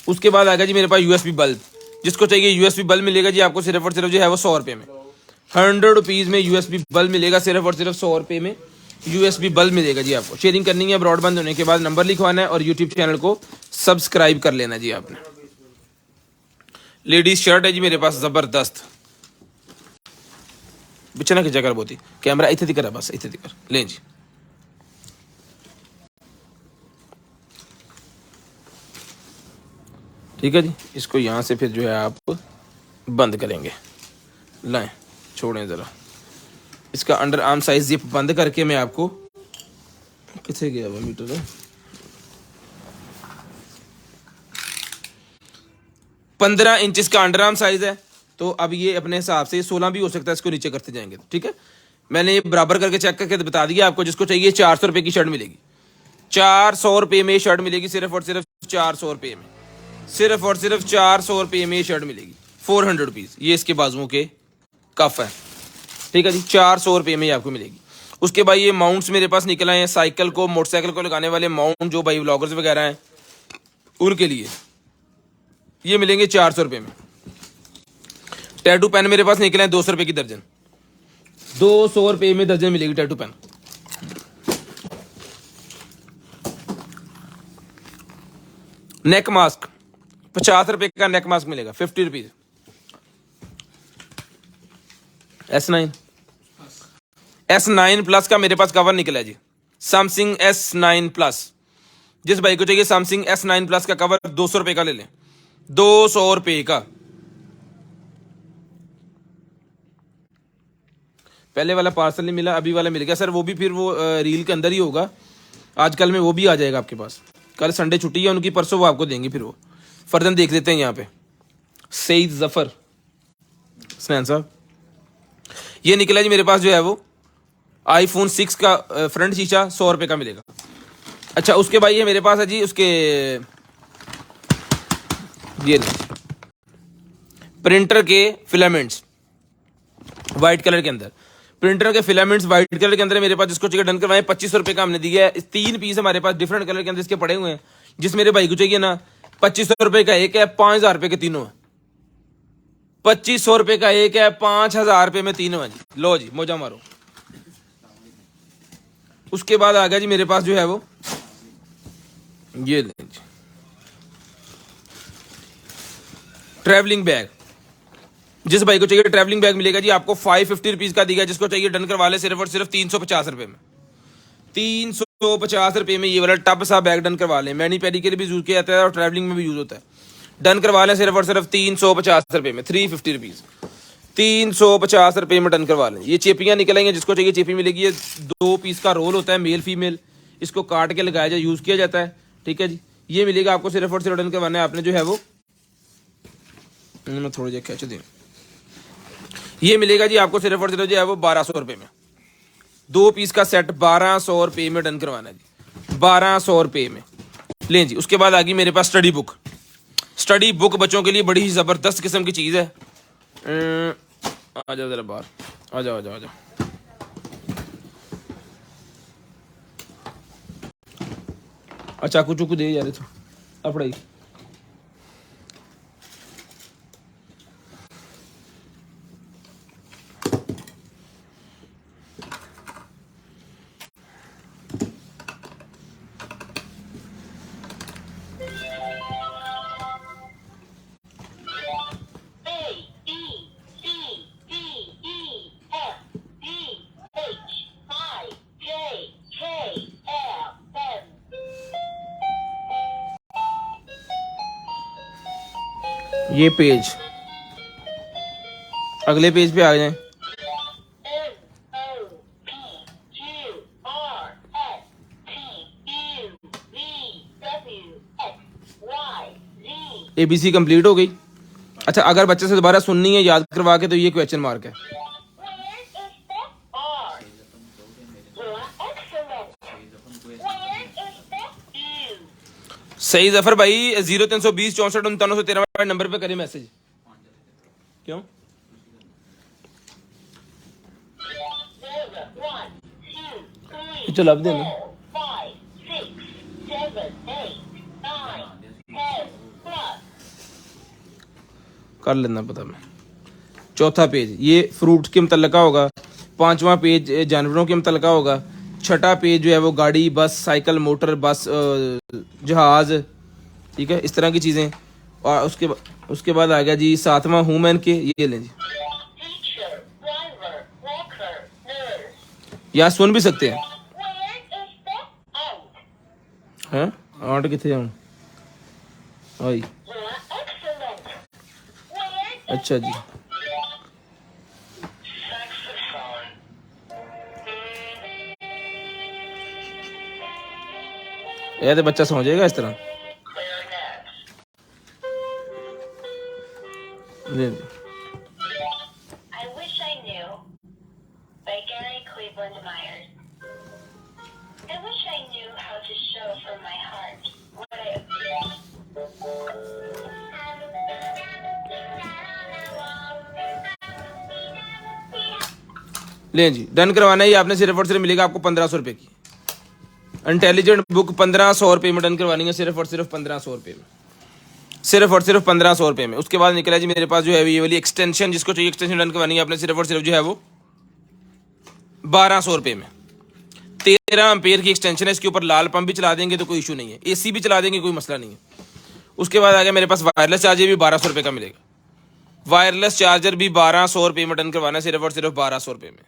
उसके बाद आ गया जी मेरे पास USB बल्ब। जिसको चाहिए USB बल्ब मिलेगा जी आपको सिर्फ और सिर्फ जो है वो 100 रुपये में। 100 रुपीज़ में USB बल्ब मिलेगा सिर्फ और सिर्फ 100 रुपये में USB बल्ब मिलेगा जी आपको। शेयरिंग करनी है ब्रॉडबैंड होने के बाद नंबर लिखवाना है और यूट्यूब चैनल को सब्सक्राइब कर लेना जी आपने। लेडीज शर्ट है जी मेरे पास जबरदस्त। बिछना खिंचा कर बोती कैमरा इतने दिक्कत है, बस इतने दिक्कत लें जी। ठीक है जी, इसको यहाँ से फिर जो है आप बंद करेंगे। लाएं, छोड़ें ज़रा इसका अंडर आर्म साइज जिप बंद करके मैं आपको कितने गया हुआ मीटर है 15 इंच का अंडर आर्म साइज है। तो अब ये अपने हिसाब से 16 भी हो सकता है, इसको नीचे करते जाएंगे। ठीक है, मैंने ये बराबर करके चेक करके बता दिया आपको। जिसको चाहिए 400 रुपये की शर्ट मिलेगी। 400 रुपये में शर्ट मिलेगी सिर्फ और सिर्फ 400 रुपये में। सिर्फ और सिर्फ 400 रुपये में शर्ट मिलेगी। 400 रुपीज़ ये इसके बाजुओं के कफ है। ठीक है जी, 400 रुपये में आपको मिलेगी। उसके बाद ये माउंट्स मेरे पास निकल आए हैं साइकिल को मोटरसाइकिल को लगाने वाले माउंट, जो भाई व्लॉगर्स वगैरह हैं उनके लिए ये मिलेंगे 400 रुपये में। टैटू पेन मेरे पास निकले हैं 200 रुपये की दर्जन। 200 रुपये में दर्जन मिलेगी टैटू पेन। नेक मास्क 50 रुपये का नेक मास्क मिलेगा, 50 रुपीज। S9 प्लस का मेरे पास कवर निकला है जी। सैमसंग S9 प्लस, जिस भाई को चाहिए सैमसंग S9 प्लस का कवर 200 रुपये का ले लें। 200 रुपये का। पहले वाला पार्सल नहीं मिला, अभी वाला मिल गया सर। वो भी फिर वो रील के अंदर ही होगा। आजकल में वो भी आ जाएगा आपके पास। कल संडे छुट्टी है उनकी, परसों वो आपको देंगे। फिर वो फर्दन देख लेते हैं यहाँ पे। सईद जफर स्नैन साहब, ये निकला जी मेरे पास जो है वो iPhone 6 का फ्रंट शीशा 100 रुपये का मिलेगा। अच्छा, उसके बाद ये मेरे पास है जी उसके ये प्रिंटर के फिलामेंट्स व्हाइट कलर के अंदर। प्रिंटर के फिलामेंट्स व्हाइट कलर के अंदर मेरे पास, जिसको चाहिए डन करवाएं। 2500 रुपये का हमने दिया है। 3 पीस हमारे पास डिफरेंट कलर के अंदर इसके पड़े हुए हैं। जिस मेरे भाई को चाहिए ना, 2500 रुपये का एक है, 5000 रुपये के तीनों है। 2500 रुपये का एक है, 5000 रुपये में तीनों है जी। लो जी मौजा मारो। उसके बाद आ गया जी मेरे पास जो है वो ये ट्रैवलिंग बैग। जिस भाई को चाहिए ट्रैवलिंग बैग मिलेगा जी आपको 550 रुपीज का दिया। जिसको चाहिए डन करवा ले सिर्फ और सिर्फ 350 रुपए में। 350 रुपए में ये वाला टब सा बैग डन करवा लें। मैनी पैडी के लिए भी यूज किया जाता है और ट्रैवलिंग में भी यूज होता है। डन करवा लें सिर्फ और सिर्फ 350 रुपए में, 350 रुपीज। 350 रुपए में डन करवा लें। ये चेपियां निकल आएंगी, जिसको चाहिए चेपी मिलेगी। ये 2 पीस का रोल होता है, मेल फीमेल। इसको काट के लगाया जाए, यूज किया जाता है। ठीक है जी, ये मिलेगा आपको सिर्फ और सिर्फ डन करवाना है आपने जो है वो, मैं थोड़ी देर खींच दें, ये मिलेगा जी आपको सिर्फ और सिर्फ जो है वो 1200 रुपये में। 2 पीस का सेट 1200 रुपये में डन करवाना है जी, 1200 रुपये में। लें जी, उसके बाद आ गई मेरे पास स्टडी बुक। स्टडी बुक बच्चों के लिए बड़ी ही ज़बरदस्त किस्म की चीज़ है। आ जाओ जरा बाहर, आ जाओ आ जाओ आ जाओ। अच्छा चाकू चुकू दे यार, तो पढ़ाई ये पेज, अगले पेज पे आ जाएं। ABC कंप्लीट हो गई। अच्छा, अगर बच्चे से दोबारा सुननी है याद करवा के, तो ये क्वेश्चन मार्क है। सही जफर भाई 0320 64 9913 नंबर पे करें मैसेज। क्यों? चलो अब देना कर लेना पता मैं। चौथा पेज ये फ्रूट के मुतल्लिका होगा। 5वां पेज जानवरों के मुतल्लिका होगा। 6ठा पेज जो है वो गाड़ी, बस, साइकिल, मोटर, बस, जहाज, ठीक है, इस तरह की चीज़ें। और उसके बाद आ गया जी 7वां वुमेन के, ये लें जी। या सुन भी सकते हैं हैं आठ कितने जाऊँ आई। अच्छा जी, ये तो बच्चा समझ जाएगा इस तरह। I wish I knew by Gary Cleveland Myers. I wish I knew how to show from my heart what I लें जी, डन करवाना है। आपने सिर्फ और सिर्फ मिलेगा आपको 1500 रुपये की इंटेलिजेंट बुक। 1500 रुपये में डन करवानी है, सिर्फ और सिर्फ 1500 रुपये में, सिर्फ और सिर्फ 1500 रुपये में। उसके बाद निकला जी मेरे पास जो है ये वाली एक्सटेंशन, जिसको चाहिए एक्सटेंशन डन करवानी है आपने सिर्फ और सिर्फ जो है वो 1200 रुपये में। 13 एम्पेयर की एक्सटेंशन है। इसके ऊपर लाल पंप भी चला देंगे तो कोई इशू नहीं है, AC भी चला देंगे कोई मसला नहीं है। उसके बाद आ गया मेरे पास वायरलेस चार्जर भी 1200 रुपये का मिलेगा। वायरलेस चार्जर भी 1200 रुपये में डन करवाना है, सिर्फ और सिर्फ 1200 रुपये में,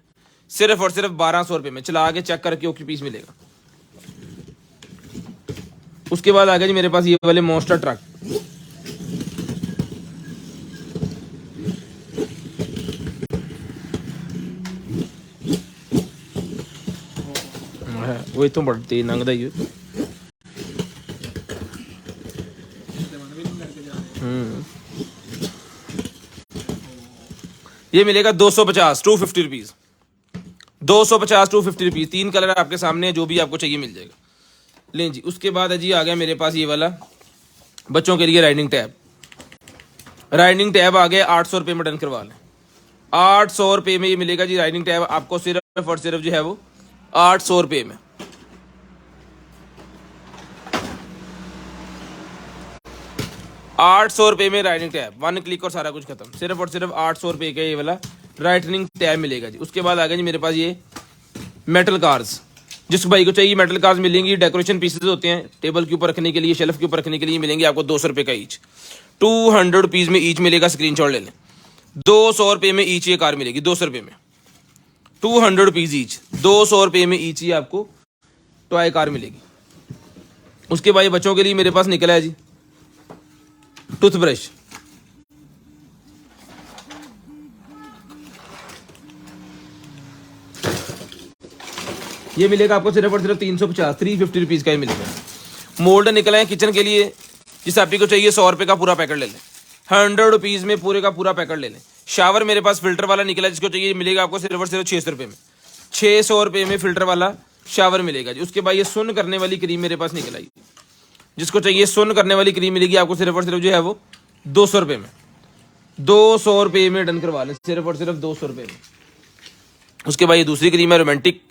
सिर्फ और सिर्फ 1200 रुपये में। चला के चेक करके ओके पीस मिलेगा। उसके बाद आ गया जी मेरे पास ये वाले मॉन्स्टर ट्रक। वो तो बढ़ती नंगदा ही। ये मिलेगा 250 250 रुपीज, 250 250 रुपीज। 3 कलर आपके सामने, जो भी आपको चाहिए मिल जाएगा। लें जी, उसके बाद है जी आ गया मेरे पास ये वाला बच्चों के लिए राइडिंग टैब। राइडिंग टैब आ गया 800 रुपये में डन करवा लें। ₹800 में ये मिलेगा जी राइडिंग टैब आपको, सिर्फ और सिर्फ जो है वो ₹800 में। ₹800 में राइडिंग टैब, 1 क्लिक और सारा कुछ खत्म। सिर्फ और सिर्फ ₹800 का ये वाला राइटनिंग टैब मिलेगा जी। उसके बाद आ गया जी मेरे पास ये मेटल कार्स, जिस भाई को चाहिए मेटल कार्स मिलेंगी। डेकोरेशन पीसेस होते हैं टेबल के ऊपर रखने के लिए, शेल्फ के ऊपर रखने के लिए, मिलेंगे आपको ₹200 का ईच। ₹200 में ईच मिलेगा, स्क्रीनशॉट ले लें। ₹200 में ईच ये कार मिलेगी, ₹200 में। ₹200 ईच, ₹200 में ईच ही आपको टॉय कार मिलेगी। उसके बाद ये बच्चों के लिए मेरे पास निकला है जी टूथब्रश। ये मिलेगा आपको सिर्फ और सिर्फ 350 का ही मिलेगा। मोल्ड निकला है किचन के लिए, जिस आप को चाहिए ₹100 का पूरा पैकेट ले लें। ₹100 में पूरे का पूरा पैकेट ले लें। शावर मेरे पास फिल्टर वाला निकला है, जिसको चाहिए मिलेगा आपको सिर्फ और सिर्फ ₹600 में। ₹600 में फिल्टर वाला शावर मिलेगा जी। उसके बाद ये सुन करने वाली क्रीम मेरे पास निकल आई, जिसको चाहिए सुन करने वाली क्रीम मिलेगी आपको सिर्फ और सिर्फ जो है वो ₹200 में। ₹200 में डन करवा लें, सिर्फ और सिर्फ ₹200 में। उसके बाद ये दूसरी क्रीम है रोमांटिक,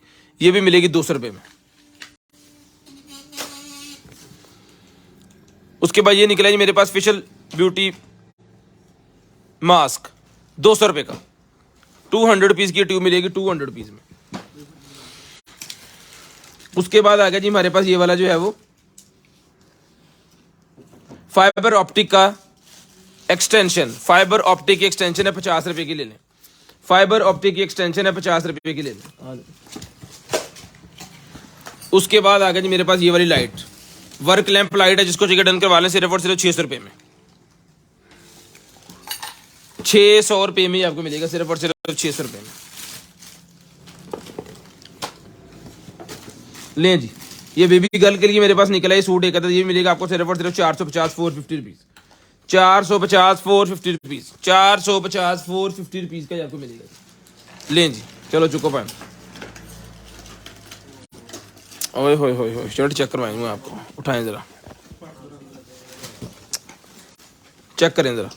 ये भी मिलेगी ₹200 में। उसके बाद ये निकला जी मेरे पास फेशियल ब्यूटी मास्क, ₹200 का। ₹200 की ट्यूब मिलेगी, ₹200 में। उसके बाद आ गया जी हमारे पास ये वाला जो है वो फाइबर ऑप्टिक का एक्सटेंशन। फाइबर ऑप्टिक की एक्सटेंशन है, ₹50 की ले लें। फाइबर ऑप्टिक की एक्सटेंशन है, ₹50 की ले लें। उसके बाद आ गया जी मेरे पास ये वाली लाइट, वर्क लैंप लाइट है, जिसको चाहिए डन करवा लें, सिर्फ और सिर्फ ₹600 में। ₹600 में ही आपको मिलेगा, सिर्फ और सिर्फ ₹600 में। लें जी, ये बेबी गर्ल के लिए मेरे पास निकला है सूट एक अदर, ये मिलेगा आपको सिर्फ और सिर्फ ₹450 ₹450। ₹450 ₹450, ₹450 ₹450 का आपको मिलेगा। लें जी, चलो चुको पाए। ओए होए होए होए, शर्ट चेक करवाएंगे आपको, उठाएं जरा, चेक करें जरा।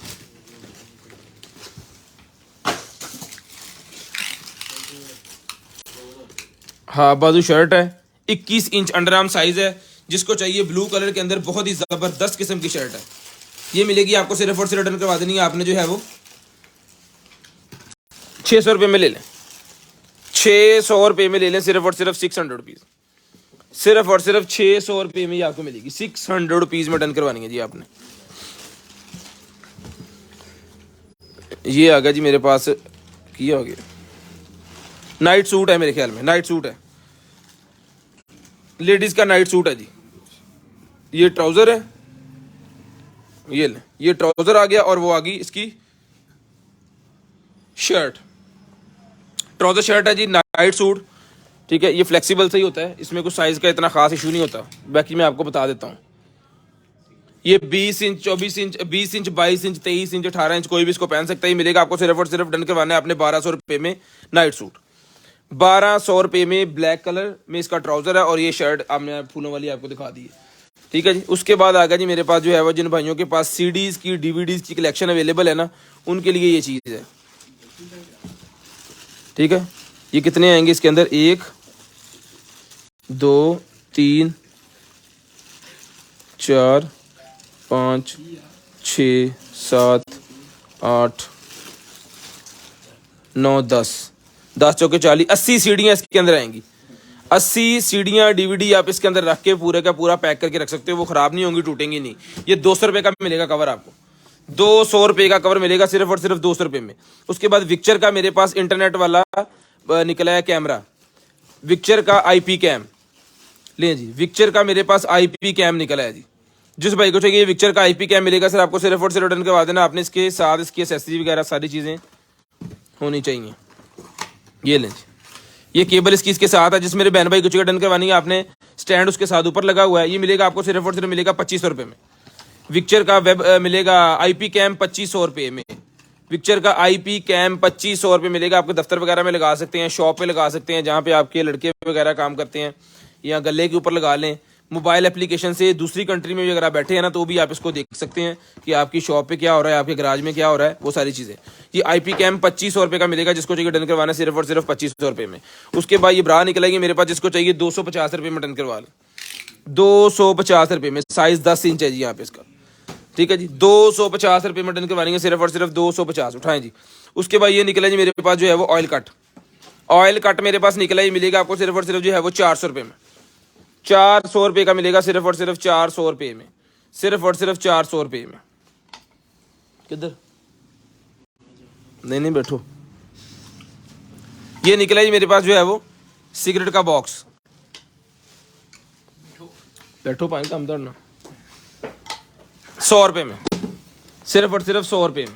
हाँ, बाजू शर्ट है, 21 इंच अंडर आर्म साइज है, जिसको चाहिए ब्लू कलर के अंदर बहुत ही जबरदस्त किस्म की शर्ट है। ये मिलेगी आपको सिर्फ और सिर्फ रिटर्न करवा देनी है आपने जो है वो ₹600 में ले लें। ₹600 में ले लें, सिर्फ और सिर्फ ₹600। सिर्फ और सिर्फ ₹600 में ही आपको मिलेगी, ₹600 में डन करवानी है जी आपने। ये आ गया जी मेरे पास, किया हो गया नाइट सूट है, मेरे ख्याल में नाइट सूट है, लेडीज का नाइट सूट है जी। ये ट्राउजर है, ये ले, ये ट्राउजर आ गया और वो आ गई इसकी शर्ट। ट्राउजर शर्ट है जी, नाइट सूट, ठीक है। ये फ्लेक्सिबल से ही होता है, इसमें कुछ साइज का इतना खास इशू नहीं होता। बाकी मैं आपको बता देता हूँ, ये 20 inch 24 inch 20 inch 22 inch 23 inch 18 inch कोई भी इसको पहन सकता है। मिलेगा आपको सिर्फ और सिर्फ डन करवाना है आपने ₹1200 में नाइट सूट। ₹1200 में ब्लैक कलर में इसका ट्राउजर है और ये शर्ट आपने फूलों वाली आपको दिखा दी है, ठीक है जी। उसके बाद आ गया जी मेरे पास जो है वो, जिन भाइयों के पास सीडीज की डीवीडीज की कलेक्शन अवेलेबल है ना, उनके लिए ये चीज़ है, ठीक है। ये कितने आएंगे इसके अंदर, 1 2 3 4 5 6 7 8 9 10 10 चौके 40, 80 सीढ़ियाँ इसके अंदर आएंगी। 80 सीढ़ियाँ डीवीडी आप इसके अंदर रख के पूरे का पूरा पैक करके रख सकते हो, वो खराब नहीं होंगी, टूटेंगी नहीं। ये ₹200 का मिलेगा कवर आपको, ₹200 का कवर मिलेगा सिर्फ और सिर्फ ₹200 में। उसके बाद विक्चर का मेरे पास इंटरनेट वाला निकला है कैमरा, विक्चर का IP कैम। लें जी, विक्चर का मेरे पास IP कैम निकला है जी। जिस भाई को चाहिए विक्चर का IP कैम मिलेगा सर आपको सिर्फ और सिर्फ रिटर्न करवा देना आपने। इसके साथ इसकी एसेसरी वगैरह सारी चीज़ें होनी चाहिए। ये लें जी, ये केबल इसके साथ है, जिस मेरे बहन भाई को चाहिए डन करवानी है आपने। स्टैंड उसके साथ ऊपर लगा हुआ है। ये मिलेगा आपको सिर्फ और सिर्फ मिलेगा ₹2500 में। विक्चर का वेब मिलेगा IP कैम ₹2500 में। विक्चर का IP कैम ₹2500 मिलेगा। आपके दफ्तर वगैरह में लगा सकते हैं, शॉप पे लगा सकते हैं, जहाँ पे आपके लड़के वगैरह काम करते हैं, या गले के ऊपर लगा लें। मोबाइल एप्लीकेशन से दूसरी कंट्री में भी अगर आप बैठे हैं ना तो भी आप इसको देख सकते हैं कि आपकी शॉप पे क्या हो रहा है, आपके गराज में क्या हो रहा है, वो सारी चीज़ें। ये IP कैम 2500 रुपये का मिलेगा, जिसको चाहिए डन करवाना सिर्फ और सिर्फ 2500 रुपये में। उसके बाद ये ब्रा निकलेगी मेरे पास, जिसको चाहिए 250 रुपये में डन करवा लें, 250 रुपये में। साइज़ 10 इंच है जी यहाँ पे इसका, ठीक है जी। 250 रुपये में डन करवाएंगे सिर्फ और सिर्फ 250। उठाएं जी। उसके बाद ये निकला जी मेरे पास जो है वो ऑयल कट। ऑयल कट मेरे पास निकला ही मिलेगा आपको सिर्फ और सिर्फ जो है वो 400 रुपये में। 400 रुपये का मिलेगा सिर्फ और सिर्फ 400 रुपये में, सिर्फ और सिर्फ 400 रुपये में। किधर? नहीं बैठो। ये निकला जी मेरे पास जो है वो सिगरेट का बॉक्स। बैठो पानी कम दौड़ना। 100 रुपये में, सिर्फ और सिर्फ 100 रुपये में।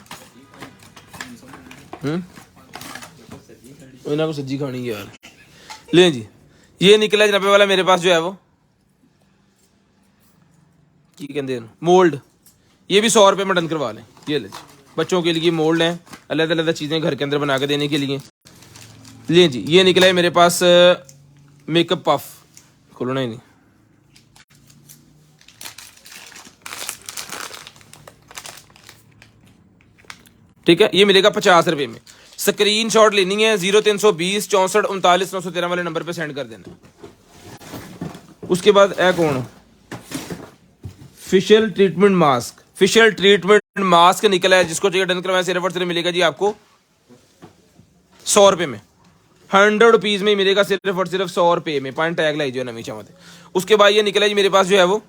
इन्होंने को सब्जी खानी है यार। ले जी, ये निकला जी 90 वाला मेरे पास जो है वो की कहते हैं मोल्ड। ये भी 100 रुपये में डन करवा लें। ये ले जी, बच्चों के लिए मोल्ड हैं, अलग अलग चीज़ें घर के अंदर बना के देने के लिए। ले जी, ये निकला है मेरे पास मेकअप पफ। खोलना ही नहीं। ठीक है, ये मिलेगा 50 रुपये में। स्क्रीन शॉट लेनी है 0320 64 39 913 वाले नंबर पे सेंड कर देना। उसके बाद ए कौन facial treatment mask. Facial treatment mask निकला है, जिसको चाहिए डन करवाएं सिर्फ और सिर्फ मिलेगा जी आपको 100 रुपये में। 100 रुपीज़ में ही मिलेगा सिर्फ और सिर्फ 100 रुपये में। पॉइंट टैग लाई जो नवी चावत है। उसके बाद ये निकला जी मेरे पास जो है वो,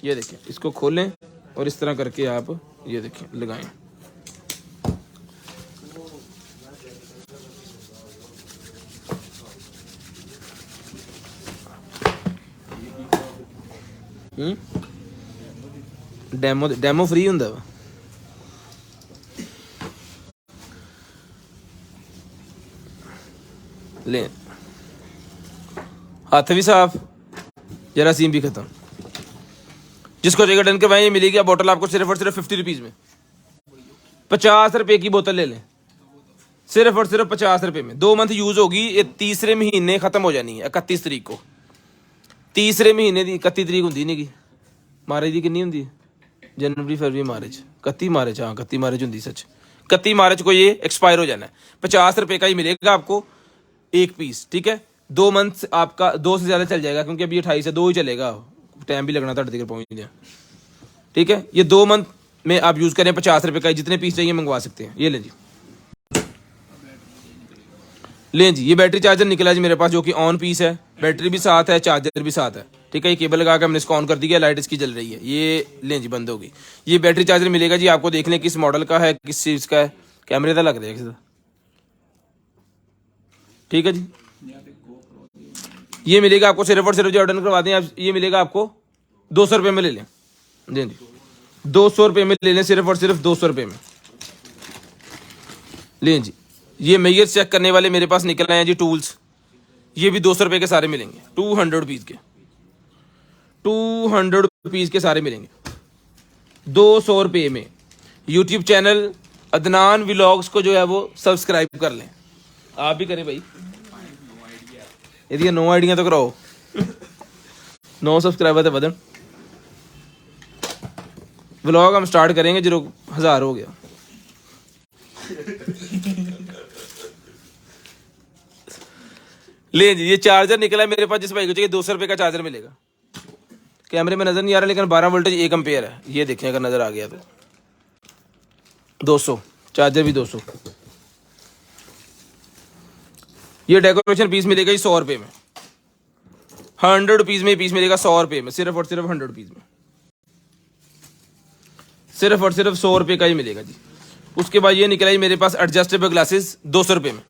ये देखिए, इसको खोलें और इस तरह करके आप ये देखिए लगाएं। डेमो फ्री हुंदा वा। ले हाथ भी साफ, जरासीम भी खत्म। जिसको चाहिए डन करवाएं, ये मिलेगी बोतल आपको सिर्फ और सिर्फ 50 रुपीज़ में। 50 रुपये की बोतल ले लें, सिर्फ और सिर्फ 50 रुपये में। 2 मंथ यूज होगी, ये तीसरे महीने खत्म हो जानी है 31 तरीक को। तीसरे महीने की 31 तरीक होंगी नहीं की मार्च की कितनी होंगी? जनवरी फरवरी मार्च, 31 मार्च। हाँ 31 मार्च होंगी सच। 31 मार्च को ये एक्सपायर हो जाना है। 50 रुपये का ही मिलेगा आपको एक पीस। ठीक है, 2 मंथ आपका 2 से ज़्यादा चल जाएगा, क्योंकि अभी 28 है, 2 ही चलेगा। टाइम भी लगना था तक पहुँच गया। ठीक है, ये 2 मंथ में आप यूज़ करें। 50 रुपये का जितने पीस चाहिए मंगवा सकते हैं। ये लें जी, लें जी। ये बैटरी चार्जर निकला जी मेरे पास, जो कि ऑन पीस है। बैटरी भी साथ है, चार्जर भी साथ है। ठीक है, ये केबल लगा के हमने इसको ऑन कर दिया, लाइट इसकी जल रही है। ये लें जी, बंद होगी। ये बैटरी चार्जर मिलेगा जी आपको, देख लें किस मॉडल का है, किस चीज़ का है। कैमरे का लग रहा है किसी। ठीक है जी, ये मिलेगा आपको सिर्फ और सिर्फ जो ऑर्डर करवा दें आप, ये मिलेगा आपको 200 रुपये में ले लें। जी जी, 200 रुपये में ले लें, सिर्फ और सिर्फ 200 रुपये में। लें जी, ये मेजर चेक करने वाले मेरे पास निकल आए हैं जी टूल्स। ये भी 200 रुपये के सारे मिलेंगे। 200 रुपीज़ के, 200 रुपीज़ के सारे मिलेंगे 200 रुपये में। यूट्यूब चैनल अदनान व्लॉग्स को जो है वो सब्सक्राइब कर लें। आप भी करें भाई, यदि 9 आइडियाँ तो कराओ। 9 सब्सक्राइबर तो बदन। व्लॉग हम स्टार्ट करेंगे जो 1000 हो गया। ले जी, ये चार्जर निकला है मेरे पास, जिस भाई को चाहिए 200 रुपये का चार्जर मिलेगा। कैमरे में नजर नहीं आ रहा, लेकिन 12 वोल्टेज 1 एम्पेयर है। ये देखें अगर नजर आ गया तो 200, चार्जर भी 200। ये डेकोरेशन पीस मिलेगा 100 रुपये में। 100 रुपीज़ में पीस मिलेगा 100 रुपये में, सिर्फ और सिर्फ 100 रुपीज़ में, सिर्फ और सिर्फ 100 रुपये का ही मिलेगा जी। उसके बाद ये निकला जी मेरे पास एडजस्टेबल ग्लासेस 200 रुपये में।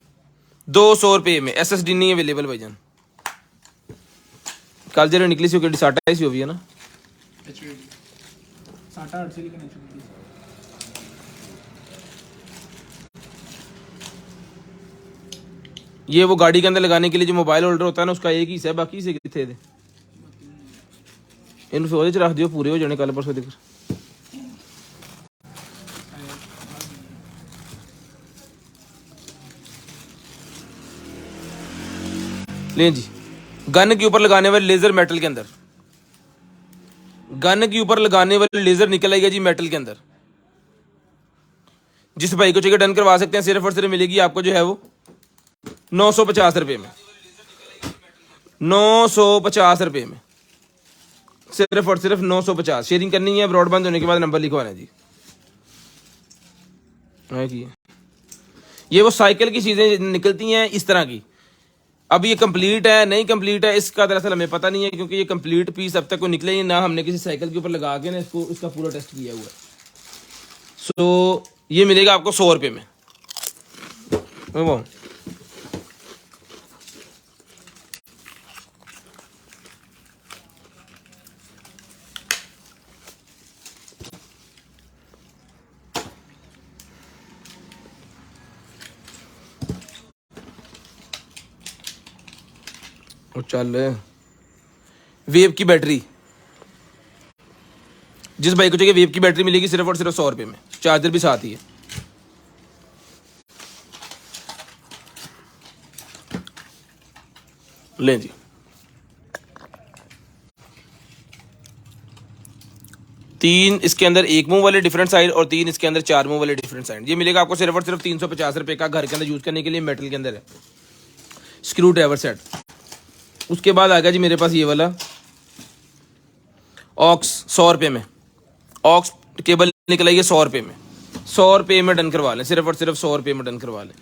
200 रुपये में। SSD नहीं अवेलेबल भाईजान। कल जरा निकली सी साटा सी हुई है ना, साटा 8 से लेकर HP। ये वो गाड़ी के अंदर लगाने के लिए जो मोबाइल होल्डर होता है ना, उसका एक ही है, बाकी से कितने थे इन फिर रख दियो, पूरे हो जाने कल परसों तक। लें जी, गन के ऊपर लगाने वाले लेजर मेटल के अंदर गन के ऊपर लगाने वाली लेजर निकल आएगा जी मेटल के अंदर। जिस भाई को चाहिए डन करवा सकते हैं। सिर्फ और सिर्फ मिलेगी आपको जो है वो 950 रुपये में, 950 रुपये में, सिर्फ और सिर्फ 950। शेयरिंग करनी है, ब्रॉडबैंड होने के बाद नंबर लिखवाना है जी। ये वो साइकिल की चीजें निकलती हैं इस तरह की। अब ये कंप्लीट है नहीं कंप्लीट है इसका दरअसल हमें पता नहीं है, क्योंकि ये कंप्लीट पीस अब तक कोई निकले ही ना। हमने किसी साइकिल के ऊपर लगा के ना इसको इसका पूरा टेस्ट किया हुआ है। सो ये मिलेगा आपको 100 रुपये में। वो चल वेव की बैटरी, जिस भाई को चाहिए वेव की बैटरी मिलेगी सिर्फ और सिर्फ 100 रुपये में। चार्जर भी साथ ही है। लें जी, 3 इसके अंदर 1 मुंह वाले डिफरेंट साइड और 3 इसके अंदर 4 मुंह वाले डिफरेंट साइड। ये मिलेगा आपको सिर्फ और सिर्फ 350 रुपये का, घर के अंदर यूज करने के लिए, मेटल के अंदर है, स्क्रू ड्राइवर सेट। उसके बाद आ गया जी मेरे पास ये वाला ऑक्स 100 रुपये में। ऑक्स केबल निकला ये 100 रुपये में, 100 रुपये में डन करवा लें, सिर्फ और सिर्फ 100 रुपये में डन करवा लें।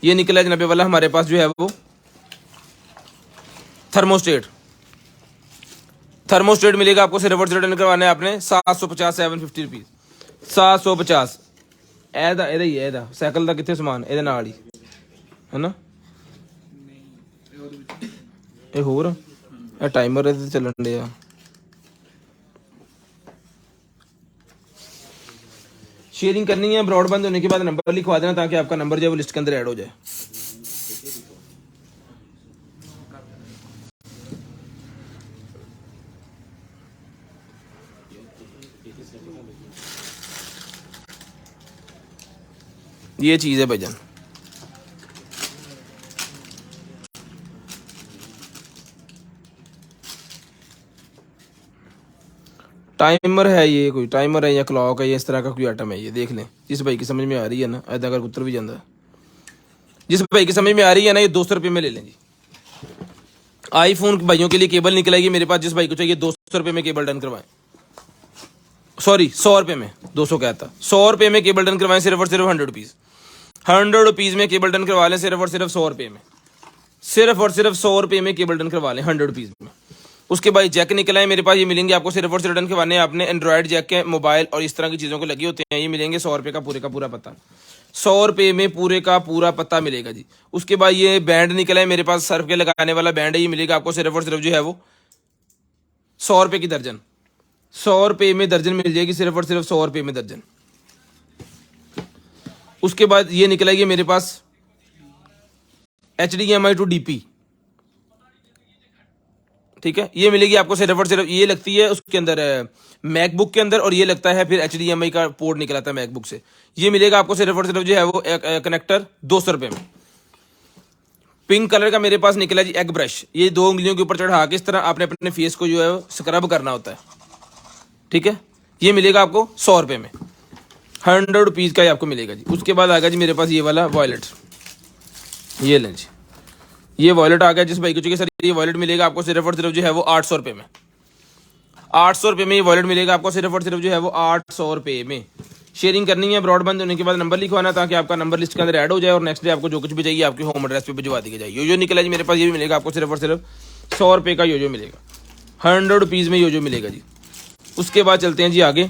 ये निकला जनाबे वाला हमारे पास जो है वो थर्मोस्टेट। थर्मोस्टेट मिलेगा आपको सिर्फ और सिर्फ डन करवाना है आपने 750 750 रुपीज, 750। ਇਹਦਾ ਹੀ ਹੈ, ਇਹਦਾ ਸਾਈਕਲ ਦਾ ਕਿੱਥੇ ਸਮਾਨ ਇਹਦੇ ਨਾਲ ਹੀ ਹੈ ਨਾ। ਇਹ ਹੋਰ ਇਹ ਟਾਈਮਰ ਇਹਦੇ ਤੇ ਚੱਲਣ ਡਿਆ। शेयरिंग करनी है, ब्रॉडबैंड होने के बाद नंबर लिखवा देना ताकि आपका नंबर जो है वो लिस्ट के अंदर ऐड हो जाए। ये चीज़ है भाईजान। टाइमर है, ये कोई टाइमर है या क्लॉक है या इस तरह का कोई आइटम है। ये देख लें, जिस भाई की समझ में आ रही है ना, ऐसा अगर उत्तर भी जाता है, जिस भाई की समझ में आ रही है ना, ये 200 रुपये में ले लें जी। आईफोन भाइयों के लिए केबल निकलेगी मेरे पास, जिस भाई को चाहिए 200 रुपये में केबल डन करवाएं। सॉरी 100 रुपये में, 200 कहता, 100 रुपये में केबल डन करवाएं, सिर्फ और सिर्फ 100 रुपीज़। 100 रुपीज़ में केबल डन करवा लें, सिर्फ और सिर्फ 100 रुपये में, सिर्फ और सिर्फ 100 रुपये में केबल डन करवा लें 100 रुपीज़ में। उसके बाद जैक निकला है मेरे पास, ये मिलेंगे आपको सिर्फ और सिर्फ डन करवाने हैं आपने। एंड्रॉयड जैक के, मोबाइल और इस तरह की चीज़ों को लगे होते हैं। ये मिलेंगे 100 रुपये का पूरे का पूरा पत्ता, 100 रुपये में पूरे का पूरा पत्ता मिलेगा जी। उसके बाद ये बैंड निकला है मेरे पास, सर्फ के लगाने वाला बैंड है। ये मिलेगा आपको सिर्फ और सिर्फ जो है वो 100 रुपये की दर्जन, 100 रुपये में दर्जन मिल जाएगी, सिर्फ और सिर्फ 100 रुपये में दर्जन। उसके बाद ये निकला है मेरे पास HDMI to DP, ठीक है। ये मिलेगी आपको सिर्फ और सिर्फ, ये लगती है उसके अंदर मैकबुक के अंदर, और ये लगता है फिर HDMI का पोर्ट निकला था मैकबुक से। ये मिलेगा आपको सिर्फ और सिर्फ जो है वो कनेक्टर 200 रुपये में। पिंक कलर का मेरे पास निकला जी एग ब्रश। ये 2 उंगलियों के ऊपर चढ़ा के इस तरह आपने अपने फेस को जो है स्क्रब करना होता है, ठीक है। ये मिलेगा आपको 100 रुपये में, 100 रुपीज़ का ही आपको मिलेगा जी। उसके बाद आ गया जी मेरे पास ये वाला वॉलेट, ये लें जी, ये वॉलेट आ गया। जिस भाई को चाहिए सर ये वॉलेट मिलेगा आपको सिर्फ और सिर्फ जो है वो 800 रुपये में, 800 रुपये में ये वॉलेट मिलेगा आपको सिर्फ और सिर्फ जो है वो 800 रुपये में। शेयरिंग करनी है, ब्रॉडबैंड होने के बाद नंबर लिखवाना ताकि आपका नंबर लिस्ट के अंदर ऐड हो जाए, और नेक्स्ट डे आपको जो कुछ भी चाहिए आपकी होम एड्रेस पे भिजवा दी जाए। यो निकला जी मेरे पास, ये भी मिलेगा आपको सिर्फ और सिर्फ 100 रुपये का यो मिलेगा, 100 रुपीज़ में यो मिलेगा जी। उसके बाद चलते हैं जी आगे।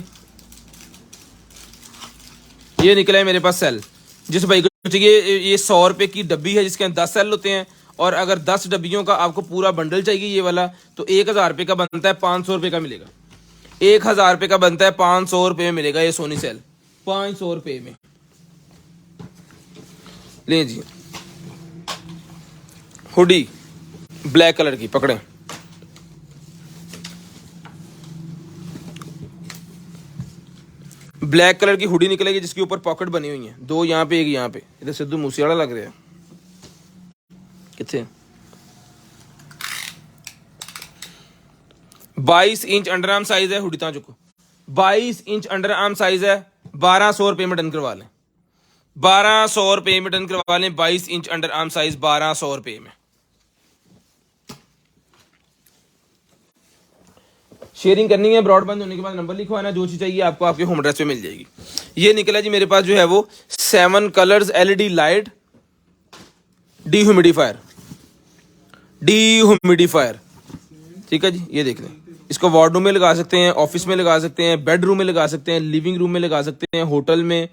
ये निकला है मेरे पास सेल। जिस भाई को चाहिए, ये 100 रुपये की डब्बी है जिसके अंदर 10 सेल होते हैं, और अगर 10 डब्बियों का आपको पूरा बंडल चाहिए ये वाला, तो 1000 रुपये का बनता है, 500 रुपये का मिलेगा। 1000 रुपये का बनता है, 500 रुपये में मिलेगा ये सोनी सेल, 500 रुपये में। ले जी, हुडी ब्लैक कलर की पकड़े, ब्लैक कलर की हुडी निकलेगी जिसके ऊपर पॉकेट बनी हुई है, 2 यहाँ पे, 1 यहाँ पे। इधर सिद्धू मूसेवाला लग रहा है, कितने 22 इंच अंडर आर्म साइज है, हुडी ता चुको, 22 इंच अंडर आर्म साइज है, 1200 रुपये में डन करवा लें, 1200 रुपये में डन करवा लें। 22 इंच अंडर आर्म साइज 1200 रुपये में। शेयरिंग करनी है, ब्रॉडबैंड होने के बाद नंबर लिखवाना, जो चीज़ चाहिए आपको आपके होम एड्रेस पे मिल जाएगी। ये निकला जी मेरे पास जो है वो 7 कलर्स LED लाइट डीह्यूमिडिफायर, ठीक है जी। ये देख लें, इसको वार्डरूम में लगा सकते हैं, ऑफिस में लगा सकते हैं, बेडरूम में लगा सकते हैं, लिविंग रूम में लगा सकते हैं, होटल में,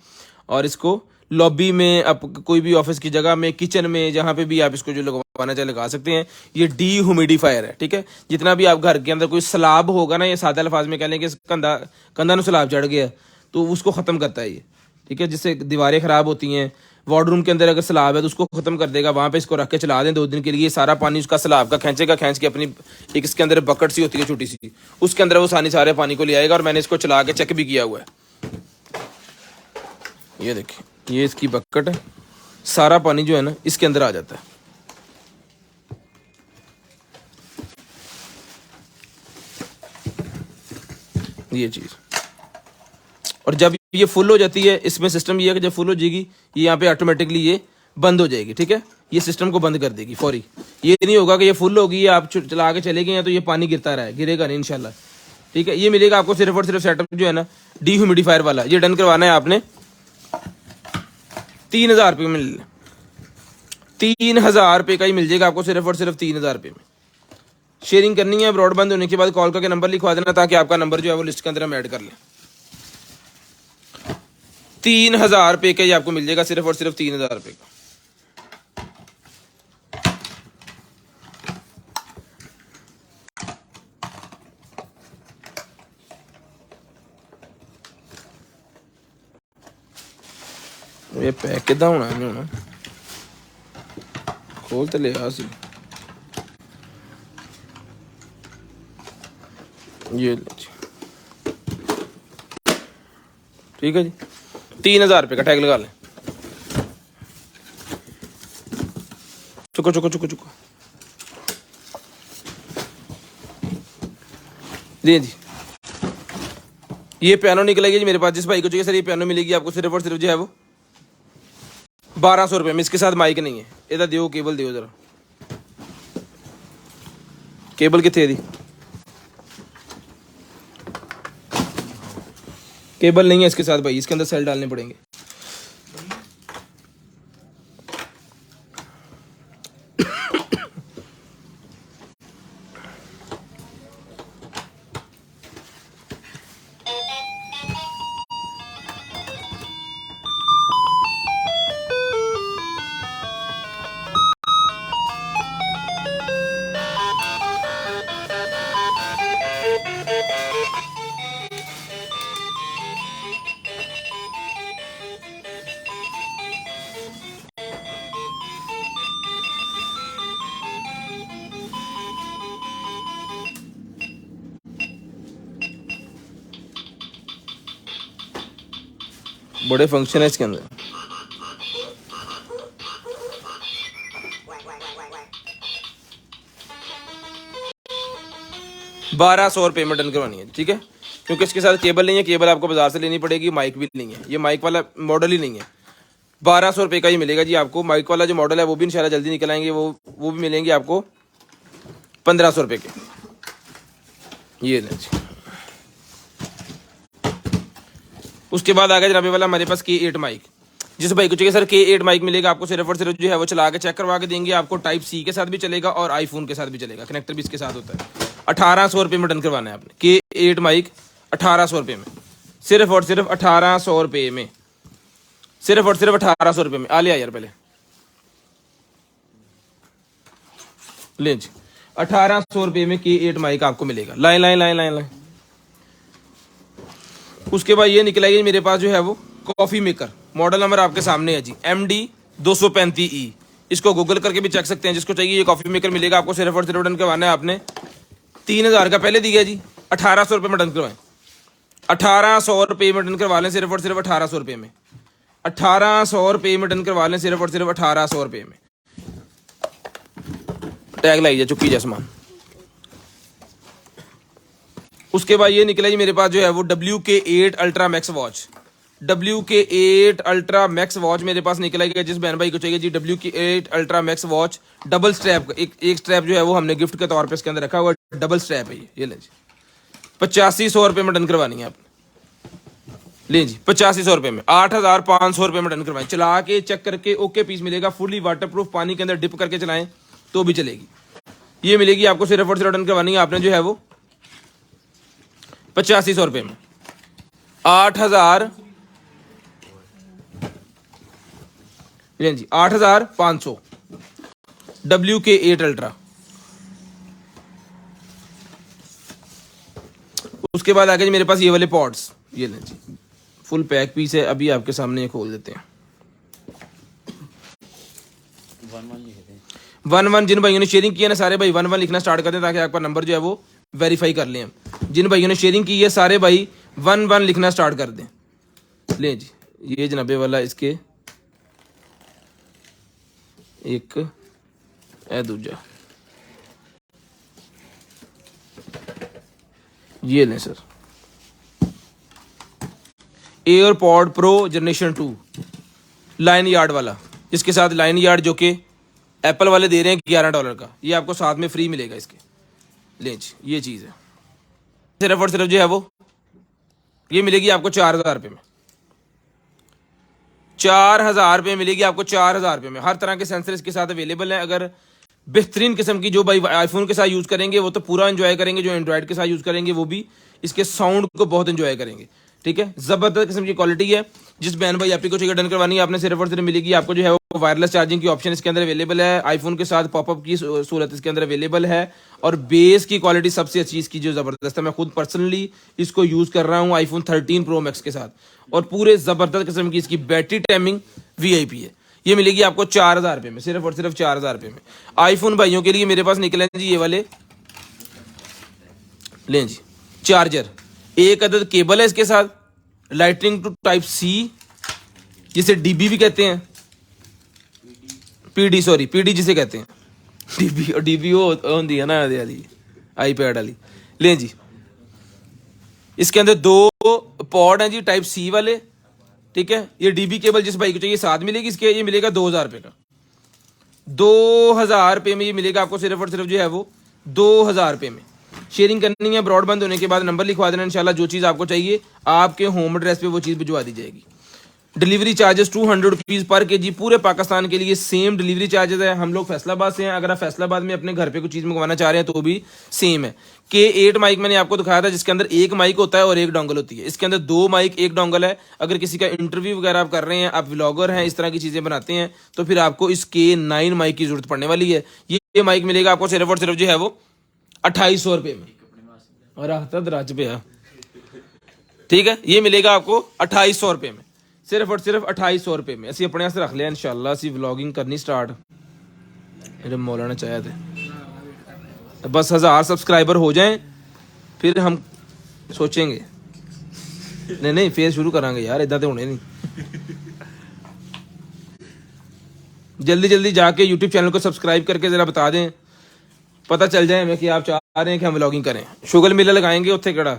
और इसको लॉबी में, आप कोई भी ऑफिस की जगह में, किचन में, जहाँ पे भी आप इसको जो लगवाना चाहे लगा सकते हैं। ये डीह्यूमिडिफायर है, ठीक है। जितना भी आप घर के अंदर कोई सलाब होगा ना, ये सादा अल्फाज में कह लें कि कंधा नु सलाब चढ़ गया, तो उसको ख़त्म करता है ये, ठीक है। जिससे दीवारें ख़राब होती हैं, वार्डरूम के अंदर अगर सलाब है तो उसको ख़त्म कर देगा। वहाँ पे इसको रख के चला दें 2 दिन के लिए, सारा पानी उसका सलाब का खींचेगा, खींच के अपनी एक इसके अंदर बकेट सी होती है छोटी सी, उसके अंदर वो सारे पानी को ले आएगा। और मैंने इसको चला के चेक भी किया हुआ है, ये देखिए, ये इसकी बकेट है, सारा पानी जो है ना इसके अंदर आ जाता है। ये चीज़, और जब ये फुल हो जाती है, इसमें सिस्टम ये है कि जब फुल हो जाएगी ये यहाँ पे ऑटोमेटिकली ये बंद हो जाएगी, ठीक है। ये सिस्टम को बंद कर देगी फौरी। ये नहीं होगा कि ये फुल होगी, आप चला के चले गए हैं तो ये पानी गिरता रहा है, गिरेगा नहीं इंशाल्लाह, ठीक है। ये मिलेगा आपको सिर्फ और सिर्फ सेटअप जो है ना डीह्यूमिडिफायर वाला, ये डन करवाना है आपने 3000 रुपये में। 3000 रुपये का ही मिल जाएगा आपको, सिर्फ और सिर्फ 3000 रुपये में। शेयरिंग करनी है, ब्रॉडबैंड होने के बाद कॉल करके नंबर लिखवा देना, ताकि आपका नंबर जो है वो लिस्ट के अंदर हम ऐड कर लें। 3000 रुपये का ही आपको मिल जाएगा, सिर्फ और सिर्फ 3000 रुपये का। ये पैक किदा होना है, होना खोल तो लिया सी, ये ठीक है जी। 3000 रुपये का टैग लगा लें। चुको चुको चुको चुको जी जी। ये पियानो निकलेगी जी मेरे पास, जिस भाई को चाहिए सर ये पियानो मिलेगी आपको सिर्फ और सिर्फ जो है वो 1200 रुपये में। इसके साथ माइक नहीं है, इधर दियो केबल दियो जरा, केबल कितने दी, केबल नहीं है इसके साथ भाई, इसके अंदर सेल डालने पड़ेंगे। बड़े फंक्शन है इसके अंदर। ₹1200 में डन करवानी है, ठीक है। क्योंकि इसके साथ केबल नहीं है, केबल आपको बाजार से लेनी पड़ेगी, माइक भी नहीं है, ये माइक वाला मॉडल ही नहीं है। 1200 रुपये का ही मिलेगा जी आपको। माइक वाला जो मॉडल है वो भी इंशाल्लाह जल्दी निकल आएंगे, वो भी मिलेंगे आपको 1500 रुपये के। ये लें जी। उसके बाद आ गया जनाबे वाला हमारे पास K8 माइक। जिस भाई को चाहिए सर K8 माइक मिलेगा आपको, सिर्फ और सिर्फ जो है वो चला के चेक करवा के देंगे आपको। टाइप C के साथ भी चलेगा और आईफोन के साथ भी चलेगा, कनेक्टर भी इसके साथ होता है। 1800 रुपये में डन करवाना है आपने। K8 माइक 1800 रुपये में, सिर्फ और सिर्फ 1800 रुपये में, सिर्फ और सिर्फ 1800 रुपये में। आ लिया यार पहले ले जी। 1800 रुपये में K8 माइक आपको मिलेगा। Line line line line line. उसके बाद ये निकलेगी मेरे पास जो है वो कॉफ़ी मेकर, मॉडल नंबर आपके सामने है जी, MD 235E। इसको गूगल करके भी चेक सकते हैं, जिसको चाहिए ये कॉफ़ी मेकर मिलेगा आपको। सिर्फ और सिर्फ डन करवाना है आपने 3000 का पहले दिया जी, 1800 रुपये में डन करवाएं। 1800 रुपये में डन करवा लें, सिर्फ और सिर्फ 1800 रुपये में। 1800 रुपये में डन करवा लें, सिर्फ और सिर्फ 1800 रुपये में। टैग लाइए चुकी जा सामान। उसके बाद ये निकला जी मेरे पास जो है वो WK8 ultra max watch. WK8 ultra max watch मेरे पास निकला गया। जिस बहन भाई को चाहिए जी WK8 ultra max watch double strap, एक स्ट्रैप जो है वो हमने गिफ्ट के तौर पे इसके अंदर रखा हुआ, डबल स्ट्रैप है ये ले जी। 8500 रुपये में डन करवानी है आपने, ले जी 8500 रुपये में, 8500 रुपये में डन करवाएं। चला के चेक करके ओके पीस मिलेगा, फुली वाटरप्रूफ, पानी के अंदर डिप करके चलाएं तो भी चलेगी। ये मिलेगी आपको सिर्फ और सिर्फ डन करवानी है आपने जो है वो 8500 रुपये में। 8000 जी 8500 WK8 अल्ट्रा। उसके बाद आगे जी मेरे पास ये वाले पॉड्स, ये लें जी फुल पैक पीस है, अभी आपके सामने ये खोल देते हैं। 11 जिन भाइयों ने शेयरिंग की है ना सारे भाई 11 लिखना स्टार्ट कर दें ताकि आपका नंबर जो है वो वेरीफाई कर लें हम। जिन भाइयों ने शेयरिंग की है सारे भाई 11 लिखना स्टार्ट कर दें। लें जी ये जनाबे वाला इसके एक है, दूजा ये लें sir AirPod pro generation 2 line yard वाला, जिसके साथ लाइन यार्ड जो कि एप्पल वाले दे रहे हैं $11 का, ये आपको साथ में फ्री मिलेगा इसके। लें जी ये चीज़ है, सिर्फ और सिर्फ जो है वो ये मिलेगी आपको 4000 रुपये में। 4000 रुपये मिलेगी आपको, 4000 रुपये में। हर तरह के सेंसर इसके साथ अवेलेबल है। अगर बेहतरीन किस्म की जो भाई आईफोन के साथ यूज़ करेंगे वो तो पूरा एंजॉय करेंगे, जो एंड्रॉयड के साथ यूज़ करेंगे वो भी इसके साउंड को बहुत एंजॉय करेंगे। ठीक है, ज़बरदस्त किस्म की क्वालिटी है। जिस बहन भाई आपको चाहिए डन करवानी है आपने सिर्फ और सिर्फ मिलेगी आपको जो है वो वायरलेस चार्जिंग की ऑप्शन इसके अंदर अवेलेबल है। आईफोन के साथ पॉपअप की सूरत इसके अंदर अवेलेबल है। और बेस की क्वालिटी सबसे अच्छी इसकी जो ज़बरदस्त है, मैं खुद पर्सनली इसको यूज़ कर रहा हूँ आईफोन 13 प्रो मैक्स के साथ, और पूरे ज़बरदस्त किस्म की इसकी बैटरी टाइमिंग VIP है। ये मिलेगी आपको 4000 रुपये में, सिर्फ और सिर्फ 4000 रुपये में। आईफोन भाइयों के लिए मेरे पास निकले हैं जी ये वाले, लें जी चार्जर, एक अदद केबल है इसके साथ, लाइटनिंग टू टाइप C, जिसे DB भी कहते हैं, PD जिसे कहते हैं DB वो होती है ना वाली आईपैड वाली। लें जी इसके अंदर 2 पॉड हैं जी टाइप C वाले। ठीक है, ये DB केबल जिस भाई को चाहिए साथ मिलेगी इसके, ये मिलेगा 2000 रुपये का। 2000 रुपये में ये मिलेगा आपको, सिर्फ और सिर्फ जो है वो 2000 रुपये में। शेयरिंग करनी है, ब्रॉडबैंड होने के बाद नंबर लिखवा देना, इंशाल्लाह जो चीज़ आपको चाहिए आपके होम एड्रेस पे वो चीज़ भिजवा दी जाएगी। डिलीवरी चार्जेस 200 रुपीज़ पर केजी, पूरे पाकिस्तान के लिए सेम डिलीवरी चार्जेस है। हम लोग फैसलाबाद से हैं, अगर आप फैसलाबाद में अपने घर पे कुछ चीज़ मंगवाना चाह रहे हैं तो भी सेम है। K8 माइक मैंने आपको दिखाया था, जिसके अंदर एक माइक होता है और एक डोंगल होती है। इसके अंदर 2 माइक 1 डोंगल है। अगर किसी का इंटरव्यू वगैरह आप कर रहे हैं, आप व्लॉगर हैं, इस तरह की चीज़ें बनाते हैं, तो फिर आपको इस K9 माइक की जरूरत पड़ने वाली है। ये माइक मिलेगा आपको सिर्फ और सिर्फ जो है वो 2800 रुपये में, और आता दराज पे है। ठीक है, ये मिलेगा आपको 2800 रुपये में, सिर्फ और सिर्फ 2800 रुपये में। असं अपने रख लिया इंशाल्लाह, असं व्लॉगिंग करनी स्टार्ट। मेरे मौलाना चाहे थे बस 1000 सब्सक्राइबर हो जाएं फिर हम सोचेंगे। नहीं फिर शुरू करांगे यार, इदा तो होने नहीं। जल्दी जल्दी जाके यूट्यूब चैनल को सब्सक्राइब करके ज़रा बता दें, पता चल जाए हमें कि आप चाह रहे हैं कि हम व्लॉगिंग करें। शुगर मिला लगाएंगे उत्थे कड़ा।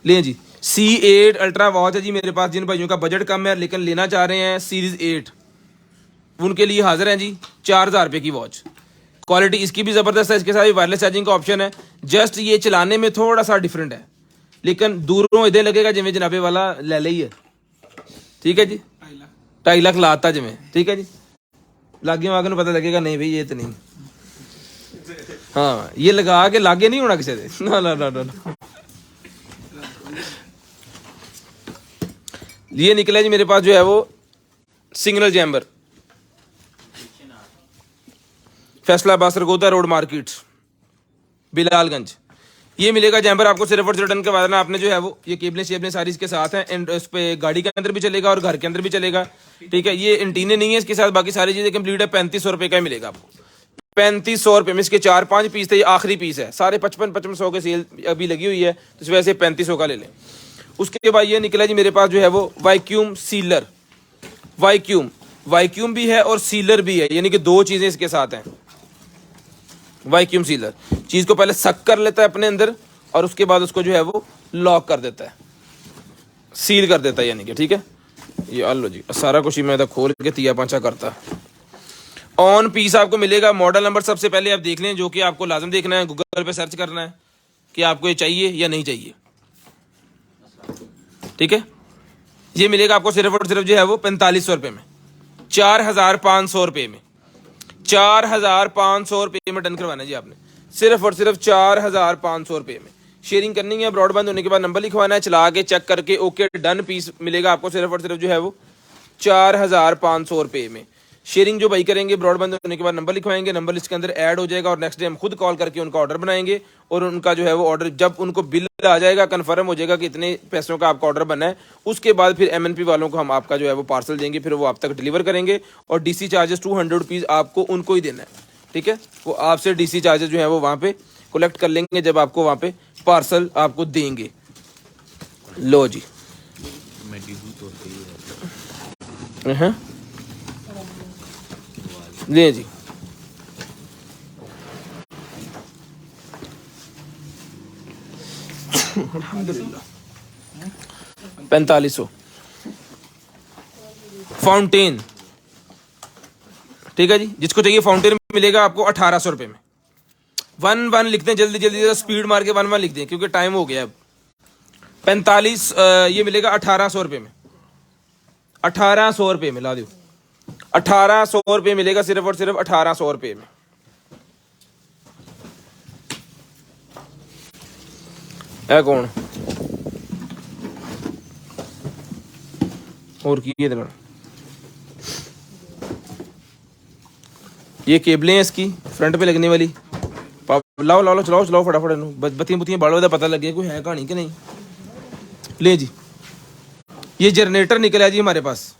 लें जी C8 अल्ट्रा वॉच है जी मेरे पास। जिन भाइयों का बजट कम है लेकिन लेना चाह रहे हैं सीरीज 8, उनके लिए हाजिर है जी 4000 रुपये की वॉच। क्वालिटी इसकी भी ज़बरदस्त है, इसके साथ भी वायरलेस चार्जिंग का ऑप्शन है। जस्ट ये चलाने में थोड़ा सा डिफरेंट है, लेकिन दूरों इधर लगेगा जिमें जनाबे वाला ले ली है। ठीक है जी, 2.5 लाख लाता जिमें। ठीक है जी, लागे वागे पता लगेगा नहीं भाई ये तो नहीं। हाँ, ये लगा के लागे नहीं होना किसी से, ना। ये निकला जी मेरे पास जो है वो सिग्नल जैम्बर, फैसलाबाद सरगोदा रोड मार्केट बिलालगंज। ये मिलेगा जैम्बर आपको सिर्फ और सिर्फ डन करवा देना आपने जो है वो। ये केबलें शेबलें सारी इसके साथ हैं, एंड उस पर गाड़ी के अंदर भी चलेगा और घर के अंदर भी चलेगा। ठीक है, ये एंटीने नहीं है इसके साथ, बाकी सारी चीज़ें कंप्लीट है। 3500 रुपये का मिलेगा आपको, 3500 रुपये में। इसके 4-5 पीस थे, ये आखिरी पीस है। सारे 5500 के सेल अभी लगी हुई है, तो इस वजह से 3500 का ले लें। उसके बाद ये निकला जी मेरे पास जो है वो वैक्यूम सीलर। वैक्यूम भी है और सीलर भी है, यानी कि 2 चीज़ें इसके साथ हैं। वैक्यूम सीलर चीज़ को पहले सक कर लेता है अपने अंदर और उसके बाद उसको जो है वो लॉक कर देता है, सील कर देता है यानी कि, ठीक है। ये आलो जी सारा कुछ ही मैं खोल के तिया पांचा करता। ऑन पीस आपको मिलेगा। मॉडल नंबर सबसे पहले आप देख लें, जो कि आपको लाजम देखना है, गूगल पे सर्च करना है कि आपको ये चाहिए या नहीं चाहिए, ठीक है। ये मिलेगा आपको सिर्फ और सिर्फ जो है वो 4500 रुपये में, 4500 रुपये में, 4500 रुपये में डन करवाना है जी आपने, सिर्फ और सिर्फ 4500 रुपये में। शेयरिंग करनी है, ब्रॉडबैंड होने के बाद नंबर लिखवाना है, चला के चेक करके ओके डन, पीस मिलेगा आपको सिर्फ और सिर्फ जो है वो 4500 रुपये में। शेयरिंग जो भाई करेंगे, ब्रॉडबैंड होने के बाद नंबर लिखवाएंगे, नंबर लिस्ट के अंदर ऐड हो जाएगा और नेक्स्ट डे हम खुद कॉल करके उनका ऑर्डर बनाएंगे और उनका जो है वो ऑर्डर जब उनको बिल आ जाएगा, कंफर्म हो जाएगा कि इतने पैसों का आपका ऑर्डर बना है, उसके बाद फिर MNP वालों को हम आपका जो है वो पार्सल देंगे, फिर वो आप तक डिलीवर करेंगे और DC चार्जेस 200 रुपीज़ आपको उनको ही देना है, ठीक है। वो आपसे DC चार्जेस जो है वो वहाँ पे कलेक्ट कर लेंगे जब आपको वहाँ पे पार्सल आपको देंगे। लो जी हाँ ले जी, अल्हम्दुलिल्लाह 4500 फाउंटेन, ठीक है जी। जिसको चाहिए फाउंटेन मिलेगा आपको 1800 रुपये में। 1 लिखते हैं, जल्दी जल्दी स्पीड मार के 1 लिख दें क्योंकि टाइम हो गया अब। 45 ये मिलेगा 1800 रुपये में, 1800 रुपये में ला दो, 1800 रुपये मिलेगा सिर्फ और सिर्फ 1800 रुपये में। है कौन और की ये केबलें हैं इसकी फ्रंट पे लगने वाली। लाओ लाओ चलाओ चलाओ फटाफट, बत्तियां बुत्तियां बाड़ो दा पता लगे कोई है कहानी कि नहीं। ले जी ये जनरेटर निकला जी हमारे पास,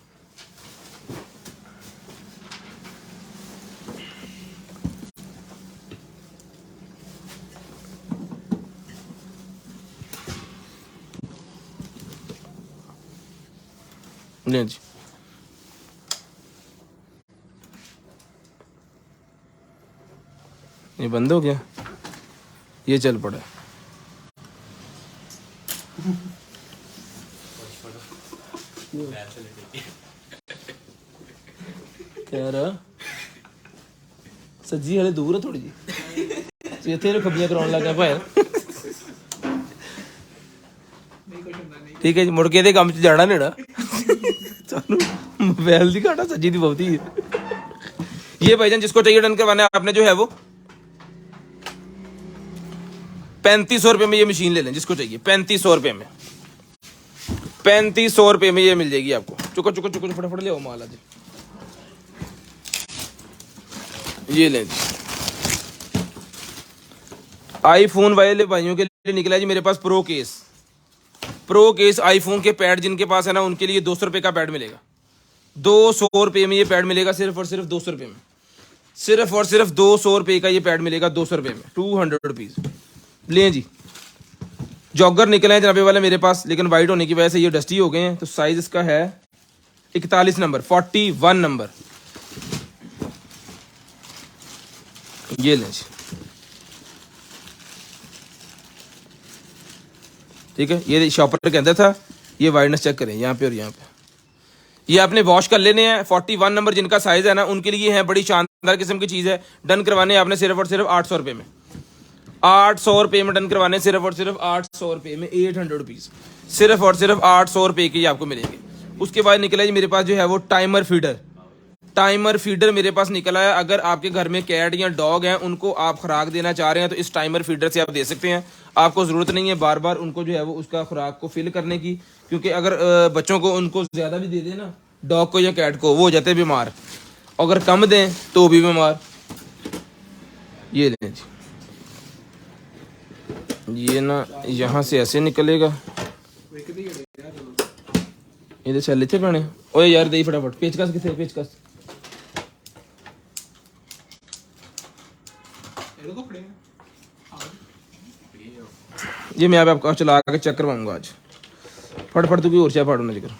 ले जी ये बंद हो गया, ये चल पड़ा। क्या रहा सज्जी हले दूर है थोड़ी जी, इतने खब्बियां कराने लगा भाई, ठीक है जी। मुड़ के ਇਹਦੇ ਕੰਮ 'ਚ ਜਾਣਾ ਨੇੜਾ ਸਾਨੂੰ मोबाइल ਦੀ घाटा सज्जी ਦੀ बहुत ही है। ये भाईजान जिसको चाहिए डन करवाना है आपने जो है वो 3500 रुपये में ये मशीन ले लें, जिसको चाहिए 3500 रुपये में, 3500 रुपये में ये मिल जाएगी आपको। चुको चुको चुको फटाफट ले आओ माल आज, ये लें जी। आईफोन वाले भाइयों के लिए निकला जी मेरे पास प्रो केस आईफोन के पैड जिनके पास है ना, उनके लिए 200 रुपये का पैड मिलेगा, 200 रुपये में ये पैड मिलेगा, सिर्फ और सिर्फ 200 रुपये में, सिर्फ और सिर्फ 200 रुपये का ये पैड मिलेगा, 200 रुपये में, 200 रुपीज़। लें जी जॉगर निकले हैं जनाबे वाले मेरे पास, लेकिन वाइट होने की वजह से ये डस्टी हो गए हैं, तो साइज इसका है 41 नंबर, 41 नंबर। ये लें जी, ठीक है। ये शॉपर के अंदर था, ये वाइडनेस चेक करें यहाँ पे और यहाँ पे, ये आपने वॉश कर लेने हैं। 41 नंबर जिनका साइज है ना, उनके लिए है बड़ी शानदार किस्म की चीज़ है। डन करवाने आपने सिर्फ और सिर्फ 800 रुपये में, 800 रुपये में डन करवाने, सिर्फ और सिर्फ 800 रुपये में, 800 रुपीज़, सिर्फ और सिर्फ 800 रुपये के आपको मिलेंगे। उसके बाद निकला जी मेरे पास जो है वो टाइमर फीडर मेरे पास निकला है। अगर आपके घर में कैट या डॉग हैं, उनको आप खुराक देना चाह रहे हैं तो इस टाइमर फीडर से आप दे सकते हैं। आपको ज़रूरत नहीं है बार बार उनको जो है वो उसका खुराक को फिल करने की, क्योंकि अगर बच्चों को उनको ज़्यादा भी दे दें ना, डॉग को या कैट को, वो हो जाते हैं बीमार, अगर कम दें तो भी बीमार। ये लें जी, ये ना यहाँ से ऐसे निकलेगा, ये चल इतने पैने। ओए यार दे फटाफट, पेचकस कितने, पेचकस ये मैं आपको चला के चेक करवाऊंगा आज। फटफट तू भी और चाय फाड़ो ना जिक्र।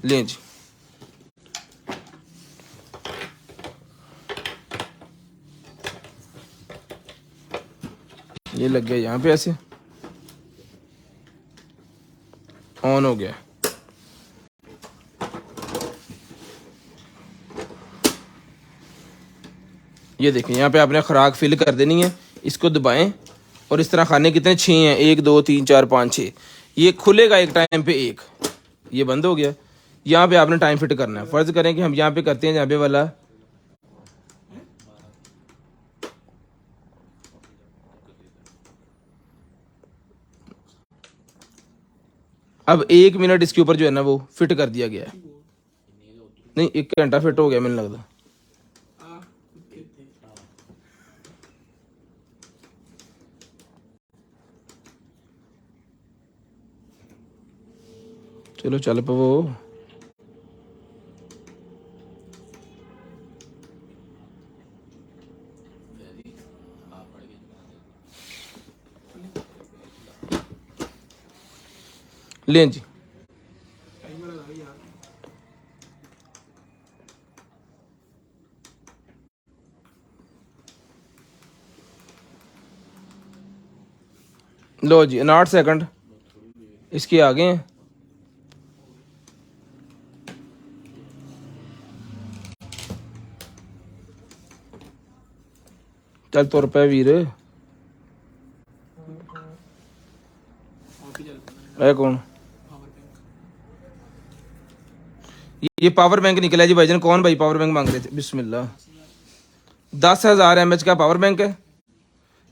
लें जी ये लग गया यहाँ पे ऐसे, ऑन हो गया। ये देखें यहाँ पे आपने खुराक फिल कर देनी है, इसको दबाएं और इस तरह खाने कितने 6 हैं, 1 2 3 4 5 6। ये खुलेगा एक टाइम पे एक, ये बंद हो गया। यहाँ पे आपने टाइम फिट करना है। फर्ज करें कि हम यहाँ पे करते हैं यहाँ पे वाला, अब 1 मिनट इसके ऊपर जो है ना वो फिट कर दिया गया है। नहीं 1 घंटा फिट हो गया मैंने लगता। चलो चल पवो। लें जी, टाइमर लगा यार। लो जी 59 सेकंड इसके आगे हैं। चल तुर पे वीर। आप ही चल पड़ा। है कौन? Power bank. ये पावर बैंक निकला जी भाईजान। कौन भाई पावर बैंक मांग रहे थे? बिस्मिल्लाह। 10,000 mAh का पावर बैंक है,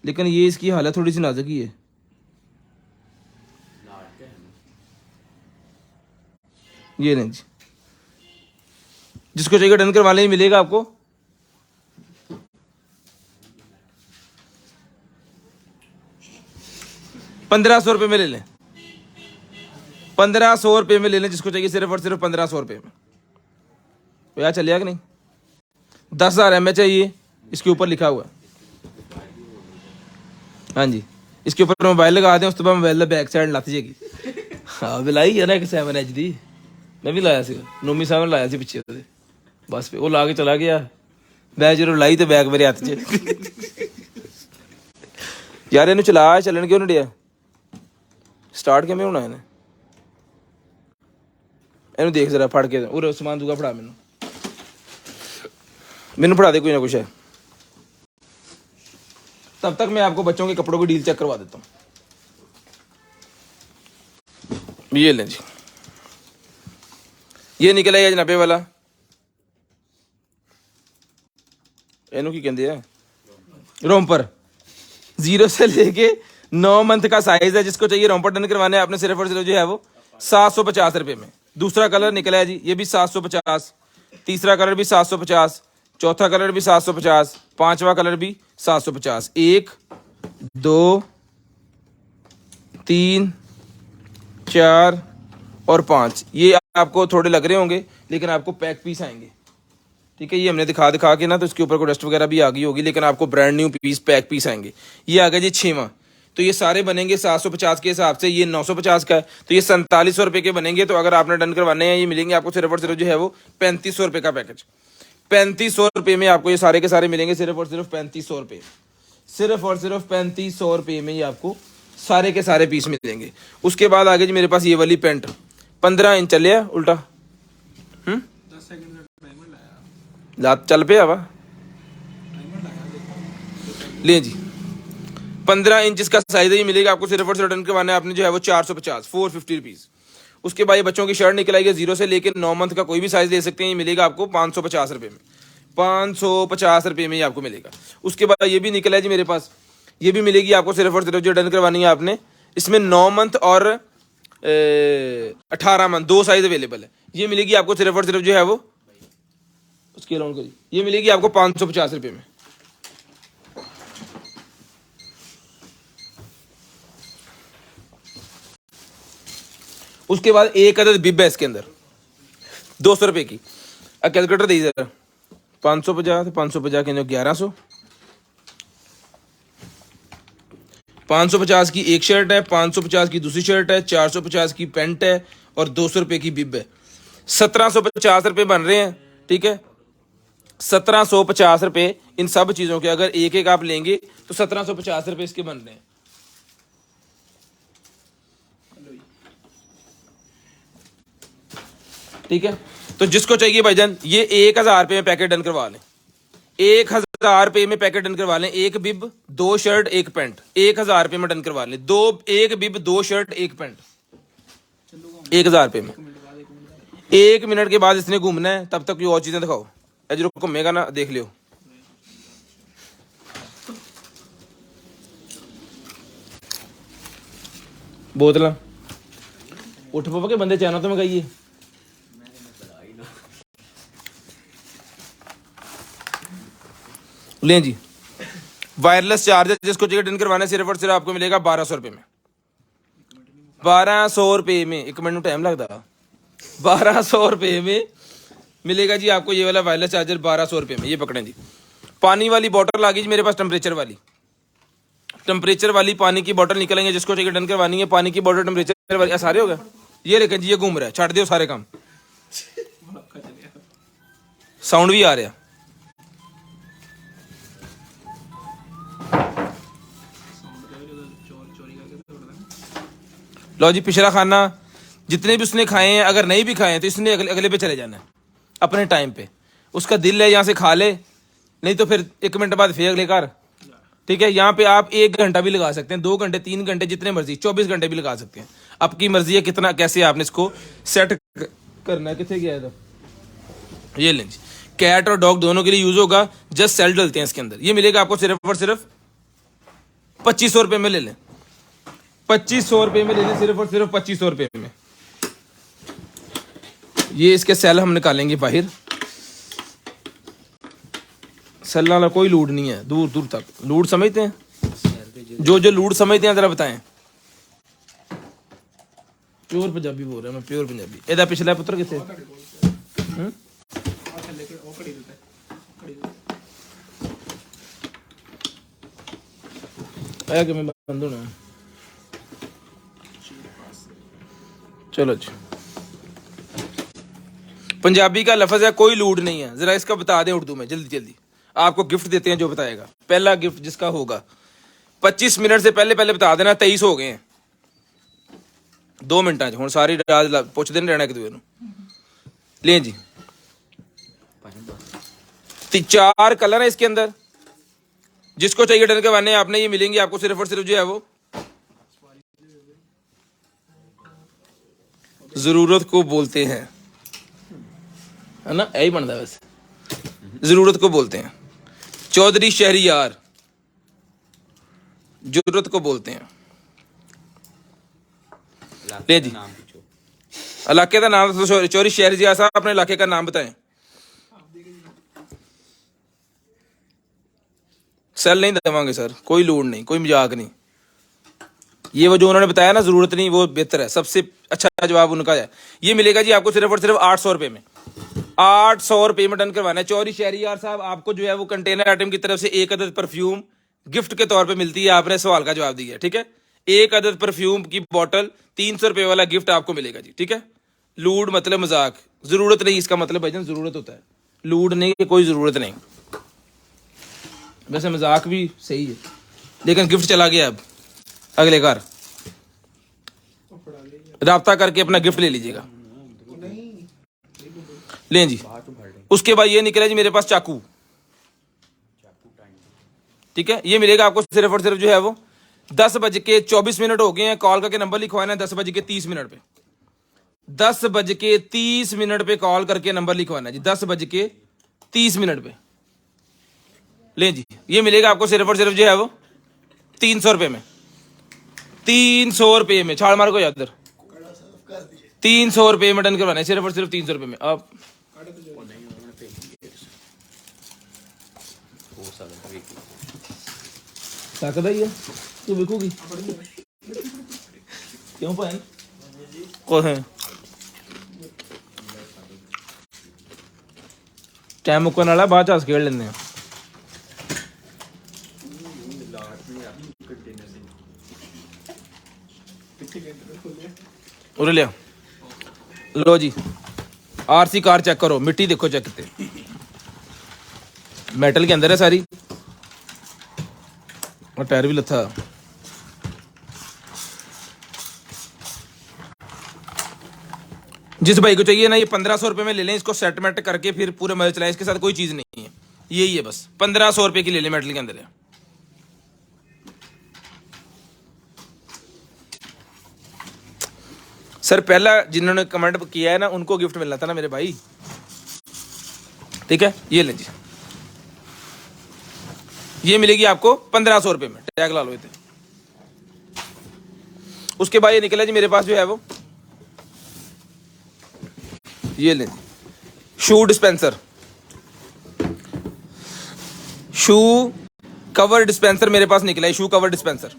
लेकिन ये इसकी हालत थोड़ी सी नाजुक ही है। ये नहीं जी, जिसको चाहिए डन करवा लें, मिलेगा आपको 1500 रुपये में ले लें। 1500 रुपये में ले लें जिसको चाहिए, सिर्फ और सिर्फ 1500 रुपये में। तो यार चलिए कि नहीं? 10,000 mAh चाहिए, इसके ऊपर लिखा हुआ। हाँ जी, इसके ऊपर मोबाइल लगा दें, उस तो बाद मोबाइल बैक साइड लत जाएगी। हाँ बिलाई है ना एक 7H दी, मैं भी लाया सी, नोमी साहब ने लाया सी पिछे ਉਹਦੇ बस पे वो ला के चला गया। मैं जो लाई तो बैग मेरे हथ 'ਚ। यार ਇਹਨੂੰ ਚਲਾ ਚੱਲਣ ਕਿਉਂ ਨਹੀਂ ਡਿਆ? ਸਟਾਰਟ ਕਿਵੇਂ ਹੋਣਾ ਇਹਨੇ? ਇਹਨੂੰ ਦੇਖ ਜ਼ਰਾ ਫੜ ਕੇ, ਉਹ ਸਮਾਨ ਦੂਗਾ ਫੜਾ ਮੈਨੂੰ, ਮੈਨੂੰ फड़ा दे कोई ना कुछ है। तब तक मैं आपको बच्चों के कपड़ों की डील चेक करवा देता हूँ। ये लें जी, ये निकला है जनाबे वाला, इनू की कहते हैं रोम्पर। 0 से लेके 9 मंथ का साइज है। जिसको चाहिए रोम्पर डन करवाने आपने सिर्फ और सिर्फ जो है वो 750 रुपये में। दूसरा कलर निकला है जी, ये भी 750। तीसरा कलर भी 750। चौथा कलर भी 750। पांचवा कलर भी 750। 1 2 3 4 और 5। ये आपको थोड़े लग रहे होंगे, लेकिन आपको पैक पीस आएंगे। ठीक है, ये हमने दिखा के ना, तो इसके ऊपर को डस्ट वगैरह भी आ गई होगी, लेकिन आपको brand new piece pack piece आएंगे। ये आ गया जी 6वां। तो ये सारे बनेंगे 750 के हिसाब से। ये 950 का है, तो ये 4700 रुपये के बनेंगे। तो अगर आपने डन करवाने हैं, ये मिलेंगे आपको सिर्फ और सिर्फ जो है वो 3500 रुपये का पैकेज। 3500 रुपये में आपको ये सारे के सारे मिलेंगे, सिर्फ और सिर्फ 3500 रुपये। सिर्फ और सिर्फ 3500 रुपये में ये आपको सारे के सारे पीस मिलेंगे। उसके बाद आगे जी मेरे पास ये वाली पेंट 15 इंच चले उल्टा 10 सेकंड का टाइमर लाया। लात चल पे आवा टाइमर लाया देखो। ले जी 15 इंच इसका साइज है। ये मिलेगा आपको सिर्फ और सिर्फ डन करवाना है आपने जो है वो 450 450 रुपीज़। उसके बाद ये बच्चों की शर्ट निकल आएगी 0 से लेकर 9 मंथ का कोई भी साइज ले सकते हैं। ये मिलेगा आपको 550 रुपये में। 550 रुपये में ये आपको मिलेगा। उसके बाद ये भी निकला है जी मेरे पास, ये भी मिलेगी आपको सिर्फ और सिर्फ जो डन करवानी है आपने। इसमें 9 मंथ और 18 मंथ 2 साइज अवेलेबल है। ये मिलेगी आपको सिर्फ और सिर्फ जो है वो उसके अलाउंड करिए, ये मिलेगी आपको 550 रुपये में। उसके बाद एक अदद बिब है इसके अंदर 200 रुपये की। कैलकुलेटर दी जरा 550 550 के 1100। 550 की एक शर्ट है, 550 की दूसरी शर्ट है, 450 की पैंट है और 200 रुपये की बिब है। 1750 रुपये बन रहे हैं। ठीक है, 1750 रुपये इन सब चीज़ों के। अगर एक एक आप लेंगे तो 1750 रुपये इसके बन रहे हैं। ठीक है, तो जिसको चाहिए भाईजान ये 1000 रुपये में पैकेट डन करवा लें, 1000 रुपये में पैकेट डन करवा लें। एक बिब 2 शर्ट 1 पैंट 1000 रुपये में डन करवा लें। एक बिब 2 शर्ट 1 पैंट 1000 रुपये में। 1 मिनट के बाद इसने घूमना है, तब तक कोई और चीजें दिखाओ। अजर घूमेगा ना, देख लियो। बोतल उठ पापा के बंदे चाहना तो मैं कहिए लें जी। वायरलेस चार्जर जिसको चाहिए डन करवाना सिर्फ और सिर्फ आपको मिलेगा 1200 रुपये में। 1200 रुपये में, 1 मिनट टाइम लगता। 1200 रुपये में मिलेगा जी आपको ये वाला वायरलेस चार्जर 1200 रुपये में। ये पकड़ें जी। पानी वाली बोतल आ गई जी मेरे पास, टेम्परेचर वाली पानी की बोतल निकलेंगे, जिसको चाहिए डन करवानी है। पानी की बोतल टेम्परेचर वाली सारे हो गए। ये लेकिन जी ये घूम रहा है, छाट दियो सारे काम। साउंड भी आ रहा है। लो जी, पिछला खाना जितने भी उसने खाए हैं, अगर नहीं भी खाए हैं तो इसने अगले पे चले जाना है अपने टाइम पे। उसका दिल है यहाँ से खा ले, नहीं तो फिर 1 मिनट बाद फिर अगले कार। ठीक है, यहाँ पे आप 1 घंटा भी लगा सकते हैं, 2 घंटे 3 घंटे जितने मर्जी, 24 घंटे भी लगा सकते हैं। आपकी मर्जी है कितना, कैसे आपने इसको सेट करना है। कितने गया था ये लें जी। कैट और डॉग दोनों के लिए यूज होगा। जस्ट सेल डलते हैं इसके अंदर। ये मिलेगा आपको सिर्फ और सिर्फ 2500 रुपये में ले लें। 2500 रुपये में ले लें, सिर्फ और सिर्फ 2500 रुपये में। ये इसके सेल हम निकालेंगे बाहर। सेल वाला कोई लूड नहीं है, दूर दूर तक। लूड समझते हैं, जो लूड समझते हैं जरा बताएं। प्योर पंजाबी बोल रहा मैं, प्योर पंजाबी। एदा पिछला पुत्र किथे आया कि मैं बंद होना। चलो जी, पंजाबी का लफ्ज है, कोई लूड नहीं है। जरा इसका बता दें उर्दू में जल्दी जल्दी। आपको गिफ्ट देते हैं जो बताएगा। पहला गिफ्ट जिसका होगा 25 मिनट से पहले बता देना। 23 हो गए हैं 2 मिनटा च। हुण सारी रात पुछदे नहीं रहना एक दूसरे लें जी। 4 कलर है इसके अंदर, जिसको चाहिए डन करवाने आपने ये मिलेंगे आपको सिर्फ और सिर्फ जो है वो जरूरत को बोलते हैं, है ना, यही बनता है वैसे। जरूरत को बोलते हैं। चौधरी शहरियार जरूरत को बोलते हैं। ले जी, इलाके का नाम तो चौधरी शहरियार साहब अपने इलाके का नाम बताएं। सेल नहीं देवांगे सर, कोई लूट नहीं, कोई मजाक नहीं। ये वो जो उन्होंने बताया ना जरूरत नहीं, वो बेहतर है, सबसे अच्छा जवाब उनका है। ये मिलेगा जी आपको सिर्फ और सिर्फ 800 रुपये में। 800 रुपये में डन करवाना है। चौधरी शहरियार साहब आपको जो है वो कंटेनर आइटम की तरफ से 1 अदद परफ्यूम गिफ्ट के तौर पे मिलती है। आपने सवाल का जवाब दिया, ठीक है। 1 अदद परफ्यूम की बोतल 300 रुपये वाला गिफ्ट आपको मिलेगा जी, ठीक है। लूड मतलब मजाक, जरूरत नहीं इसका मतलब भाईजान जरूरत होता है, लूड नहीं, कोई जरूरत नहीं। वैसे मजाक भी सही है, लेकिन गिफ्ट चला गया। अब अगले घर राब्ता करके अपना गिफ्ट ले लीजिएगा। लें जी। उसके बाद ये निकला जी मेरे पास चाकू, ठीक है। ये मिलेगा आपको सिर्फ और सिर्फ जो है वो 10:24 हो गए हैं। कॉल करके नंबर लिखवाना है 10:30 पे। 10:30 पे कॉल करके नंबर लिखवाना है जी, 10:30 पे। ले जी, ये मिलेगा आपको सिर्फ और सिर्फ जो है वो 300 रुपये में। 300 रुपये में छाड़ मार को याद उधर। 300 रुपये में डन करवाना है, सिर्फ और सिर्फ 300 रुपये में। आप सकता ही है तू बिकूगी क्यों पाए को है टाइम मुक्कन वाला बाद च खेल लेंगे। उरे लिया लो जी, आरसी कार चेक करो, मिट्टी देखो चेक कितने मेटल के अंदर है सारी, और टायर भी लथा। जिस भाई को चाहिए ना ये 1500 रुपये में ले लें, इसको सेटमेंट करके फिर पूरे मजे चलाएं, इसके साथ कोई चीज़ नहीं है, यही है बस 1500 रुपये की ले लें, मेटल के अंदर है। सर पहला जिन्होंने कमेंट किया है ना उनको गिफ्ट मिलना था ना मेरे भाई, ठीक है, ये लें जी, ये मिलेगी आपको 1500 रुपये में, टैग ला लो थे। उसके बाद ये निकला जी मेरे पास जो है वो, ये लें शू डिस्पेंसर, शू कवर डिस्पेंसर मेरे पास निकला है, शू कवर डिस्पेंसर।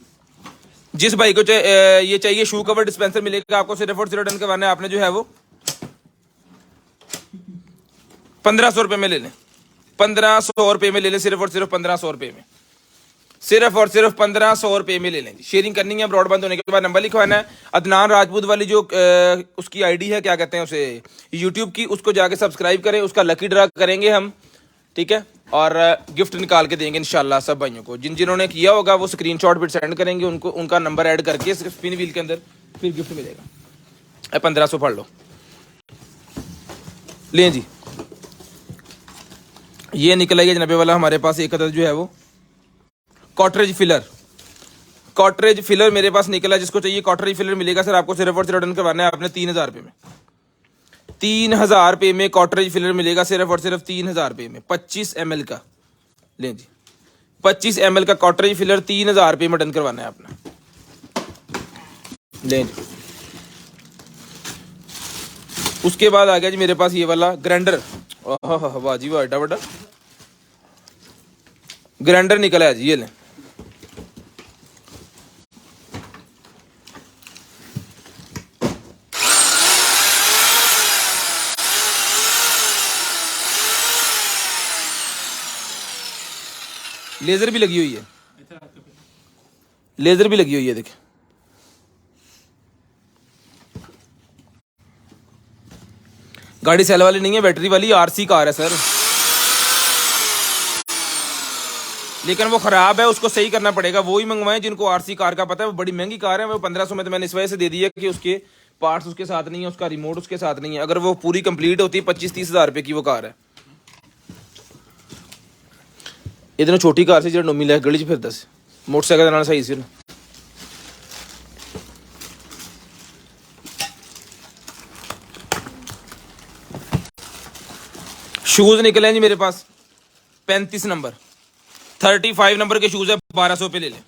जिस भाई को ये चाहिए शू कवर डिस्पेंसर मिलेगा आपको सिर्फ और सिर्फ डन करवाना है आपने जो है वो 1500 रुपये में ले लें, 1500 रुपये में ले लें, सिर्फ और सिर्फ 1500 रुपये में, सिर्फ और सिर्फ 1500 रुपये में ले लें। शेयरिंग करनी है, ब्रॉडबैंड होने के बाद नंबर लिखवाना है, अदनान राजपूत वाली जो उसकी आईडी है, क्या कहते हैं उसे, यूट्यूब की, उसको जाके सब्सक्राइब करें, उसका लकी ड्रा करेंगे हम, ठीक है, और गिफ्ट निकाल के देंगे इंशाल्लाह सब भाइयों को। जिन्होंने किया होगा वो स्क्रीनशॉट भी सेंड करेंगे, उनको उनका नंबर ऐड करके स्पिन व्हील के अंदर फिर गिफ्ट मिलेगा। 1500 पढ़ लो, लें जी। ये निकला है जनाबे वाला हमारे पास एक अदद जो है वो कॉटरेज फिलर, कॉटरेज फिलर मेरे पास निकला, जिसको चाहिए कॉटरेज फिलर मिलेगा सर आपको सिर्फ और सिर्फ डन करवाना है आपने 3000 रुपये में, 3000 रुपये में कॉटरेज फिलर मिलेगा सिर्फ और सिर्फ 3000 रुपये में, 25 ml का, लें जी 25 ml का कॉटरेज फिलर 3000 रुपये में डन करवाना है आपने, लें जी। उसके बाद आ गया जी मेरे पास ये वाला ग्राइंडर, वाह जी वाह, एडा बड़ा ग्राइंडर निकला है जी, ये लें। लेजर भी लगी हुई है, लेजर भी लगी हुई है, देख गाड़ी सेल वाली नहीं है, बैटरी वाली आरसी कार है सर, लेकिन वो खराब है, उसको सही करना पड़ेगा। वो ही मंगवाएं जिनको आरसी कार का पता है, वो बड़ी महंगी कार है, वो 1500 में तो मैंने इस वजह से दे दिया कि उसके पार्ट्स उसके साथ नहीं है, उसका रिमोट उसके साथ नहीं है। अगर वो पूरी कंप्लीट होती 25-30 हज़ार रुपये की वो कार है। इतनी छोटी कार से जो नोमी लैक गली च फिरदा सी, मोटरसाइकिल नाल सही सी। शूज निकले हैं जी मेरे पास 35 नंबर, 35 नंबर के शूज है, 1200 पे ले लें।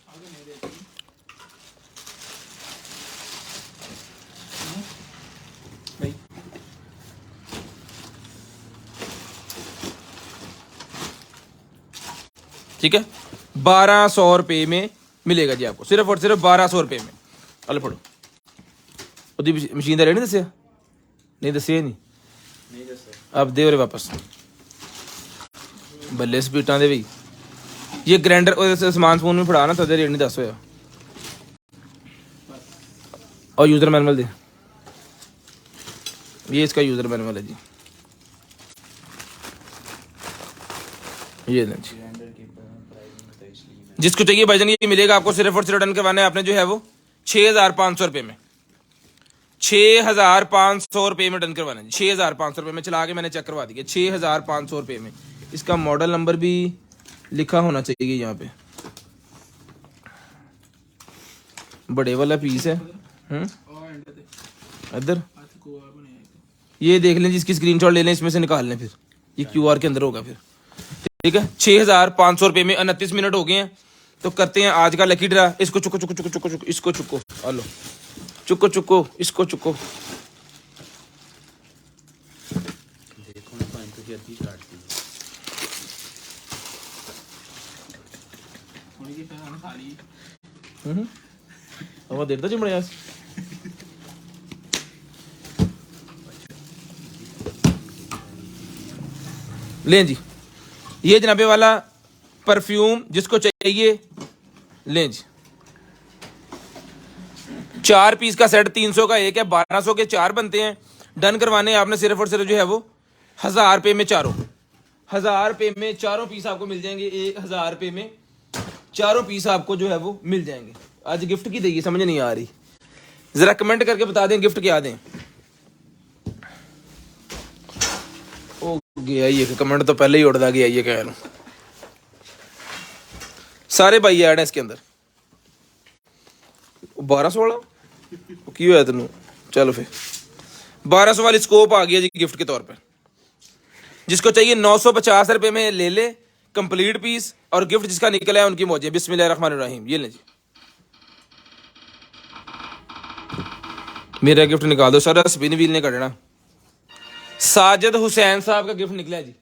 ठीक है, 1200 रुपये में मिलेगा जी आपको, सिर्फ और सिर्फ 1200 रुपये में। अल फड़ो ਉਹਦੀ मशीन का रेट नहीं दसिया, नहीं दसिया नहीं, अब दे रे वापस बल्ले स्पीटा दे भी। ये ग्राइंडर और समान समून में फड़ा ना, तदे रेट नहीं दस होया। और यूजर मैनुअल दे, ये इसका यूजर मैनुअल है जी, ये जी। जिसको चाहिए भाईजान ये मिलेगा आपको, सिर्फ और सिर्फ डन करवाना है आपने जो है वो 6500 रुपये में, 6500 रुपये में डन करवाना है, 6500 रुपये में। चला के मैंने चेक करवा दिया, 6500 रुपये में। इसका मॉडल नंबर भी लिखा होना चाहिए यहाँ पे, बड़े वाला पीस है इधर, ये देख लें जिसकी स्क्रीनशॉट ले लें, इसमें से निकाल लें, फिर ये QR के अंदर होगा फिर, ठीक है। 6500 रुपये में 29 मिनट हो गए हैं, तो करते हैं आज का लकी ड्रा। इसको चुको चुको चुको चुको चुको, इसको चुको, हेलो चुको चुको, इसको चुको। अब देर तो चिमड़े लें जी। ये जनाबे वाला परफ्यूम जिसको चाहिए लें जी, 4 पीस का सेट 300 का एक है, 1200 के 4 बनते हैं। डन करवाने आपने सिर्फ और सिर्फ जो है वो 1000 रुपये में, चारों 1000 रुपये में चारों पीस आपको मिल जाएंगे। 1000 रुपये में चारों पीस आपको जो है वो मिल जाएंगे। आज गिफ्ट की देगी समझ नहीं आ रही, जरा कमेंट करके बता दें गिफ्ट क्या दें। गया ही है कमेंट तो पहले ही उड़ता गया ही है कह सारे भाई ऐड है इसके अंदर 1200 वाला की होया तेन चलो फिर 1200 वाली स्कोप आ गया जी गिफ्ट के तौर पे जिसको चाहिए 950 रुपए में ले ले कंप्लीट पीस और गिफ्ट जिसका निकला है उनकी मौजे बिस्मिल्लाहिर्रहमानिर्रहीम ये ले जी मेरा गिफ्ट निकाल दो सर स्पिन व्हील ने कटना साजिद हुसैन साहब का गिफ्ट निकला है जी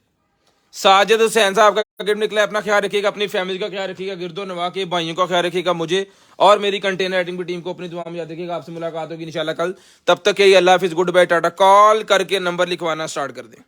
साजिद हुसैन साहब का गिफ्ट निकला है अपना ख्याल रखिएगा अपनी फैमिली का ख्याल रखिएगा गिरदो नवा के भाइयों का ख्याल रखिएगा मुझे और मेरी कंटेनर राइटिंग की टीम को अपनी दुआ में याद रखिएगा आपसे मुलाकात होगी इंशाल्लाह कल तब तक के अल्लाह हाफिज़ गुड बाय टाटा कॉल करके नंबर लिखवाना स्टार्ट कर दें